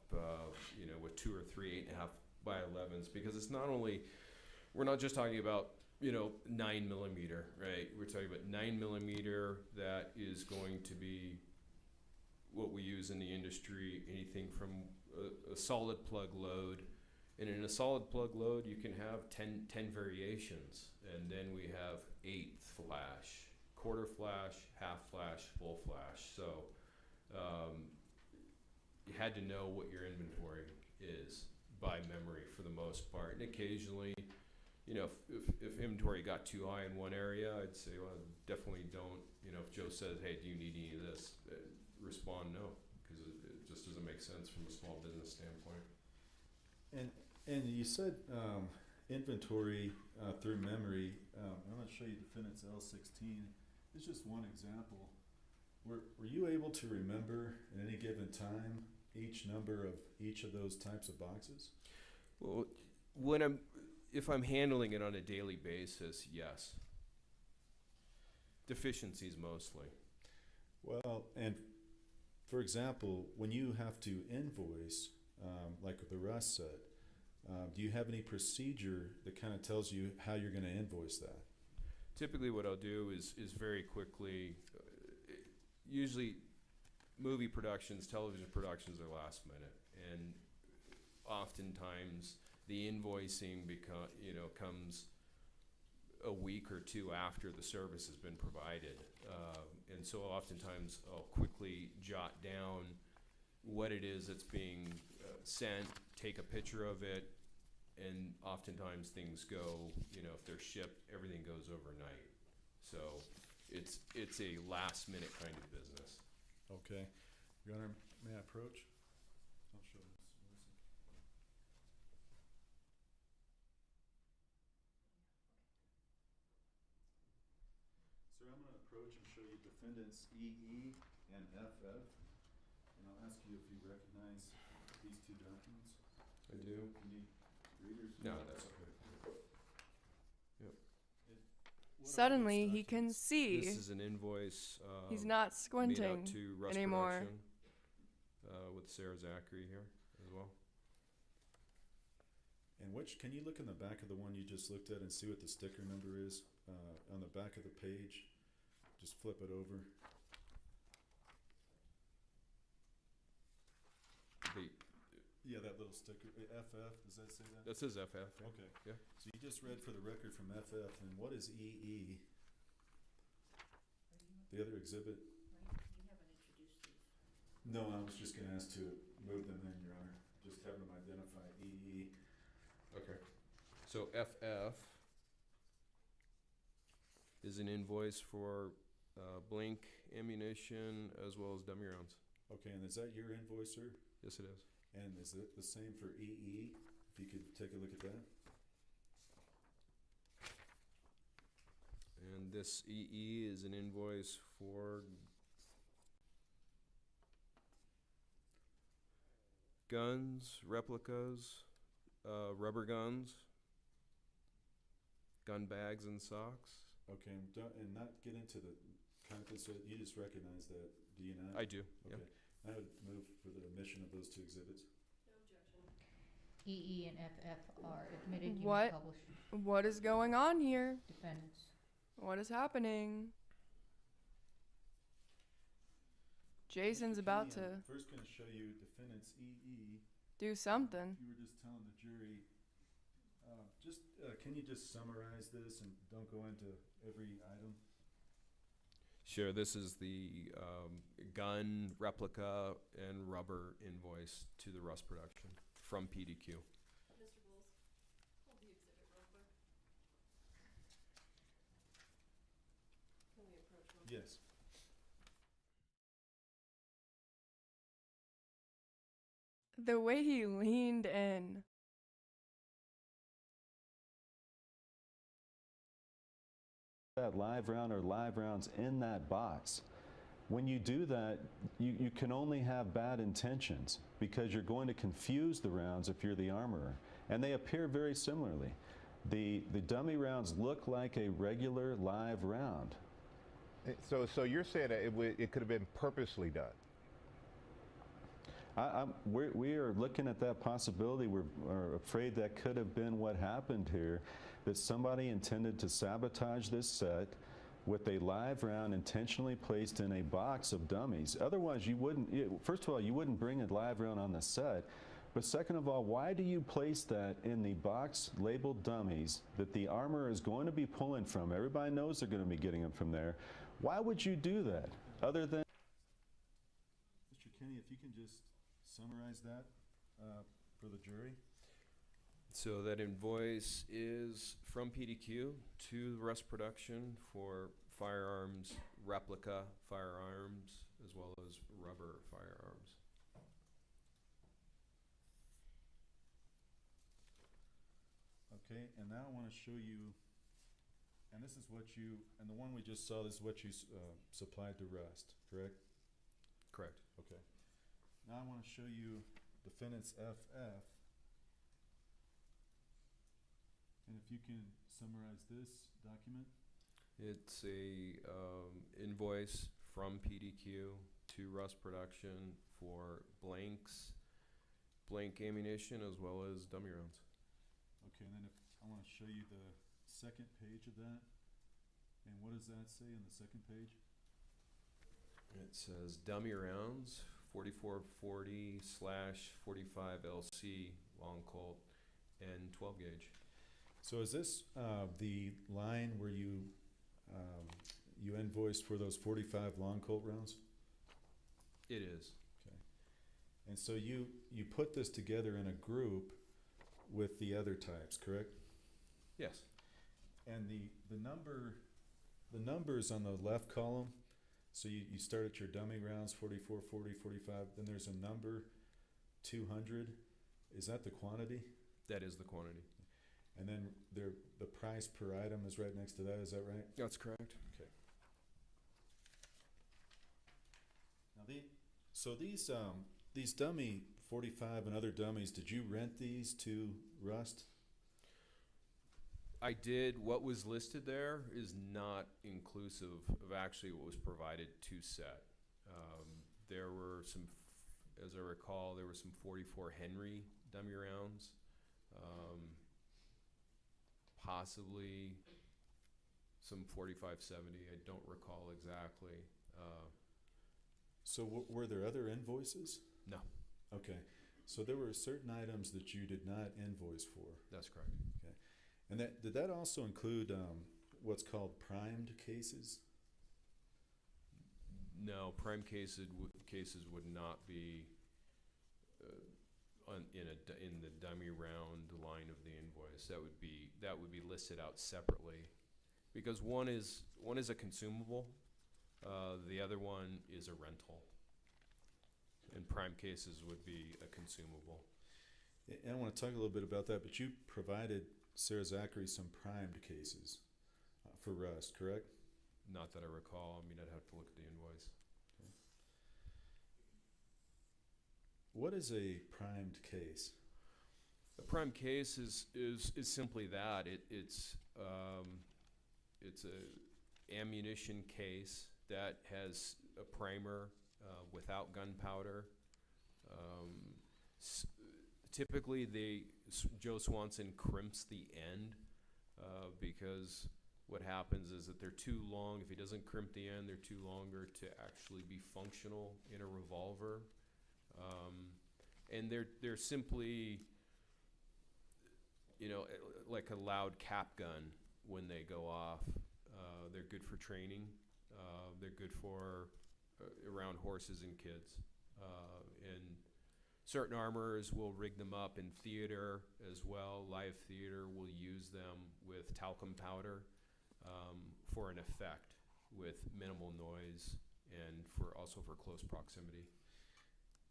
with 2 or 3 8.5 by 11s because it's not only, we're not just talking about 9mm, right? We're talking about 9mm that is going to be what we use in the industry, anything from a solid plug load. And in a solid plug load, you can have 10 variations. And then we have 8 flash, quarter flash, half flash, full flash. So you had to know what your inventory is by memory for the most part. And occasionally, you know, if inventory got too high in one area, I'd say, well, definitely don't, you know, if Joe says, hey, do you need any of this? Respond no, because it just doesn't make sense from a small business standpoint. And you said inventory through memory. I'm going to show you defendant's L16. It's just one example. Were you able to remember at any given time each number of each of those types of boxes? Well, if I'm handling it on a daily basis, yes. Deficiencies mostly. Well, and for example, when you have to invoice, like with the Rust set, do you have any procedure that kind of tells you how you're going to invoice that? Typically what I'll do is very quickly, usually movie productions, television productions are last minute, and oftentimes the invoicing comes a week or two after the service has been provided. And so oftentimes I'll quickly jot down what it is that's being sent, take a picture of it, and oftentimes things go, you know, if they're shipped, everything goes overnight. So it's a last minute kind of business. Okay. Your Honor, may I approach? I'll show this. Sir, I'm going to approach and show you defendants EE and FF, and I'll ask you if you recognize these two documents. I do. Can you read or? No, that's okay. Yep. Suddenly he can see. This is an invoice. He's not made squinting out to Rust anymore. Production, with Sarah Zachary here as well. And can you look in the back of the one you just looked at and see what the sticker number is on the back of the page? Just flip it over. Yeah, that little sticker, FF, does that say that? That says FF. Yeah. Okay. Yeah. So you just read for the record from FF, and what is EE? The other exhibit? You haven't introduced these. No, I was just gonna ask to move them in, Your Honor. Just have them identify EE. Okay. So FF is an invoice for blank ammunition as well as dummy rounds. Okay, and is that your invoice, sir? Yes, it is. And is it the same for EE? If you could take a look at that. And this EE is an invoice for guns, replicas, rubber guns, gun bags and socks. Okay, and not get into the contents, so you just recognize that, do you not? I do. Okay. Yep. I would move for the omission of those two exhibits. No objection. EE and FF are admitted. You What? may publish What is going on here? defendants. What is happening? Jason's Mr. about Kenny, to I'm first going to show you defendants EE. do something. You were just telling the jury. Can you just summarize this and don't go into every item? Sure. This is the gun, replica, and rubber invoice to the Rust Production from PDQ. Mr. Bowles, hold the exhibit real quick. Can we approach real quick? Yes. The way he leaned in. That live round or live rounds in that box. When you do that, you can only have bad intentions because you're going to confuse the rounds if you're the armorer. And they appear very similarly. The dummy rounds look like a regular live round. So you're saying that it could have been purposely done? We are looking at that possibility. We're afraid that could have been what happened here, that somebody intended to sabotage this set with a live round intentionally placed in a box of dummies. Otherwise, you wouldn't, first of all, you wouldn't bring a live round on the set. But second of all, why do you place that in the box labeled dummies that the armorer is going to be pulling from? Everybody knows they're going to be getting them from there. Why would you do that? Other than Mr. Kenny, if you can just summarize that for the jury. So that invoice is from PDQ to Rust Production for firearms, replica firearms, as well as rubber firearms. Okay, and now I want to show you, and this is what you, and the one we just saw, this is what you supplied to Rust, correct? Correct. Okay. Now I want to show you defendant's FF. And if you can summarize this document. It's a invoice from PDQ to Rust Production for blanks, blank ammunition, as well as dummy rounds. Okay, and then if I want to show you the second page of that. And what does that say on the second page? It says dummy rounds, 4440/45 LC long Colt and 12 gauge. So is this the line where you invoiced for those 45 long Colt rounds? It is. Okay. And so you put this together in a group with the other types, correct? Yes. And the numbers on the left column, so you start at your dummy rounds, 44, 40, 45, then there's a number 200. Is that the quantity? That is the quantity. And then the price per item is right next to that, is that right? That's correct. Okay. Now these dummy 45 and other dummies, did you rent these to Rust? I did. What was listed there is not inclusive of actually what was provided to set. There were some, as I recall, there were some 44 Henry dummy rounds. Possibly some 4570. I don't recall exactly. So were there other invoices? No. Okay. So there were certain items that you did not invoice for. That's correct. Okay. And did that also include what's called primed cases? No, prime cases would not be in the dummy round line of the invoice. That would be listed out separately, because one is a consumable, the other one is a rental, and prime cases would be a consumable. And I want to talk a little bit about that, but you provided Sarah Zachary some primed cases for Rust, correct? Not that I recall. I mean, I'd have to look at the invoice. Okay. What is a primed case? A prime case is simply that. It's a ammunition case that has a primer without gunpowder. Typically, Joe Swanson crimps the end because what happens is that they're too long. If he doesn't crimp the end, they're too longer to actually be functional in a revolver. And they're simply, like a loud cap gun when they go off. They're good for training. They're good for around horses and kids. And certain armorers will rig them up in theater as well. Live theater will use them with talcum powder for an effect with minimal noise and also for close proximity.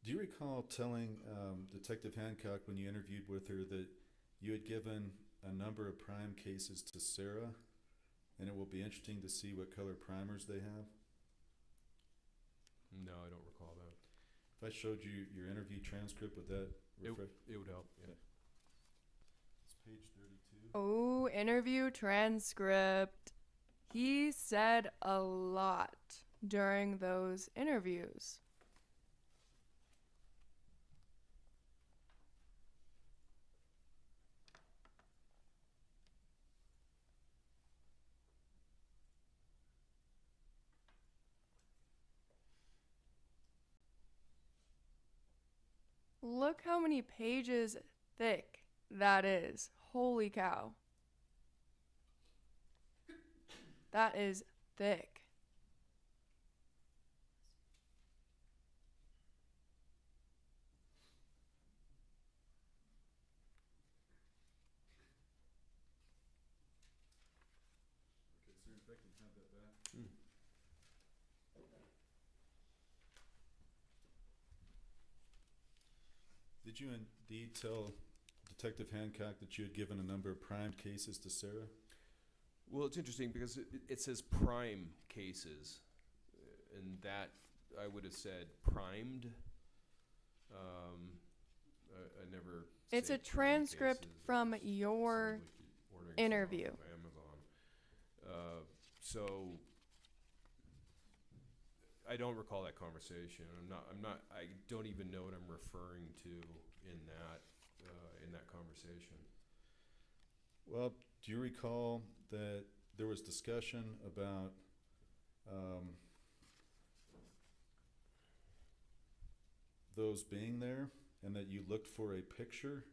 Do you recall telling Detective Hancock when you interviewed with her that you had given a number of prime cases to Sarah, and it will be interesting to see what color primers they have? No, I don't recall that. If I showed you your interview transcript, would that refresh? It would help, yeah. It's page 32. Oh, interview transcript. He said a lot during those interviews. Look how many pages thick that is. Holy cow. That is thick. if I can have that back. Did you indeed tell Detective Hancock that you had given a number of primed cases to Sarah? Well, it's interesting because it says prime cases, and that I would have said primed. I never. It's say a primed transcript cases. from It your sounds like you're ordering something interview. off of Amazon. So I don't recall that conversation. I don't even know what I'm referring to in that conversation. Well, do you recall that there was discussion about those being there, and that you looked for a picture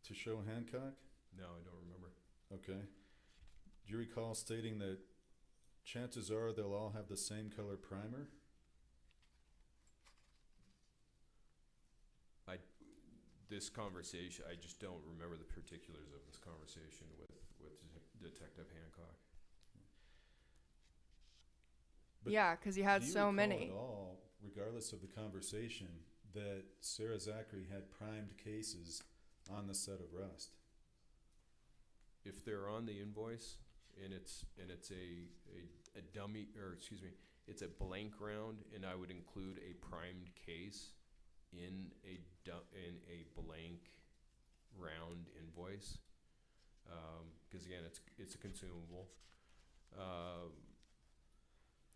to show Hancock? No, I don't remember. Okay. Do you recall stating that chances are they'll all have the same color primer? This conversation, I just don't remember the particulars of this conversation with Detective Hancock. But Yeah, because you had do you so recall many. at all, regardless of the conversation, that Sarah Zachary had primed cases on the set of Rust? If they're on the invoice and it's a dummy, or excuse me, it's a blank round, and I would include a primed case in a blank round invoice, because again, it's a consumable.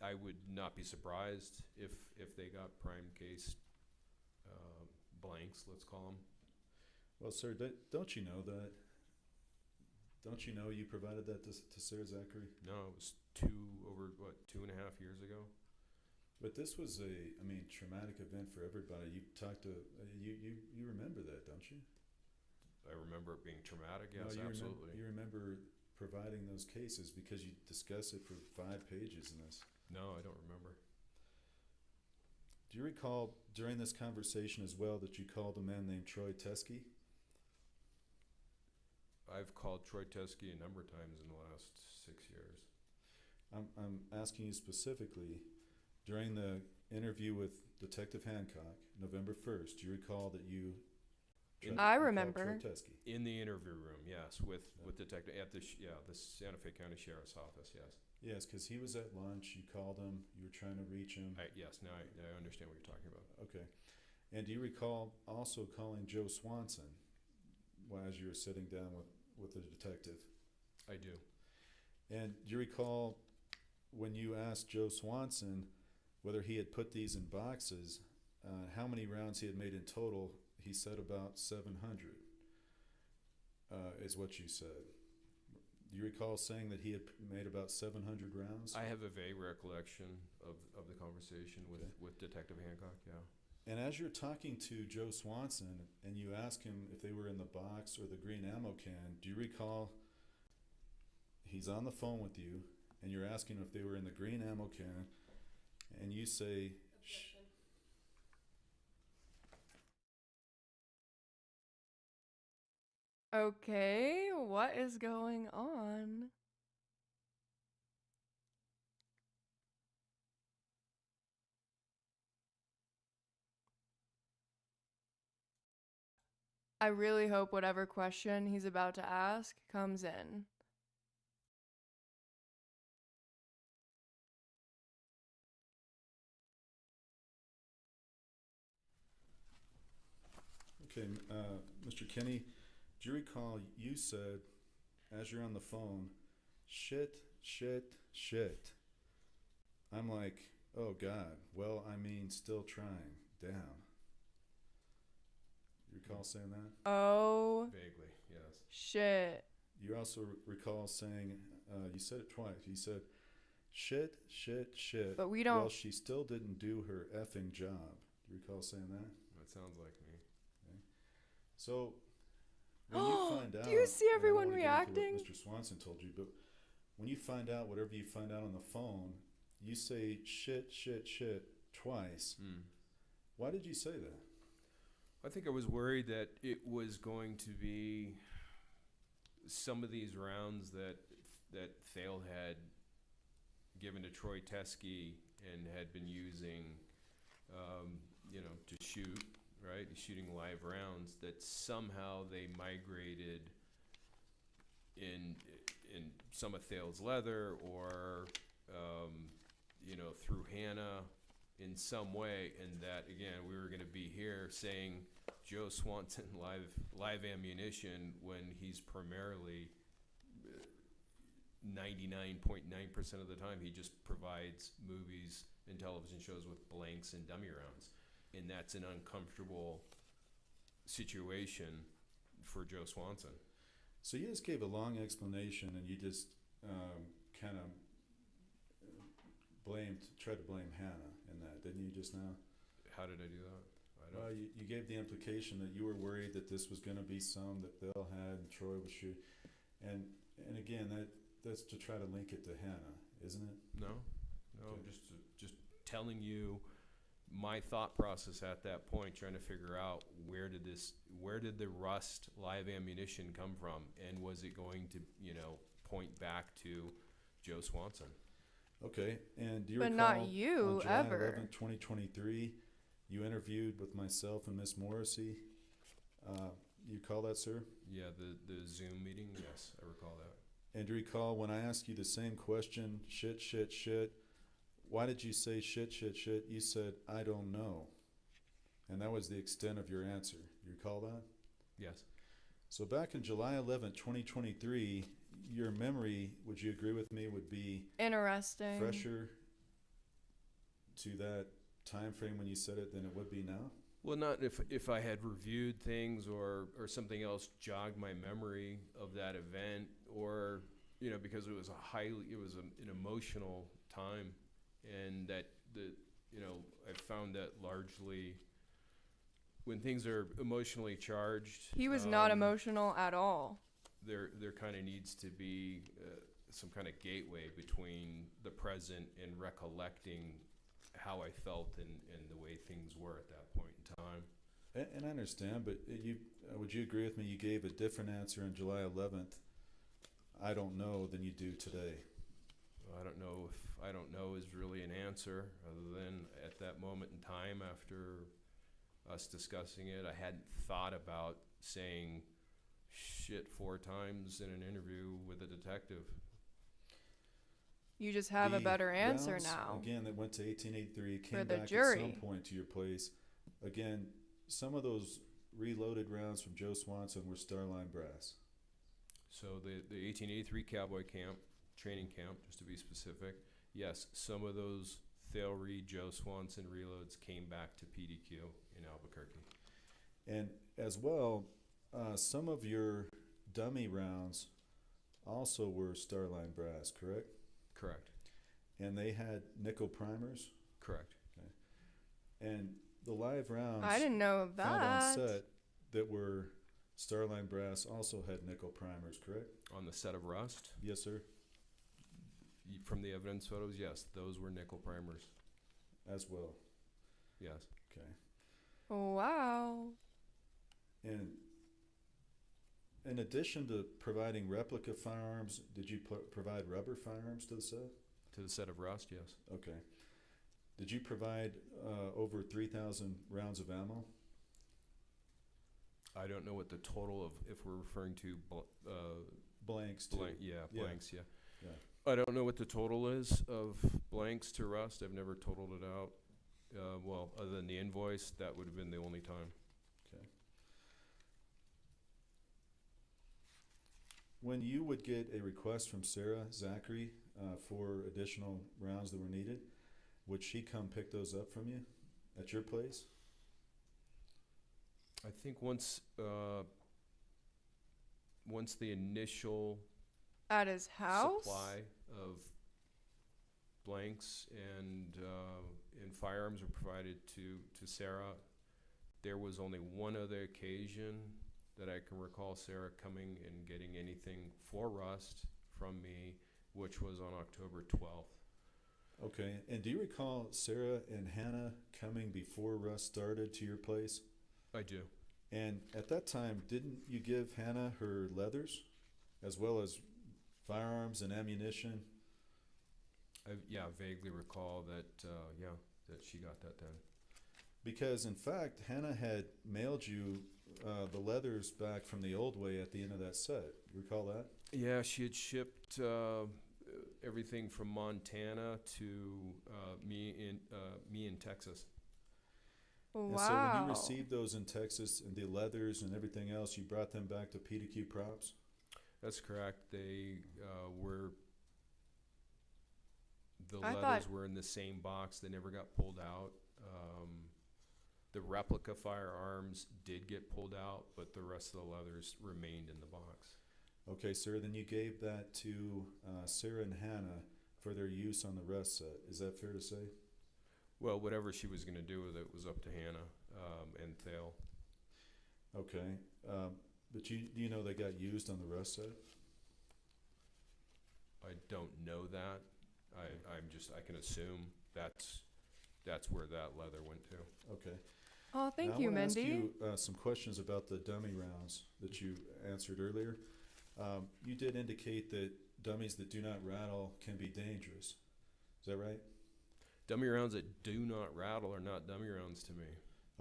I would not be surprised if they got primed case blanks, let's call them. Well, sir, don't you know that? Don't you know you provided that to Sarah Zachary? No, it was 2.5 years ago. But this was a traumatic event for everybody. You talked to, you remember that, don't you? I remember it being traumatic, yes, No, absolutely. You remember providing those cases because you discuss it for 5 pages in this. No, I don't remember. Do you recall during this conversation as well that you called a man named Troy Teskey? I've called Troy Teskey a number of times in the last 6 years. I'm asking you specifically, during the interview with Detective Hancock, November 1st, do you recall that you I called remember. Troy Teskey? In the interview room, yes, with detective at the Santa Fe County Sheriff's Office, yes. Yes, because he was at lunch. You called him. You were trying to reach him. Yes, now I understand what you're talking about. Okay. And do you recall also calling Joe Swanson as you were sitting down with the detective? I do. And do you recall when you asked Joe Swanson whether he had put these in boxes, how many rounds he had made in total? He said about 700 is what you said. Do you recall saying that he had made about 700 rounds? I have a vague recollection of the conversation with Detective Hancock, yeah. And as you're talking to Joe Swanson and you ask him if they were in the box or the green ammo can, do you recall he's on the phone with you and you're asking if they were in the green ammo can, and you say, Objection. Okay, what is going on? I really hope whatever question he's about to ask comes in. okay, Mr. Kenny, do you recall you said, as you're on the phone, shit, shit, shit. I'm like, oh God, well, I mean, still trying, damn. You recall saying that? Oh, Vaguely, yes. shit. You also recall saying, you said it twice. You said, shit, shit, shit. But we don't- Well, she still didn't do her effing job. Do you recall saying that? That sounds like me. Okay. So, when you find out... Do you see and I don't everyone wanna get into reacting? what Mr. Swanson told you, but when you find out whatever you find out on the phone, you say shit, shit, shit twice. Why did you say that? I think I was worried that it was going to be some of these rounds that that Thale had given to Troy Teskey and had been using, to shoot, right? Shooting live rounds, that somehow they migrated in some of Thale's leather or, through Hannah in some way, and that, again, we were gonna be here saying Joe Swanson live ammunition when he's primarily 99.9% of the time he just provides movies and television shows with blanks and dummy rounds, and that's an uncomfortable situation for Joe Swanson. So you just gave a long explanation, and you just kind of tried to blame Hannah in that, didn't you, just now? How did I do that? Well, you gave the implication that you were worried that this was going to be some that Thale had and Troy would shoot, and again, that's to try to link it to Hannah, isn't it? No, Okay. just telling you my thought process at that point, trying to figure out where did the Rust live ammunition come from, and was it going to, point back to Joe Swanson? Okay, and do you But recall not you, on July ever. 11th, 2023, you interviewed with myself and Miss Morrissey? You recall that, sir? Yeah, the Zoom meeting, yes, I recall that. And do you recall when I asked you the same question, shit, why did you say shit? You said, I don't know. And that was the extent of your answer. You recall that? Yes. So back in July 11th, 2023, your memory, would you agree with me, would be Interesting. fresher to that time frame when you said it than it would be now? Well, not if I had reviewed things or something else jogged my memory of that event, or because it was an emotional time, and that I found that largely when things are emotionally charged, He was not emotional at all. There kind of needs to be some kind of gateway between the present and recollecting how I felt and the way things were at that point in time. And I understand, but would you agree with me? You gave a different answer on July 11th, I don't know, than you do today. I don't know if I don't know is really an answer, other than at that moment in time after us discussing it, I hadn't thought about saying shit 4 times in an interview with a detective. You just have a The better answer rounds, now. Again, that went to 1883, came For the back jury. at some point to your place. Again, some of those reloaded rounds from Joe Swanson were Starline brass. So the 1883 Cowboy Camp, training camp, just to be specific, yes, some of those Thale Reed, Joe Swanson reloads came back to PDQ in Albuquerque. And as well, some of your dummy rounds also were Starline brass, correct? Correct. And they had nickel primers? Correct. And the live rounds I didn't know of found on that. set that were Starline brass also had nickel primers, correct? On the set of Rust, Yes, sir. from the evidence photos, yes, those were nickel primers. As well. Yes. Okay. Wow. And in addition to providing replica firearms, did you provide rubber firearms to the set? To the set of Rust, yes. Okay. Did you provide over 3,000 rounds of ammo? I don't know what the total of, if we're referring to Blanks too. blanks, yeah. Yeah. I don't know what the total is of blanks to Rust. I've never totaled it out. Well, other than the invoice, that would have been the only time. Okay. When you would get a request from Sarah Zachary for additional rounds that were needed, would she come pick those up from you at your place? I think once the initial At his house? supply of blanks and firearms were provided to Sarah, there was only one other occasion that I can recall Sarah coming and getting anything for Rust from me, which was on October 12th. Okay, and do you recall Sarah and Hannah coming before Russ started to your place? I do. And at that time, didn't you give Hannah her leathers as well as firearms and ammunition? Yeah, vaguely recall that, that she got that then. Because in fact, Hannah had mailed you the leathers back from the old way at the end of that set. You recall that? Yeah, she had shipped everything from Montana to me in Texas. Wow. And so when you received those in Texas and the leathers and everything else, you brought them back to PDQ Props? That's correct. They were. The I leathers thought- were in the same box. They never got pulled out. The replica firearms did get pulled out, but the rest of the leathers remained in the box. Okay, sir, then you gave that to Sarah and Hannah for their use on the rest set. Is that fair to say? Well, whatever she was going to do with it was up to Hannah and Thale. Okay, but do you know they got used on the rest set? I don't know that. I can assume that's where that leather went to. Okay. Oh, thank Now, you, I want to Mindy. ask you some questions about the dummy rounds that you answered earlier. You did indicate that dummies that do not rattle can be dangerous. Is that right? Dummy rounds that do not rattle are not dummy rounds to me.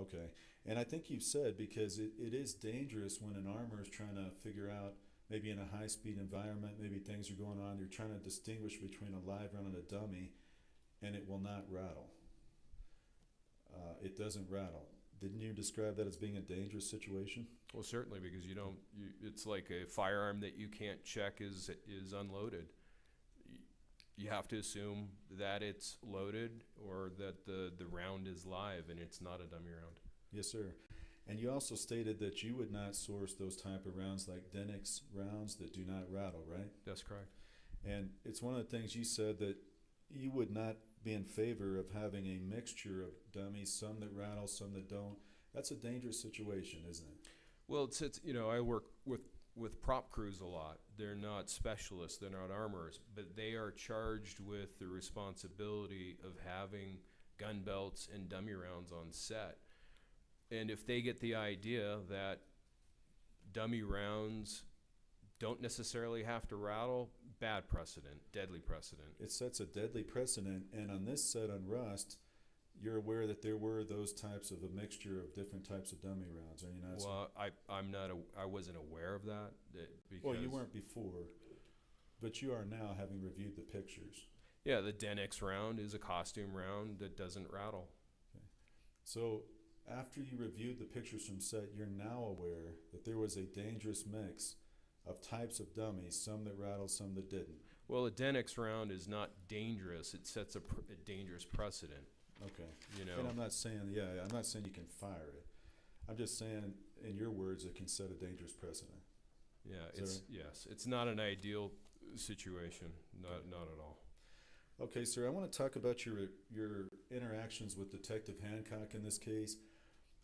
Okay. And I think you've said, because it is dangerous when an armor is trying to figure out, maybe in a high-speed environment, maybe things are going on, you're trying to distinguish between a live round and a dummy, and it will not rattle. It doesn't rattle. Didn't you describe that as being a dangerous situation? Well, certainly, because it's like a firearm that you can't check is unloaded. You have to assume that it's loaded or that the round is live and it's not a dummy round. Yes, sir. And you also stated that you would not source those type of rounds like Denix rounds that do not rattle, right? That's correct. And it's one of the things you said that you would not be in favor of having a mixture of dummies, some that rattle, some that don't. That's a dangerous situation, isn't it? Well, it's I work with prop crews a lot. They're not specialists, they're not armorers, but they are charged with the responsibility of having gun belts and dummy rounds on set. And if they get the idea that dummy rounds don't necessarily have to rattle, bad precedent, deadly precedent. It sets a deadly precedent, and on this set on Rust, you're aware that there were those types of a mixture of different types of dummy rounds, are you not? Well, I wasn't aware of that. Because Well, you weren't before, but you are now, having reviewed the pictures. Yeah, the Denix round is a costume round that doesn't rattle. Okay. So after you reviewed the pictures from set, you're now aware that there was a dangerous mix of types of dummies, some that rattled, some that didn't. Well, a Denix round is not dangerous. It sets a dangerous precedent. Okay. And I'm not saying you can fire it. I'm just saying, in your words, it can set a dangerous precedent. Yeah, Is yes, it's not an ideal situation, not at all. Okay, sir, I want to talk about your interactions with Detective Hancock in this case.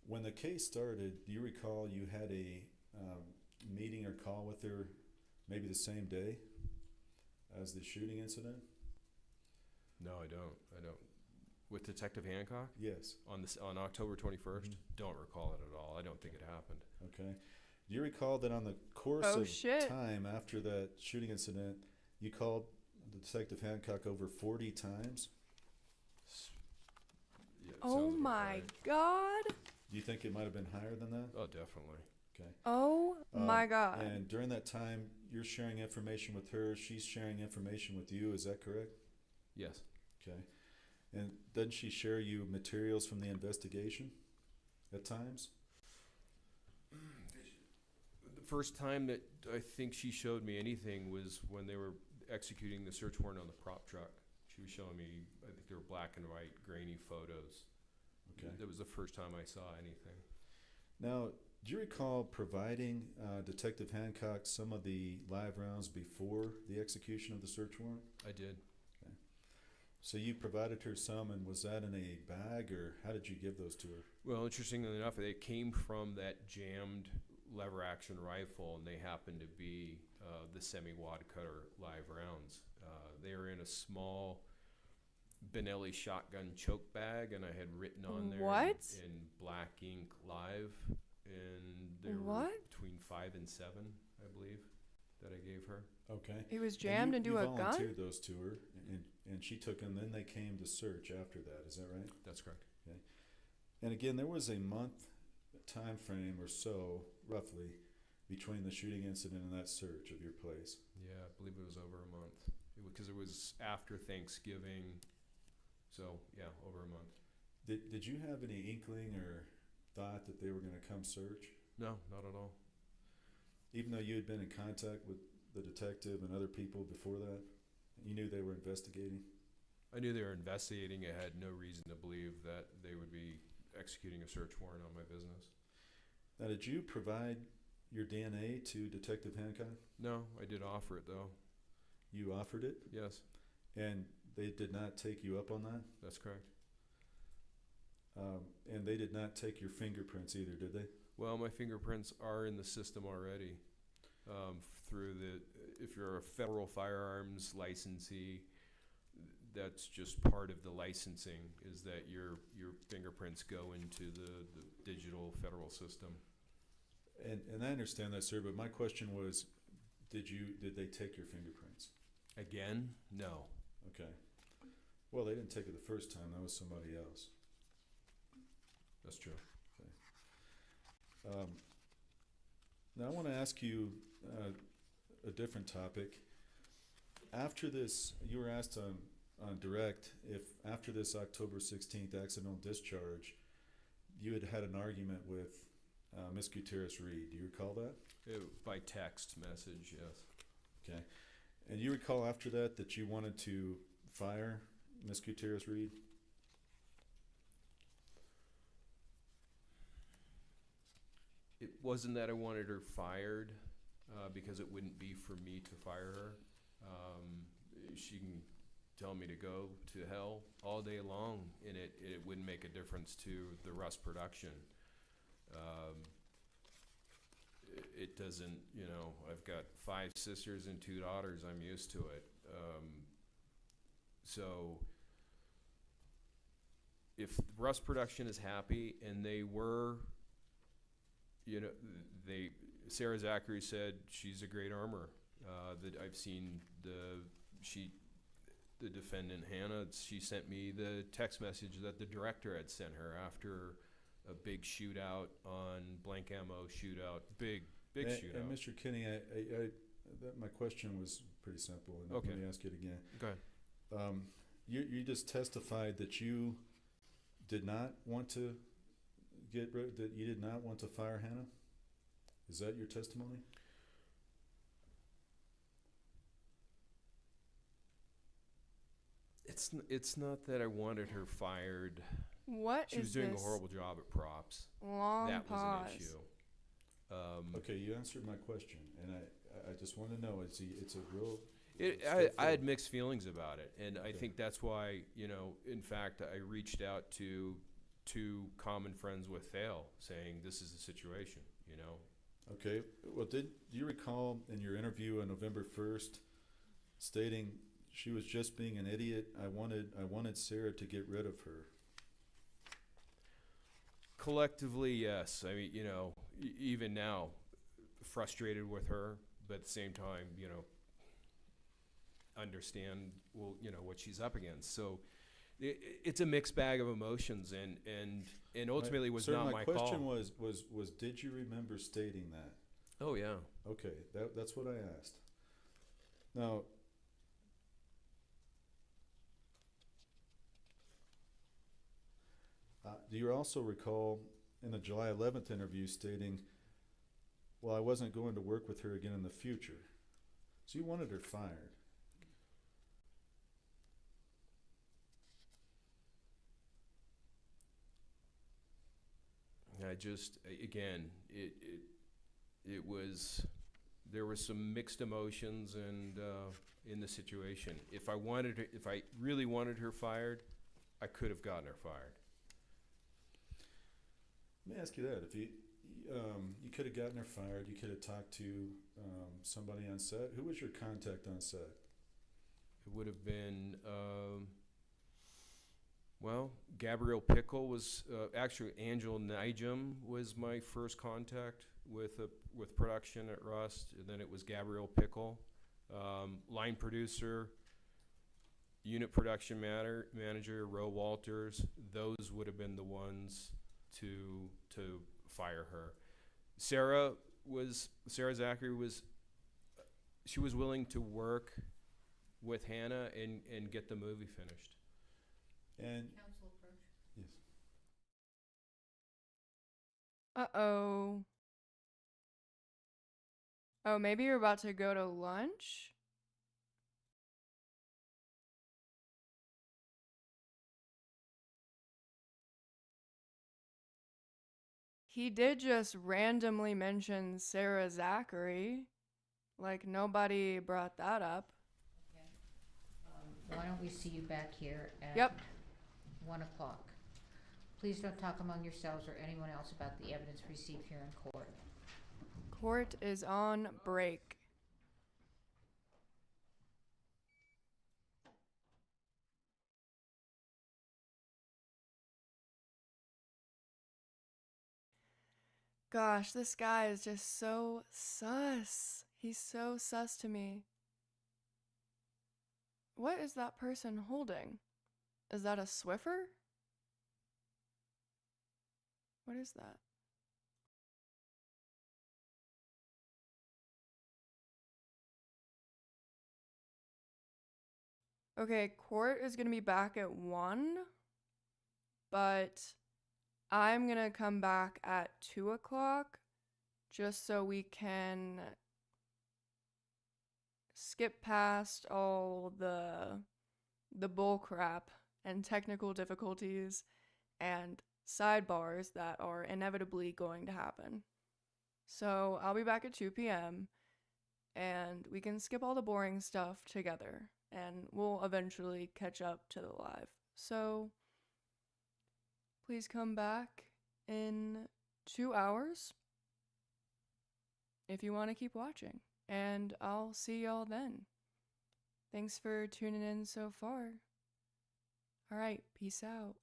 When the case started, do you recall you had a meeting or call with her maybe the same day as the shooting incident? No, I don't. With Detective Hancock? Yes. On October 21st? Don't recall it at all. I don't think it happened. Okay. Do you recall that on the course of time after that shooting incident, you called Detective Hancock over 40 times? Yeah, Oh my God. Do you think it might have been higher than that? Oh, definitely. Okay. Oh my God. And during that time, you're sharing information with her, she's sharing information with you, is that correct? Yes. Okay. And doesn't she share you materials from the investigation at times? The first time that I think she showed me anything was when they were executing the search warrant on the prop truck. She was showing me, I think they were black and white, grainy photos. Okay. That was the first time I saw anything. Now, do you recall providing Detective Hancock some of the live rounds before the execution of the search warrant? I did. Okay. So you provided her some, and was that in a bag, or how did you give those to her? Well, interestingly enough, they came from that jammed lever action rifle, and they happened to be the semi-wad cutter live rounds. They were in a small Benelli shotgun choke bag, and I had written on there in black ink live, and they were between 5 and 7, I believe, that I gave her. Okay. He was And jammed you into a gun? volunteered those to her, and she took them, then they came to search after that, is that right? That's correct. Okay. And again, there was a month time frame or so, roughly, between the shooting incident and that search of your place. Yeah, I believe it was over a month. Because it was after Thanksgiving, so yeah, over a month. Did you have any inkling or thought that they were going to come search? No, not at all. Even though you had been in contact with the detective and other people before that, you knew they were investigating? I knew they were investigating. I had no reason to believe that they would be executing a search warrant on my business. Now, did you provide your DNA to Detective Hancock? No, I did offer it though. You offered it? Yes, And they did not take you up on that? that's correct. And they did not take your fingerprints either, did they? Well, my fingerprints are in the system already. Through if you're a federal firearms licensee, that's just part of the licensing, is that your fingerprints go into the digital federal system. And I understand that, sir, but my question was, did they take your fingerprints? Again, no. Okay. Well, they didn't take it the first time. That was somebody else. That's true. Now I want to ask you a different topic. After this, you were asked on direct if after this October 16th accidental discharge, you had had an argument with Miss Gutierrez-Reed. Do you recall that? By text message, yes. Okay. And you recall after that you wanted to fire Miss Gutierrez-Reed? It wasn't that I wanted her fired, because it wouldn't be for me to fire her. She can tell me to go to hell all day long, and it wouldn't make a difference to the Rust production. It doesn't, I've got 5 sisters and 2 daughters. I'm used to it. So if Rust production is happy, and they were, Sarah Zachary said she's a great armorer. That I've seen the defendant Hannah, she sent me the text message that the director had sent her after a big shootout on blank ammo shootout, big shootout. And Mr. Kenny, my question was pretty simple, and Okay. let me ask it again. Go ahead. You just testified that you did not want to that you did not want to fire Hannah? Is that your testimony? It's not that I wanted her fired. What She was is doing this a horrible job at props. long That was pause? an issue. Okay, you answered my question, and I just want to know, it's a real... I had mixed feelings about it, and I think that's why, in fact, I reached out to 2 common friends with Thale, saying this is the situation, Okay, well, do you recall in your interview on November 1st stating she was just being an idiot? I wanted Sarah to get rid of her. Collectively, yes. I mean, even now, frustrated with her, but at the same time, understand, what she's up against. So it's a mixed bag of emotions, and ultimately was not my call. My question was did you remember stating that? Oh, yeah. Okay, that's what I asked. Now, do you also recall in the July 11th interview stating, well, I wasn't going to work with her again in the future? So you wanted her fired. Again, there was some mixed emotions and in the situation. If I really wanted her fired, I could have gotten her fired. Let me ask you that. If you could have gotten her fired, you could have talked to somebody on set. Who was your contact on set? It would have been, Gabrielle Pickle was, actually Angel Nijum was my first contact with production at Rust, and then it was Gabrielle Pickle. Line producer, unit production manager, Ro Walters, those would have been the ones to fire her. Sarah Zachary she was willing to work with Hannah and get the movie finished. And Council approach. yes, Uh-oh. Oh, maybe you're about to go to lunch? He did just randomly mention Sarah Zachary. Like, nobody brought that up. Okay. Why don't we see you back here at Yep. 1 o'clock? Please don't talk among yourselves or anyone else about the evidence received here in court. Court is on break. Gosh, this guy is just so sus. He's so sus to me. What is that person holding? Is that a Swiffer? What is that? Okay, court is gonna be back at 1, but I'm gonna come back at 2 o'clock just so we can skip past all the bull crap and technical difficulties and sidebars that are inevitably going to happen. So I'll be back at 2 p.m. and we can skip all the boring stuff together and we'll eventually catch up to the live. So please come back in 2 hours if you want to keep watching. And I'll see y'all then. Thanks for tuning in so far. All right, peace out.